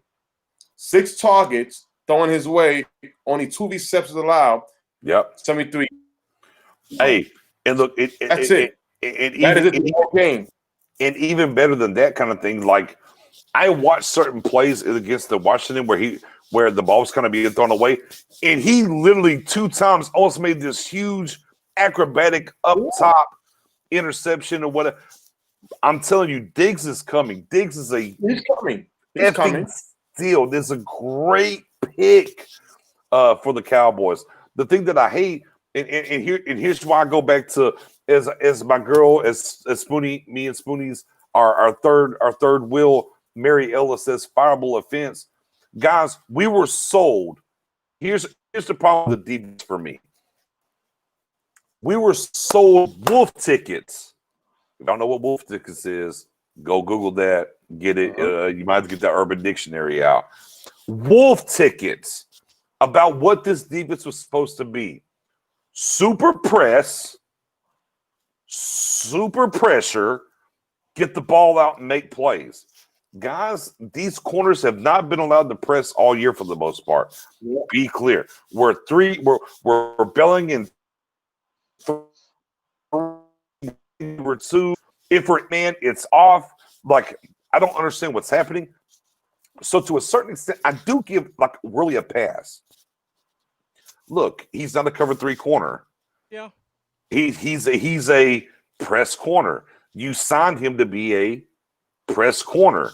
6 targets thrown his way, only 2 receptions allowed. Yep. 73. Hey, and look, that's it. That is the whole game. And even better than that kind of thing, like I watched certain plays against the Washington where the ball was kind of being thrown away, and he literally 2 times almost made this huge acrobatic up top interception or whatever. I'm telling you, Diggs is coming. Diggs is He's coming. He's coming. Deal. This is a great pick for the Cowboys. The thing that I hate. And here's why I go back to as my girl as Spoonie, me and Spoonie's our third wheel. Mary Ellis says fireable offense, guys. We were sold. Here's the problem with the defense for me. We were sold wolf tickets. If you don't know what wolf tickets is, go Google that. Get it. You might have to get that Urban Dictionary out. Wolf tickets about what this defense was supposed to be. Super press, super pressure, get the ball out and make plays. Guys, these corners have not been allowed to press all year for the most part. Be clear. We're belling in number 2. If it's off. Like, I don't understand what's happening. So to a certain extent, I do give like really a pass. Look, he's not a cover 3 corner. Yeah. He's a press corner. You signed him to be a press corner.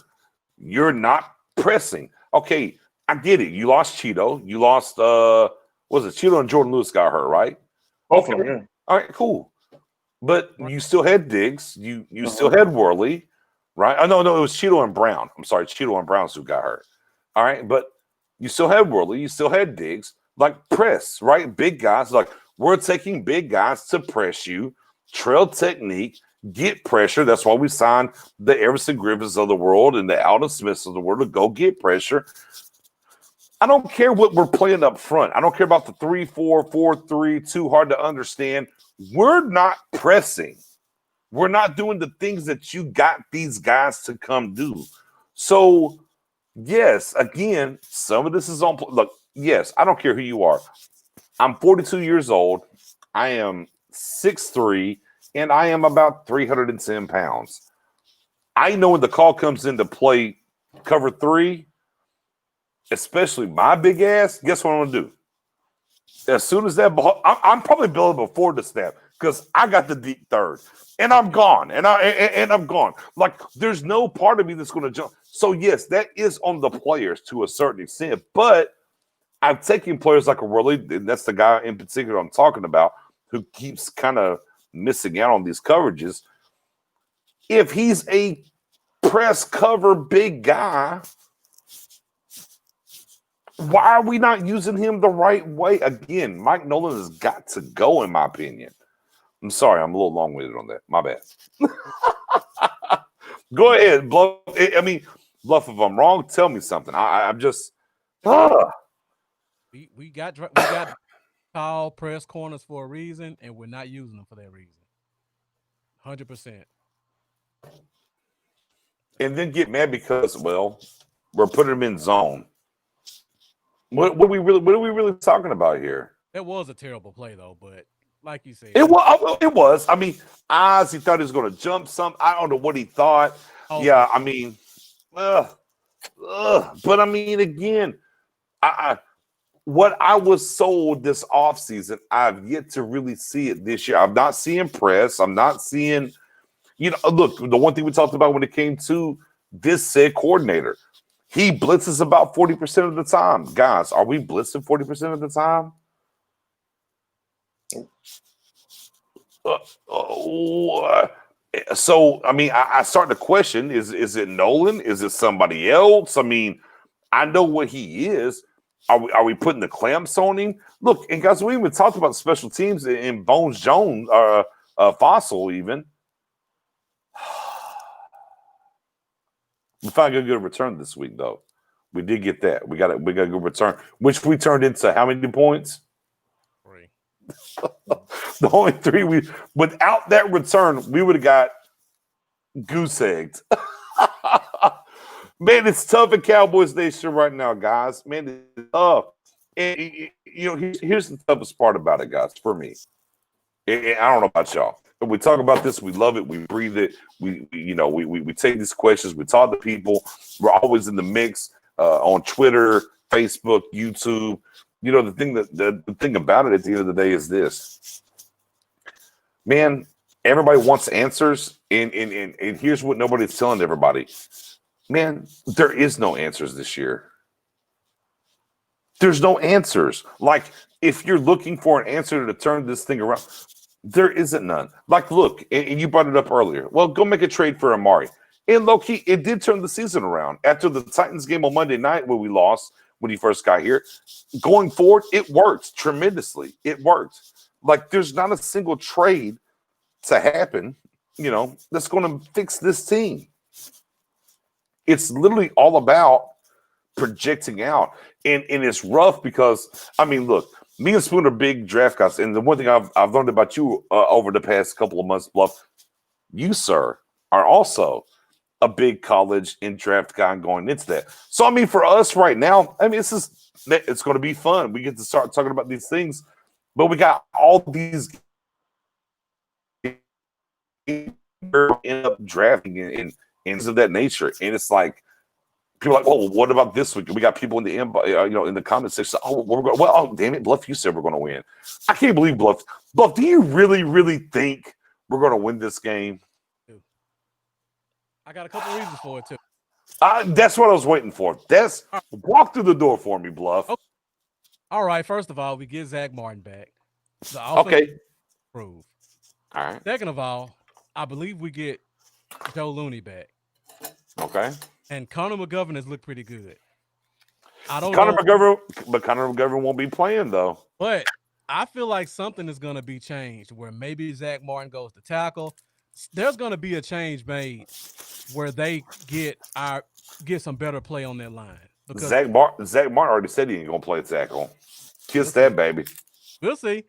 You're not pressing. Okay, I get it. You lost Cheeto. You lost Cheeto and Jordan Lewis got hurt, right? Both of them, yeah. All right, cool. But you still had Diggs. You still had Worley, right? Oh, no, it was Cheeto and Brown. I'm sorry, Cheeto and Brown's who got hurt. All right, but you still had Worley. You still had Diggs. Like, press, right? Big guys. Like, we're taking big guys to press you, trail technique, get pressure. That's why we signed the Everson Griffiths of the world and the Alden Smiths of the world to go get pressure. I don't care what we're playing up front. I don't care about the 3-4, 4-3, too hard to understand. We're not pressing. We're not doing the things that you got these guys to come do. So, yes, again, some of this is on. Look, yes, I don't care who you are. I'm 42 years old. I am 6'3", and I am about 310 pounds. I know when the call comes in to play cover 3, especially my big ass, guess what I'm going to do? As soon as that ball, I'm probably building before the snap because I got the deep third, and I'm gone, and I'm gone. Like, there's no part of me that's going to jump. So, yes, that is on the players to a certain extent, but I've taken players like a Worley, and that's the guy in particular I'm talking about, who keeps kind of missing out on these coverages. If he's a press cover big guy, why are we not using him the right way? Again, Mike Nolan has got to go, in my opinion. I'm sorry, I'm a little long-winded on that. My bad. Go ahead, Bluff. I mean, Bluff, if I'm wrong, tell me something. I'm just... We got tall press corners for a reason, and we're not using them for that reason. 100%. And then get mad because, well, we're putting them in zone. What are we really talking about here? That was a terrible play, though, but like you said, it was. I mean, he thought he was going to jump some. I don't know what he thought. Oh, yeah, I mean, but I mean, again, what I was sold this offseason, I've yet to really see it this year. I'm not seeing press. I'm not seeing, look, the one thing we talked about when it came to this said coordinator, he blitzes about 40% of the time. Guys, are we blitzing 40% of the time? So, I mean, I start to question, is it Nolan? Is it somebody else? I mean, I know what he is. Are we putting the clamps on him? Look, and guys, we even talked about special teams in Bones Jones, Fossil even. We finally got a good return this week, though. We did get that. We got a good return, which we turned into how many points? 3. The only 3 without that return, we would have got goose egged. Man, it's tough in Cowboys Nation right now, guys. Man, it's tough. And, here's the toughest part about it, guys, for me. And I don't know about y'all. When we talk about this, we love it. We breathe it. We take these questions. We talk to people. We're always in the mix on Twitter, Facebook, YouTube. The thing about it at the end of the day is this. Man, everybody wants answers, and here's what nobody's telling everybody. Man, there is no answers this year. There's no answers. Like, if you're looking for an answer to turn this thing around, there isn't none. Like, look, and you brought it up earlier. Well, go make a trade for Amari. And low-key, it did turn the season around. After the Titans game on Monday night where we lost when he first got here, going forward, it worked tremendously. It worked. Like, there's not a single trade to happen, that's going to fix this team. It's literally all about projecting out. And it's rough because, I mean, look, me and Spoon are big draft guys. And the one thing I've learned about you over the past couple of months, Bluff, you, sir, are also a big college and draft guy going into that. So, I mean, for us right now, I mean, it's going to be fun. We get to start talking about these things. But we got all these end up drafting and things of that nature. And it's like people are like, well, what about this week? We got people in the in the comment section. Oh, damn it, Bluff, you said we're going to win. I can't believe Bluff. Bluff, do you really, really think we're going to win this game? I got a couple reasons for it too. That's what I was waiting for. Walk through the door for me, Bluff. Okay. All right. First of all, we get Zach Martin back. Okay. Prove. All right. Second of all, I believe we get Joe Looney back. Okay. And Connor McGovern has looked pretty good. I don't know. Connor McGovern won't be playing though. But I feel like something is going to be changed where maybe Zach Martin goes to tackle. There's going to be a change made where they get some better play on that line. Because Zach Martin already said he ain't gonna play tackle. Kiss that, baby. We'll see.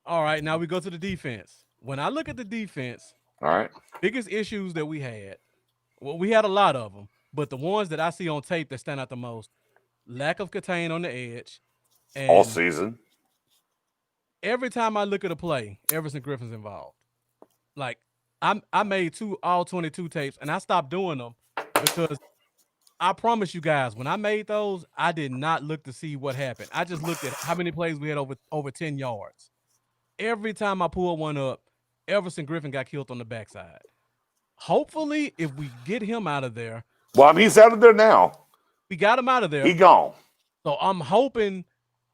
All right, now we go to the defense. When I look at the defense, all right, biggest issues that we had. Well, we had a lot of them, but the ones that I see on tape that stand out the most: lack of contain on the edge, and all season. Every time I look at a play, Everson Griffin's involved. Like I made all 22 tapes, and I stopped doing them because I promise you guys, when I made those, I did not look to see what happened. I just looked at how many plays we had over 10 yards. Every time I pulled one up, Everson Griffin got killed on the backside. Hopefully, if we get him out of there. Well, I mean, he's out of there now. We got him out of there. He gone. So I'm hoping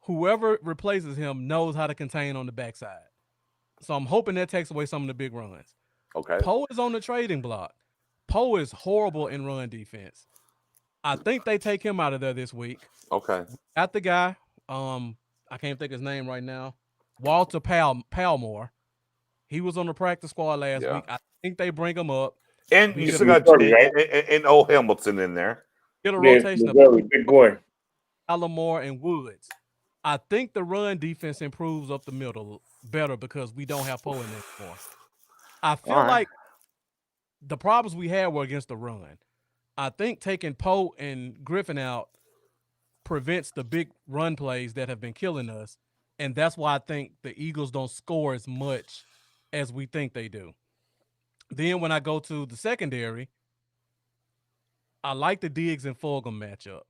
whoever replaces him knows how to contain on the backside. So I'm hoping that takes away some of the big runs. Okay. Poe is on the trading block. Poe is horrible in run defense. I think they take him out of there this week. Okay. Got the guy. I can't think his name right now. Walter Palmore. He was on the practice squad last week. I think they bring him up. And you still got and old Hamilton in there. Get a rotation of big boy. Allamore and Woods. I think the run defense improves up the middle better because we don't have Poe in there anymore. I feel like the problems we had were against the run. I think taking Poe and Griffin out prevents the big run plays that have been killing us. And that's why I think the Eagles don't score as much as we think they do. Then when I go to the secondary, I like the Diggs and Fulgham matchup.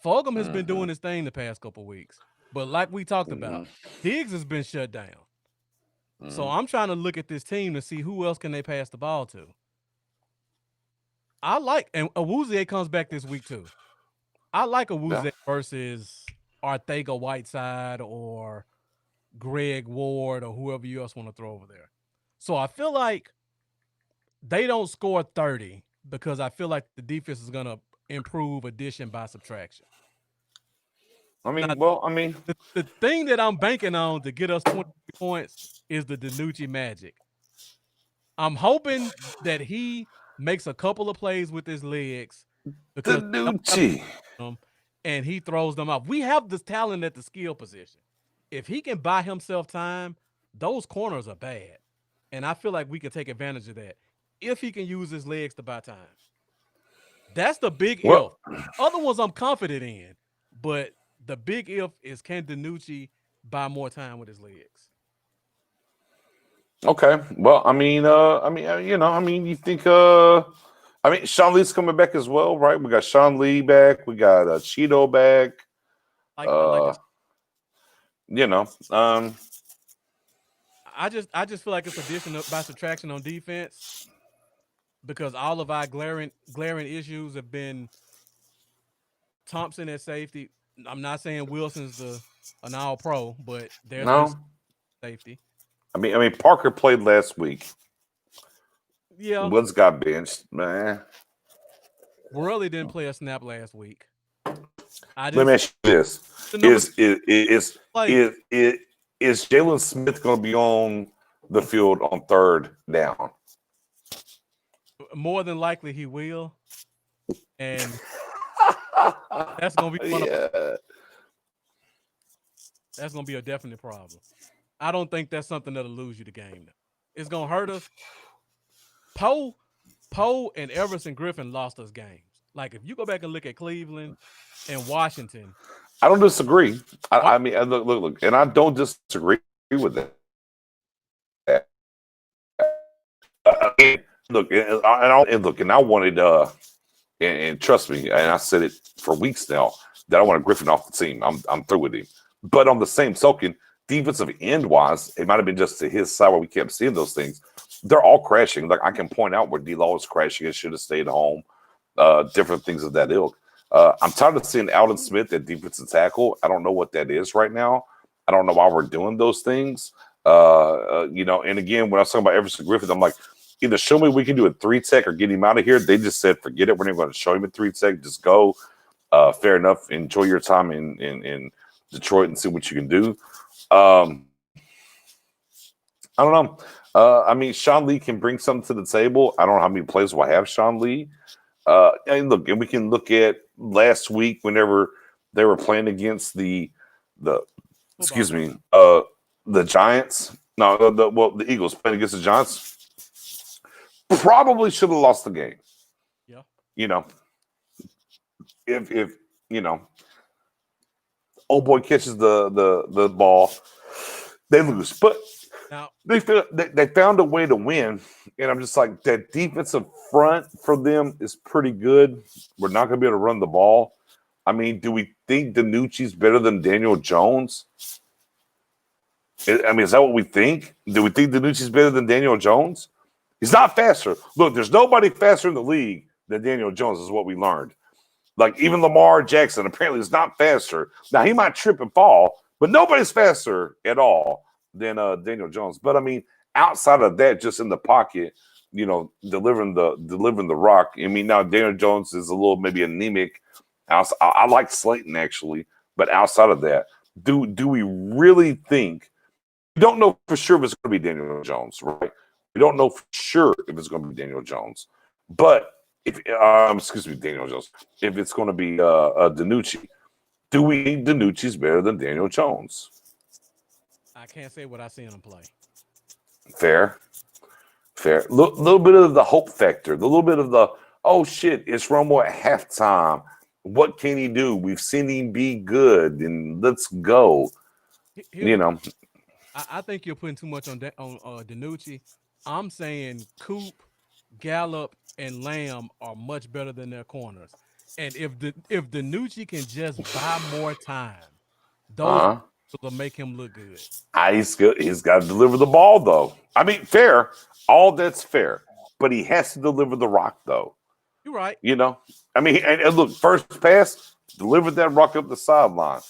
Fulgham has been doing his thing the past couple weeks. But like we talked about, Diggs has been shut down. So I'm trying to look at this team to see who else can they pass the ball to. And Awuzie comes back this week too. I like Awuzie versus Arthega Whiteside or Greg Ward or whoever you else want to throw over there. So I feel like they don't score 30 because I feel like the defense is going to improve addition by subtraction. The thing that I'm banking on to get us 20 points is the DiNucci magic. I'm hoping that he makes a couple of plays with his legs because and he throws them off. We have this talent at the skill position. If he can buy himself time, those corners are bad. And I feel like we can take advantage of that if he can use his legs to buy time. That's the big if. Other ones I'm confident in, but the big if is can DiNucci buy more time with his legs? Okay. Well, you think Sean Lee's coming back as well, right? We got Sean Lee back. We got Cheeto back. I like it. I just feel like it's addition by subtraction on defense because all of our glaring issues have been Thompson at safety. I'm not saying Wilson's an all-pro, but there's safety. I mean, Parker played last week. Yeah. Woods got benched, man. Worley didn't play a snap last week. Let me ask you this: Is Jalen Smith going to be on the field on third down? More than likely, he will, and that's going to be that's going to be a definite problem. I don't think that's something that'll lose you the game. It's going to hurt us. Poe and Everson Griffin lost us games. Like, if you go back and look at Cleveland and Washington. I don't disagree. I mean, look, and I don't disagree with that. Look, and I wanted, and trust me, and I said it for weeks now that I wanted Griffin off the team. I'm through with him. But on the same token, defensive end wise, it might have been just to his side where we kept seeing those things. They're all crashing. Like I can point out where D-Law was crashing and should have stayed home. Different things of that ilk. I'm tired of seeing Alden Smith at defensive tackle. I don't know what that is right now. I don't know why we're doing those things. And again, when I was talking about Everson Griffith, I'm like, either show me we can do a 3-tech or get him out of here. They just said, forget it. We're not going to show him a 3-tech. Just go. Fair enough. Enjoy your time in Detroit and see what you can do. I don't know. I mean, Sean Lee can bring something to the table. I don't know how many players will have Sean Lee. And we can look at last week whenever they were playing against the Giants. No, the Eagles playing against the Giants. Probably should have lost the game. Yeah. If old boy catches the ball, they lose. But now they found a way to win, and I'm just like, that defensive front for them is pretty good. We're not going to be able to run the ball. I mean, do we think DiNucci's better than Daniel Jones? I mean, is that what we think? Do we think DiNucci's better than Daniel Jones? He's not faster. Look, there's nobody faster in the league than Daniel Jones, is what we learned. Like, even Lamar Jackson apparently is not faster. Now, he might trip and fall, but nobody's faster at all than Daniel Jones. But, I mean, outside of that, just in the pocket, delivering the rock. I mean, now Daniel Jones is a little maybe anemic. I like Slayton, actually. But outside of that, do we really think – we don't know for sure if it's going to be Daniel Jones, right? We don't know for sure if it's going to be Daniel Jones. But Daniel Jones. If it's going to be DiNucci, do we think DiNucci's better than Daniel Jones? I can't say what I seen him play. Fair. Little bit of the hope factor, the little bit of the, oh shit, it's Romo at halftime. What can he do? We've seen him be good, and let's go. I think you're putting too much on DiNucci. I'm saying Coop, Gallup, and Lamb are much better than their corners. And if DiNucci can just buy more time, those will make him look good. He's good. He's got to deliver the ball, though. I mean, fair. All that's fair. But he has to deliver the rock, though. You're right. I mean, and look, first pass, delivered that rock up the sideline.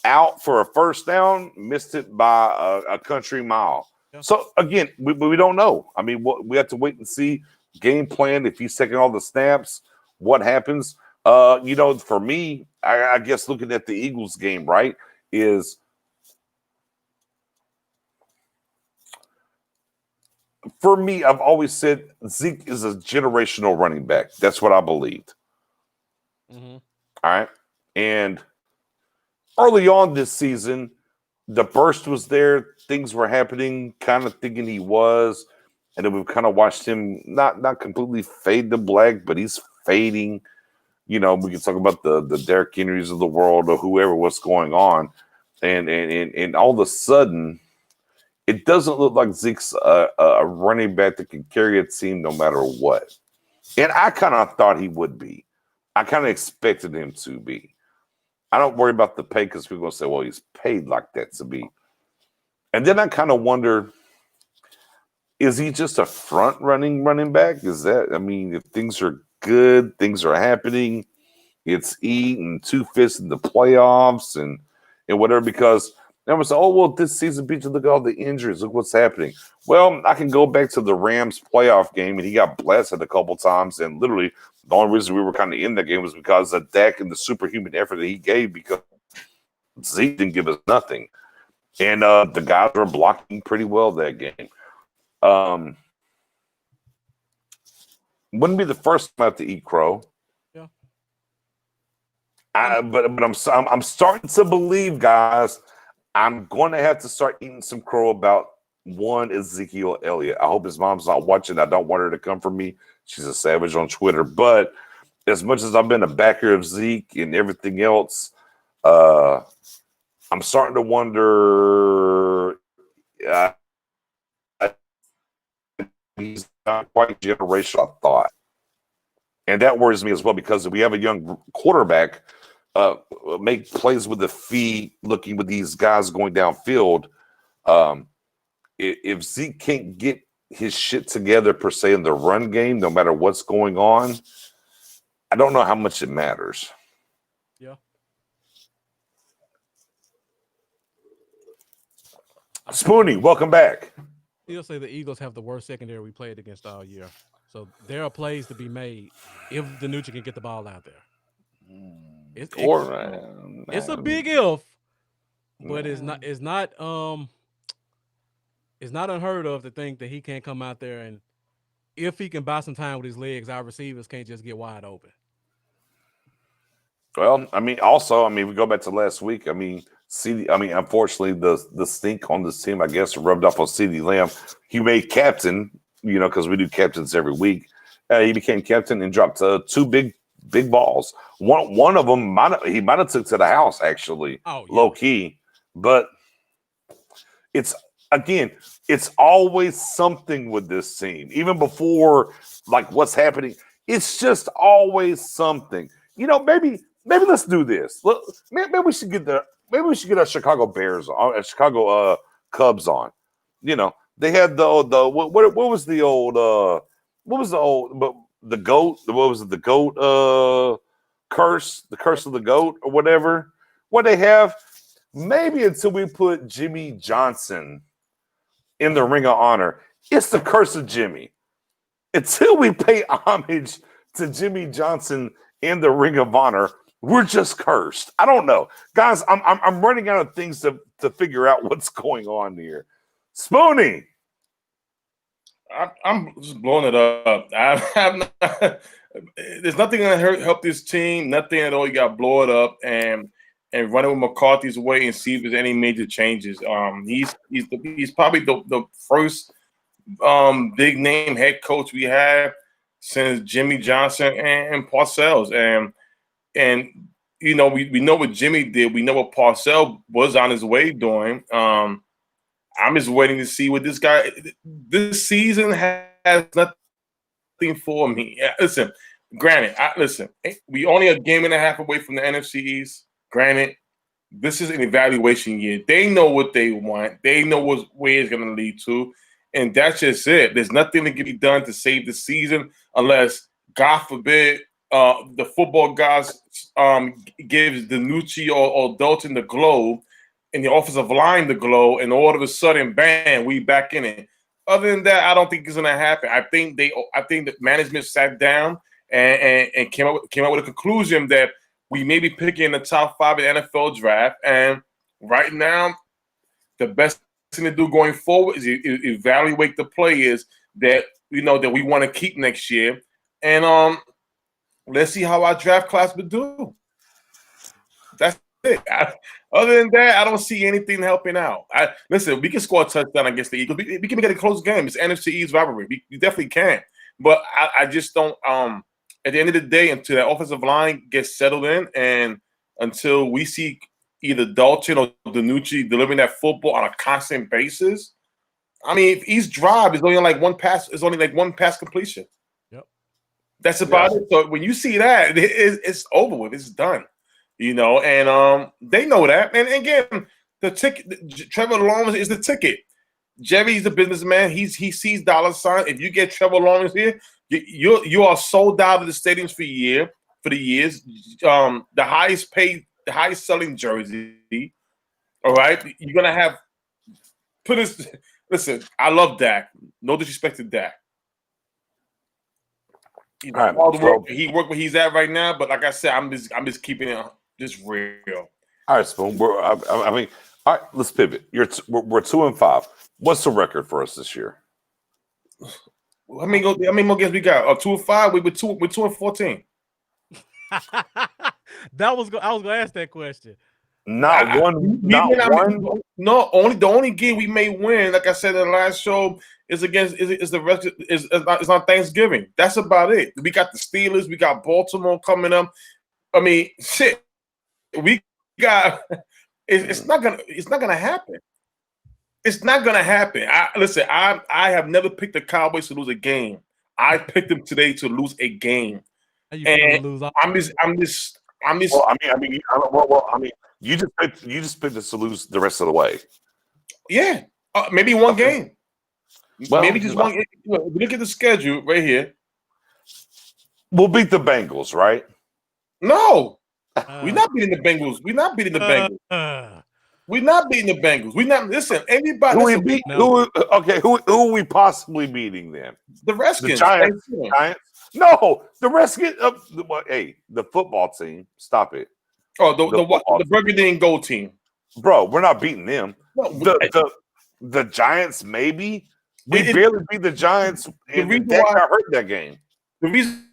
Out for a first down, missed it by a country mile. Yeah. So, again, we don't know. I mean, we have to wait and see. Game plan, if he's taking all the snaps, what happens? For me, I guess looking at the Eagles game, right, is for me, I've always said Zeke is a generational running back. That's what I believed. Mm-hmm. All right. And early on this season, the burst was there. Things were happening, kind of thinking he was. And then we've kind of watched him not completely fade to black, but he's fading. We can talk about the Derrick Henrys of the world or whoever, what's going on. And all of a sudden, it doesn't look like Zeke's a running back that can carry a team no matter what. And I kind of thought he would be. I kind of expected him to be. I don't worry about the pay because people are going to say, well, he's paid like that to be. And then I kind of wonder, is he just a front-running running back? Is that, I mean, if things are good, things are happening, it's eating 2 fists in the playoffs and whatever, because everyone said, oh, well, this season, Peter, look at all the injuries. Look what's happening. Well, I can go back to the Rams playoff game, and he got blasted a couple times, and literally the only reason we were kind of in that game was because of Dak and the superhuman effort that he gave, because Zeke didn't give us nothing. And the guys were blocking pretty well that game. Wouldn't be the first time I have to eat crow. Yeah. But I'm starting to believe, guys, I'm going to have to start eating some crow about one Ezekiel Elliott. I hope his mom's not watching. I don't want her to come for me. She's a savage on Twitter. But as much as I've been a backer of Zeke and everything else, I'm starting to wonder. He's not quite generational, I thought. And that worries me as well because we have a young quarterback make plays with the feet, looking with these guys going downfield. If Zeke can't get his shit together, per se, in the run game, no matter what's going on, I don't know how much it matters. Yeah. Spoonie, welcome back. He'll say the Eagles have the worst secondary we played against all year. So there are plays to be made if DiNucci can get the ball out there. It's a big if, but it's not unheard of to think that he can't come out there, and if he can buy some time with his legs, our receivers can't just get wide open. Well, we go back to last week. Unfortunately, the stink on this team, I guess, rubbed off on CeeDee Lamb. He made captain, because we do captains every week. He became captain and dropped two big balls. One of them he might have took to the house, actually, low key. But it's always something with this team. Even before what's happening, it's just always something. Maybe let's do this. Maybe we should get our Chicago Bears on, Chicago Cubs on. They had the goat? What was it? The goat curse? The curse of the goat or whatever. What they have? Maybe until we put Jimmy Johnson in the Ring of Honor, it's the curse of Jimmy. Until we pay homage to Jimmy Johnson in the Ring of Honor, we're just cursed. I don't know, guys. I'm running out of things to figure out what's going on here. Spoonie, I'm just blowing it up. There's nothing gonna help this team. Nothing at all. You got to blow it up and run it with McCarthy's way and see if there's any major changes. He's probably the first big name head coach we have since Jimmy Johnson and Parcells. And we know what Jimmy did. We know what Parcells was on his way doing. I'm just waiting to see what this guy. This season has nothing for me. Listen, granted, we only a game and a half away from the NFC East. Granted, this is an evaluation year. They know what they want. They know where it's going to lead to, and that's just it. There's nothing that can be done to save the season unless, God forbid, the football guys gives DiNucci or Dalton the globe, and the offensive line the glow, and all of a sudden, bam, we back in it. Other than that, I don't think it's going to happen. I think that management sat down and came up with a conclusion that we may be picking the top 5 in the NFL draft. And right now, the best thing to do going forward is evaluate the players that that we want to keep next year, and let's see how our draft class would do. That's it. Other than that, I don't see anything helping out. Listen, we can score a touchdown against the Eagles. We can get a close game. It's NFC East rivalry. We definitely can. But I just don't. At the end of the day, until that offensive line gets settled in, and until we see either Dalton or DiNucci delivering that football on a constant basis, if each drive is only one pass completion. Yep. That's about it. So when you see that, it's over with. It's done. And they know that. And again, the ticket, Trevor Lawrence is the ticket. Jerry's the businessman. He sees dollar sign. If you get Trevor Lawrence here, you are sold out of the stadiums for the years. The highest paid, the highest selling jersey. All right, you're gonna have. Listen, I love Dak. No disrespect to Dak. He worked where he's at right now, but like I said, I'm just keeping it just real. All right, Spoon. All right, let's pivot. We're 2-5. What's the record for us this year? How many more games we got? 2-5. We're 2-14. I was gonna ask that question. Not one. No, the only game we may win, like I said in the last show, is on Thanksgiving. That's about it. We got the Steelers. We got Baltimore coming up. Shit. We got. It's not gonna happen. It's not gonna happen. Listen. I have never picked the Cowboys to lose a game. I picked them today to lose a game. How you feel to lose? I'm just. Well, I mean, you just picked us to lose the rest of the way. Yeah, maybe one game. Well, maybe just one. Look at the schedule right here. We'll beat the Bengals, right? No, we're not beating the Bengals. We're not beating the Bengals. We're not beating the Bengals. We're not. Listen, everybody. Who are we possibly beating then? The Redskins. The Giants. No, the Redskins. Hey, the football team. Stop it. Oh, the burgundy and gold team. Bro, we're not beating them. No, the Giants, maybe. We barely beat the Giants, and Dak got hurt that game. The reason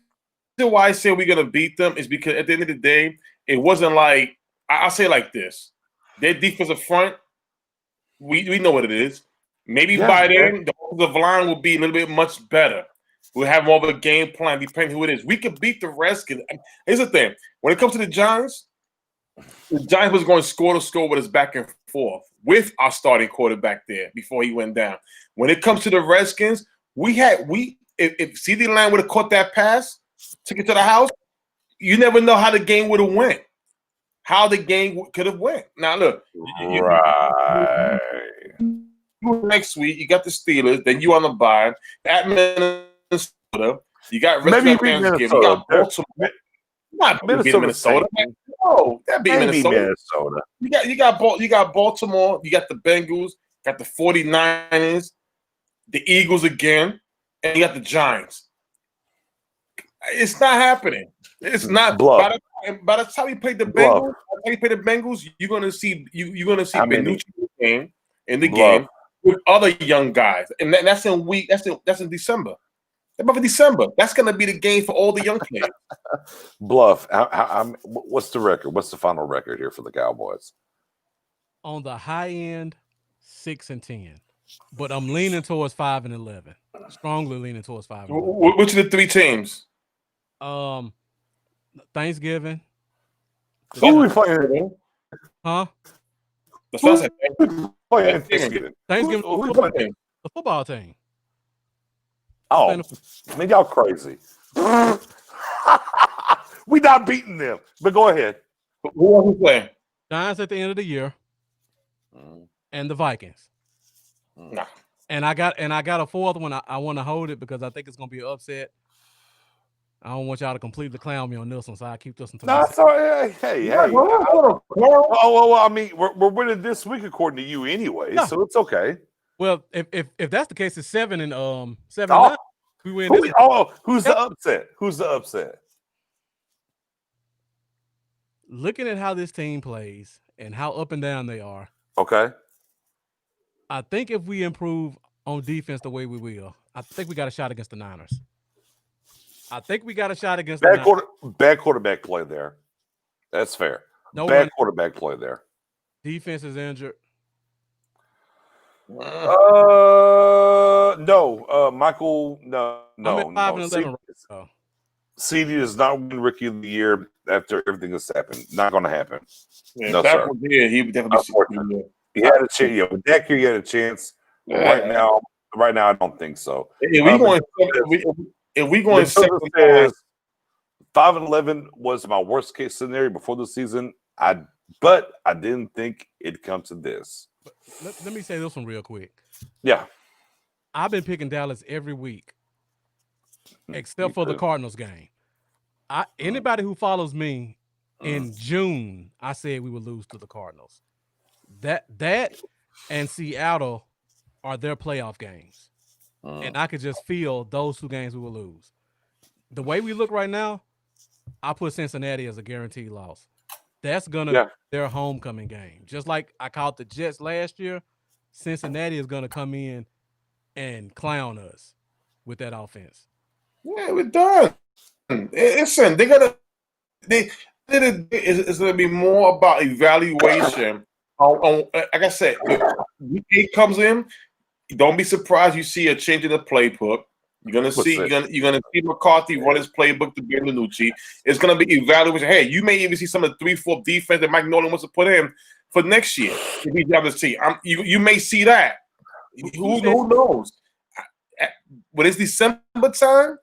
why I say we're going to beat them is because at the end of the day, it wasn't like – I'll say it like this. Their defensive front, we know what it is. Maybe by then, the offensive line will be a little bit much better. We'll have more of a game plan depending who it is. We could beat the Redskins. Here's the thing. When it comes to the Giants was going score to score with us back and forth with our starting quarterback there before he went down. When it comes to the Redskins, if CeeDee Lamb would have caught that pass, took it to the house, you never know how the game would have went. How the game could have went. Now look, next week you got the Steelers, then you on the bye at Minnesota. You got Thanksgiving. You got Baltimore. Not Minnesota. No, that beat Minnesota. You got Baltimore. You got the Bengals. Got the 49ers. The Eagles again, and you got the Giants. It's not happening. It's not. By the time you play the Bengals, you're gonna see Benucci in the game with other young guys, and that's in December. About December, that's gonna be the game for all the young players. Bluff. What's the record? What's the final record here for the Cowboys? On the high end, 6-10. But I'm leaning towards 5-11. Strongly leaning towards 5-11. Which are the three teams? Thanksgiving. Who are we playing? Huh? Thanksgiving. Who we playing? The football team. Oh, man, y'all crazy. We not beating them. But go ahead. Who are we playing? Giants at the end of the year. And the Vikings. Nah. And I got a fourth one. I want to hold it because I think it's gonna be an upset. I don't want y'all to completely clown me on this one, so I keep this one to myself. Sorry. Hey. Well, I mean, we're winning this week according to you anyway, so it's okay. Well, if that's the case, it's 7-9. We win. Who's the upset? Who's the upset? Looking at how this team plays and how up and down they are. Okay. I think if we improve on defense the way we will, I think we got a shot against the Niners. Bad quarterback play there. That's fair. Bad quarterback play there. Defense is injured. No. Michael, no. I'm at 5-11. CeeDee is not winning Rookie of the Year after everything that's happened. Not going to happen. Yeah, no, sir. He would definitely. He had a chance. Yeah, with that year, he had a chance. Right now, I don't think so. If we going 5-11 was my worst case scenario before the season. But I didn't think it'd come to this. Let me say this one real quick. Yeah. I've been picking Dallas every week, except for the Cardinals game. Anybody who follows me in June, I said we would lose to the Cardinals. That and Seattle are their playoff games. And I could just feel those two games we will lose. The way we look right now, I put Cincinnati as a guaranteed loss. That's gonna be their homecoming game. Just like I called the Jets last year, Cincinnati is gonna come in and clown us with that offense. Yeah, we're done. Listen, it's gonna be more about evaluation. Like I said, if week comes in, don't be surprised you see a change in the playbook. You're gonna see McCarthy run his playbook to Benucci. It's gonna be evaluation. Hey, you may even see some of the 3-4 defense that Mike Nolan wants to put in for next year if he's on this team. You may see that. Who knows? When it's December time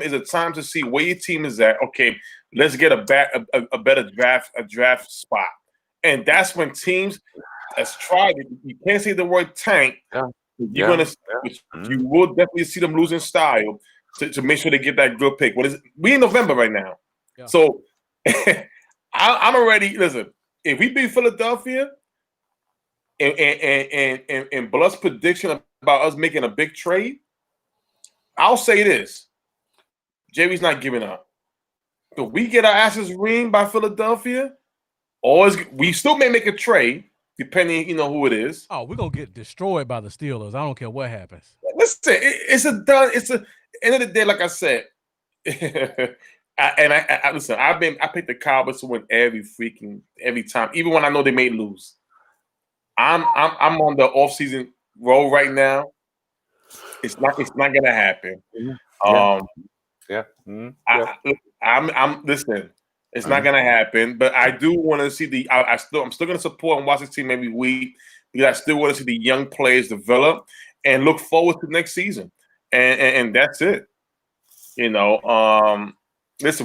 is a time to see where your team is at. Okay, let's get a better draft spot, and that's when teams that's tried it. You can't say the word tank. You will definitely see them losing style to make sure they get that good pick. We in November right now, so I'm already listen. If we beat Philadelphia, and Blunt's prediction about us making a big trade, I'll say this: Jerry's not giving up. If we get our asses reamed by Philadelphia, we still may make a trade, depending, who it is. Oh, we're gonna get destroyed by the Steelers. I don't care what happens. Listen, it's a end of the day, like I said. I listen. I picked the Cowboys to win every time, even when I know they may lose. I'm on the offseason roll right now. It's not gonna happen. I'm listening. It's not gonna happen, but I do want to see I'm still gonna support and watch this team every week because I still want to see the young players develop and look forward to next season. And that's it. Listen,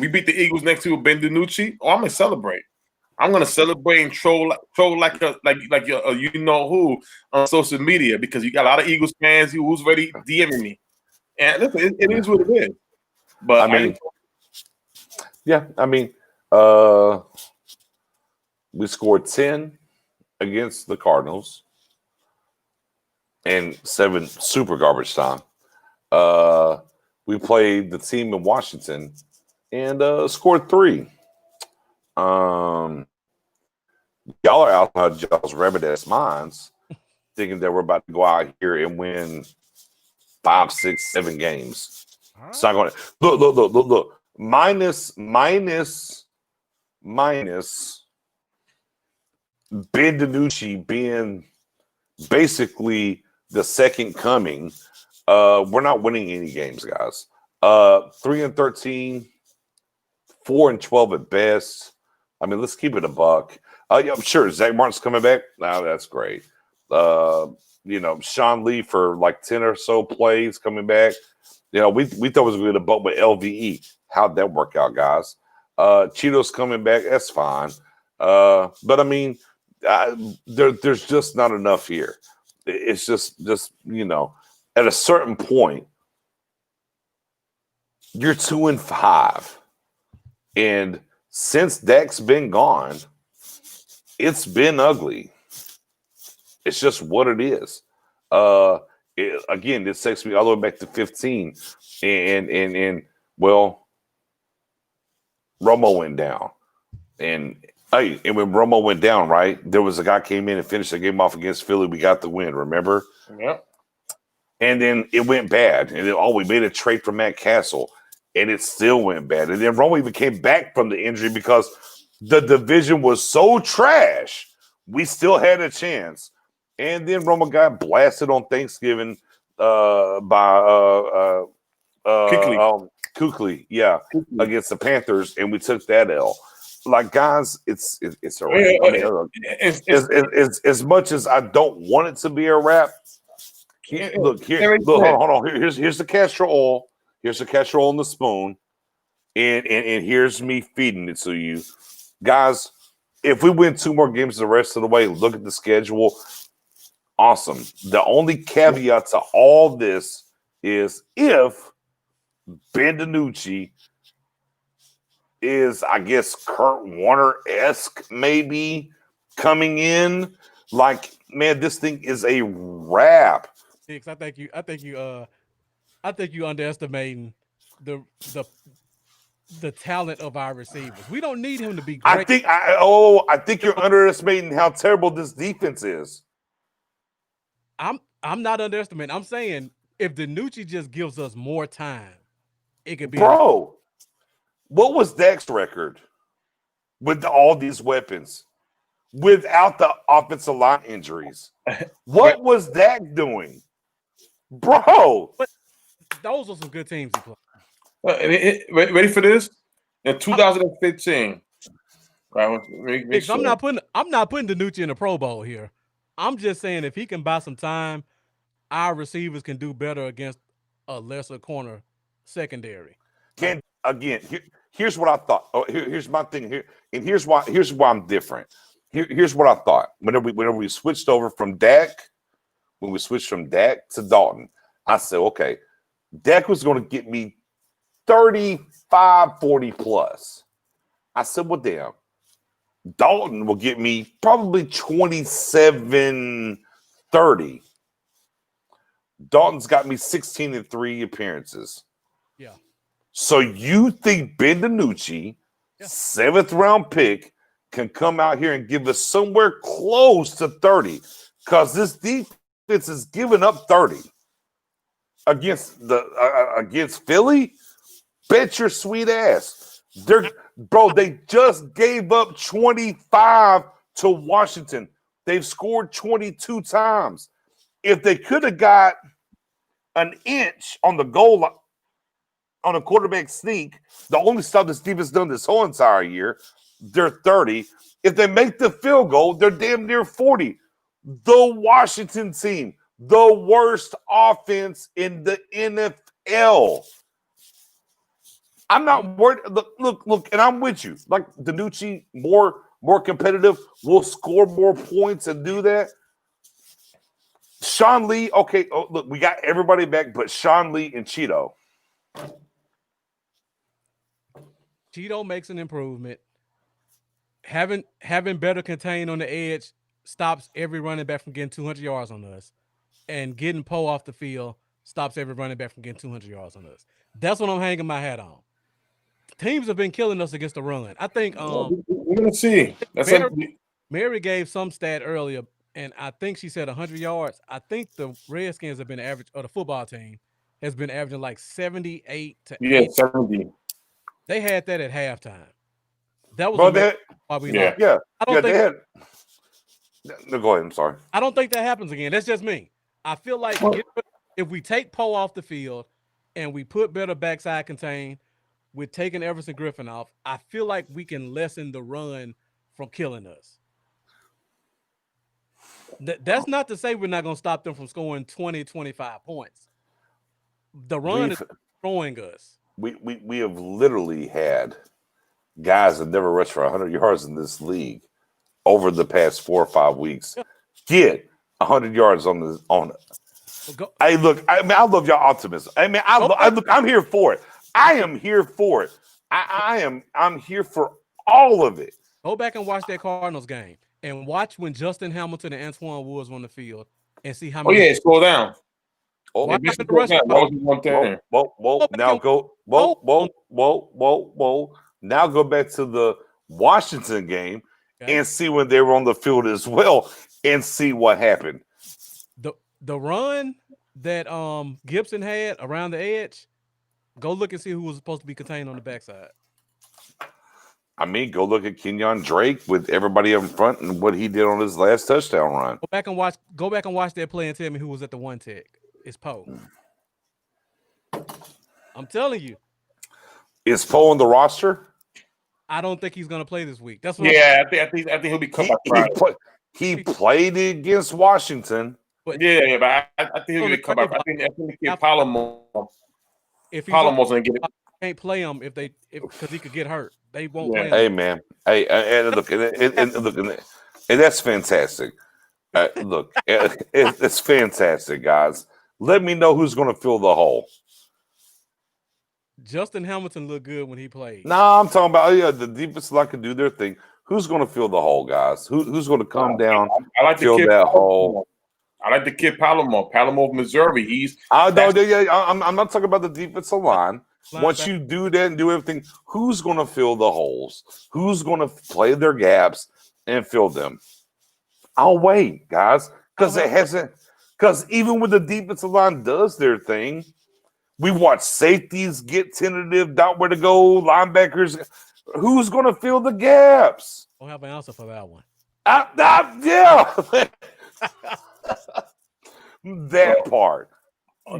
we beat the Eagles next to Ben DiNucci. I'm gonna celebrate. I'm gonna celebrate and troll like you know who on social media because you got a lot of Eagles fans who's ready DMing me. And listen, it is what it is. But we scored 10 against the Cardinals and 7 super garbage time. We played the team in Washington and scored 3. Y'all are outside y'all's rabbit ass minds, thinking that we're about to go out here and win 5, 6, 7 games. Right. It's not going to look. Minus Ben DiNucci being basically the second coming. We're not winning any games, guys. 3-13, 4-12 at best. I mean, let's keep it a buck. I'm sure Zach Martin's coming back. Now that's great. Sean Lee for like 10 or so plays coming back. We thought it was going to boat with LVE. How'd that work out, guys? Cheeto's coming back. That's fine. But I mean, there's just not enough here. It's just at a certain point, you're 2-5, and since Dak's been gone, it's been ugly. It's just what it is. Again, this takes me all the way back to 15, and well, Romo went down, and when Romo went down, right, there was a guy came in and finished the game off against Philly. We got the win, remember? Yep. And then it went bad, and then we made a trade for Matt Castle, and it still went bad. And then Romo even came back from the injury because the division was so trash. We still had a chance. And then Romo got blasted on Thanksgiving by Kuechly, against the Panthers, and we took that L. Like, guys, it's a wrap. I mean, as much as I don't want it to be a wrap, hold on. Here's the castor oil. Here's the castor oil in the spoon, and here's me feeding it to you, guys. If we win 2 more games the rest of the way, look at the schedule. Awesome. The only caveat to all this is if Ben DiNucci is, I guess, Kurt Warner-esque maybe coming in. Like, man, this thing is a wrap. Hicks, I think you underestimating the talent of our receivers. We don't need him to be great. I think you're underestimating how terrible this defense is. I'm not underestimating. I'm saying if DiNucci just gives us more time, it could be. Bro, what was Dak's record with all these weapons without the offensive line injuries? What was Dak doing? Bro. But those are some good teams to play. Ready for this? In 2015. Right, I'm not putting DiNucci in the Pro Bowl here. I'm just saying if he can buy some time, our receivers can do better against a lesser corner secondary. Here's what I thought. Here's my thing here, and here's why I'm different. Here's what I thought. Whenever we switched over from Dak, when we switched from Dak to Dalton, I said, okay, Dak was going to get me 35, 40 plus. I said, well, damn, Dalton will get me probably 27, 30. Dalton's got me 16 and 3 appearances. Yeah. So you think Ben DiNucci, 7th round pick, can come out here and give us somewhere close to 30? Because this defense is giving up 30 against Philly. Bet your sweet ass. They just gave up 25 to Washington. They've scored 22 times. If they could have got an inch on the goal line on a quarterback sneak, the only stuff this defense done this whole entire year, they're 30. If they make the field goal, they're damn near 40. The Washington team, the worst offense in the NFL. I'm not worried. Look, and I'm with you. Like DiNucci, more competitive, will score more points and do that. Sean Lee, okay. Oh, look, we got everybody back, but Sean Lee and Cheeto. Cheeto makes an improvement. Having better contain on the edge stops every running back from getting 200 yards on us, and getting Poe off the field stops every running back from getting 200 yards on us. That's what I'm hanging my hat on. Teams have been killing us against the run. I think we're gonna see. Mary gave some stat earlier, and I think she said 100 yards. I think the Redskins have been average, or the football team has been averaging like 78 to 80. 70. They had that at halftime. That was why we lost. Yeah. No, go ahead. I'm sorry. I don't think that happens again. That's just me. I feel like if we take Poe off the field and we put better backside contain, with taking Everson Griffin off, I feel like we can lessen the run from killing us. That's not to say we're not going to stop them from scoring 20, 25 points. The run is throwing us. We have literally had guys that never rushed for 100 yards in this league over the past 4 or 5 weeks get 100 yards on it. Hey, look, I love y'all optimism. I'm here for it. I am here for it. I'm here for all of it. Go back and watch that Cardinals game and watch when Justin Hamilton and Antoine Woods were on the field and see how many. Oh yeah, scroll down. Whoa. Now go back to the Washington game and see when they were on the field as well and see what happened. The run that Gibson had around the edge. Go look and see who was supposed to be contained on the backside. I mean, go look at Kenyon Drake with everybody up in front and what he did on his last touchdown run. Go back and watch that play and tell me who was at the one tech. It's Poe. I'm telling you. Is Poe on the roster? I don't think he's going to play this week. That's what I think he'll be cut by Friday. He played against Washington. But I think he'll be cut by Friday. I think the Palomar. If Palomar's gonna get it, can't play him because he could get hurt. They won't play him. Hey man, and look, and that's fantastic. Look, it's fantastic, guys. Let me know who's going to fill the hole. Justin Hamilton looked good when he played. No, I'm talking about the defensive line can do their thing. Who's going to fill the hole, guys? Who's going to come down? I like fill that hole. I like the kid Palomar of Missouri. I'm not talking about the defensive line. Once you do that and do everything, who's going to fill the holes? Who's going to play their gaps and fill them? I'll wait, guys, because it hasn't. Because even when the defensive line does their thing, we watch safeties get tentative, doubt where to go, linebackers. Who's going to fill the gaps? I don't have an answer for that one. Yeah. That part. All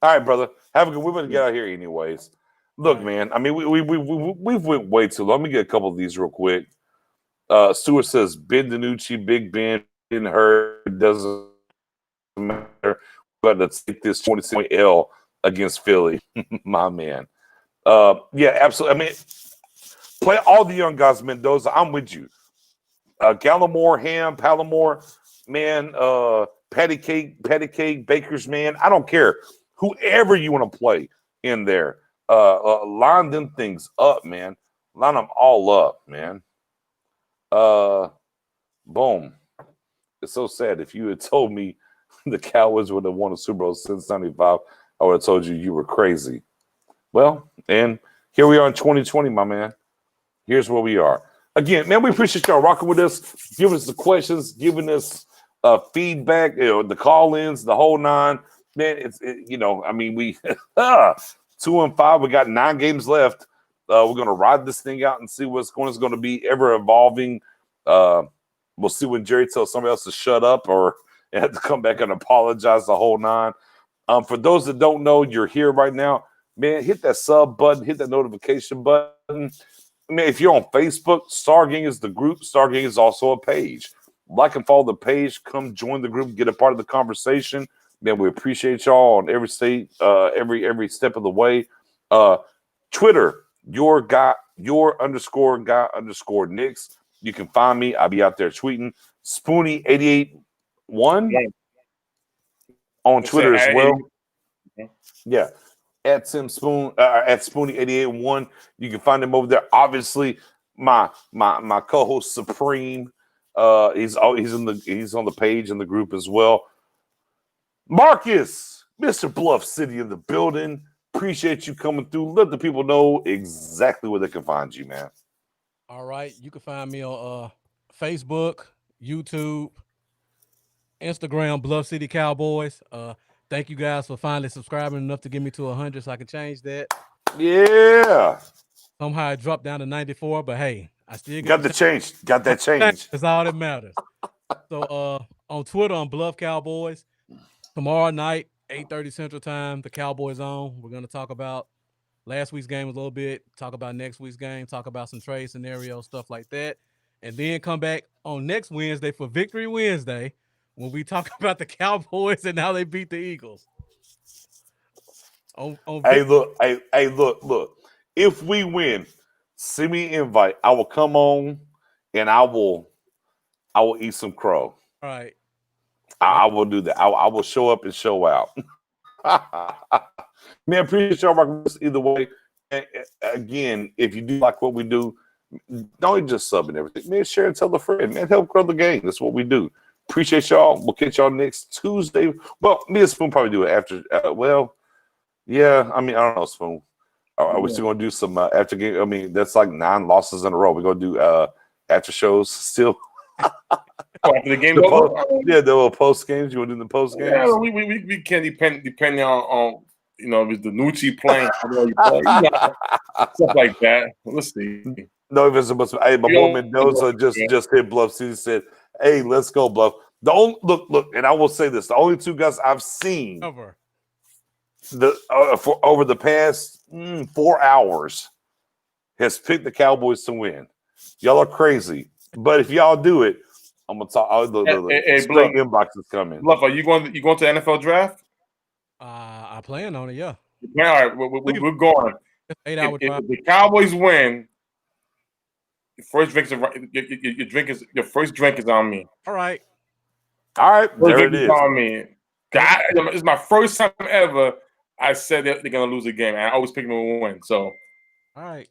right, brother. Have a good. We're gonna get out here anyways. Look, man. I mean, we've went way too long. Let me get a couple of these real quick. Stewart says Ben DiNucci, Big Ben, didn't hurt, doesn't matter. But let's take this 20 L against Philly, my man. Yeah, absolutely. I mean, play all the young guys, Mendoza. I'm with you. Gallimore, Ham, Palomore, man, Patty Cake, Baker's man. I don't care. Whoever you want to play in there, line them things up, man. Line them all up, man. Boom. It's so sad. If you had told me the Cowboys would have won a Super Bowl since '95, I would have told you were crazy. Well, and here we are in 2020, my man. Here's where we are. Again, man, we appreciate y'all rocking with us, giving us the questions, giving us feedback, the call-ins, the whole nine. Man, I mean, we 2-5. We got 9 games left. We're gonna ride this thing out and see what's going to be, ever evolving. We'll see when Jerry tells somebody else to shut up or have to come back and apologize, the whole nine. For those that don't know, you're here right now, man. Hit that sub button, hit that notification button. I mean, if you're on Facebook, Stargang is the group. Stargang is also a page. Like and follow the page. Come join the group. Get a part of the conversation. Man, we appreciate y'all on every state, every step of the way. Twitter, your _guy_ Knicks. You can find me. I'll be out there tweeting. Spoonie881 on Twitter as well. Yeah. At Spoonie881. You can find him over there. Obviously, my co-host Supreme. He's on the page in the group as well. Marcus, Mr. Bluff City in the building. Appreciate you coming through. Let the people know exactly where they can find you, man. All right. You can find me on Facebook, YouTube, Instagram, Bluff City Cowboys. Thank you guys for finally subscribing enough to get me to 100 so I can change that. Yeah. Somehow it dropped down to 94, but hey, I still got that change. That's all that matters. So on Twitter, I'm Bluff Cowboys. Tomorrow night, 8:30 Central Time, the Cowboys on. We're going to talk about last week's game a little bit, talk about next week's game, talk about some trade scenarios, stuff like that. And then come back on next Wednesday for Victory Wednesday when we talk about the Cowboys and how they beat the Eagles. Hey, look. If we win, send me an invite. I will come on and I will eat some crow. All right. I will do that. I will show up and show out. Man, appreciate y'all rocking with us either way. And again, if you do like what we do, don't just sub and everything. Man, share and tell a friend. Man, help grow the game. That's what we do. Appreciate y'all. We'll catch y'all next Tuesday. Well, me and Spoon probably do it after. Yeah. I mean, I don't know, Spoon. Are we still going to do some after game? I mean, that's like 9 losses in a row. We're going to do after shows still. After the game the little post games. You want to do the post games? Yeah, we can depending on if the Nucci playing, stuff like that. Let's see. No, if it's supposed to. Hey, my boy Mendoza just hit Bluff City. Said, "Hey, let's go, Bluff." The only look, and I will say this: the only 2 guys I've seen for over the past 4 hours has picked the Cowboys to win. Y'all are crazy, but if y'all do it, I'm gonna talk. The straight inbox is coming. Bluff, are you going to the NFL draft? I plan on it. Yeah. All right, we're going. 8-hour drive. If the Cowboys win, your first drink is on me. All right. There it is. On me. It's my first time ever I said that they're gonna lose a game, and I always pick them to win. So, all right.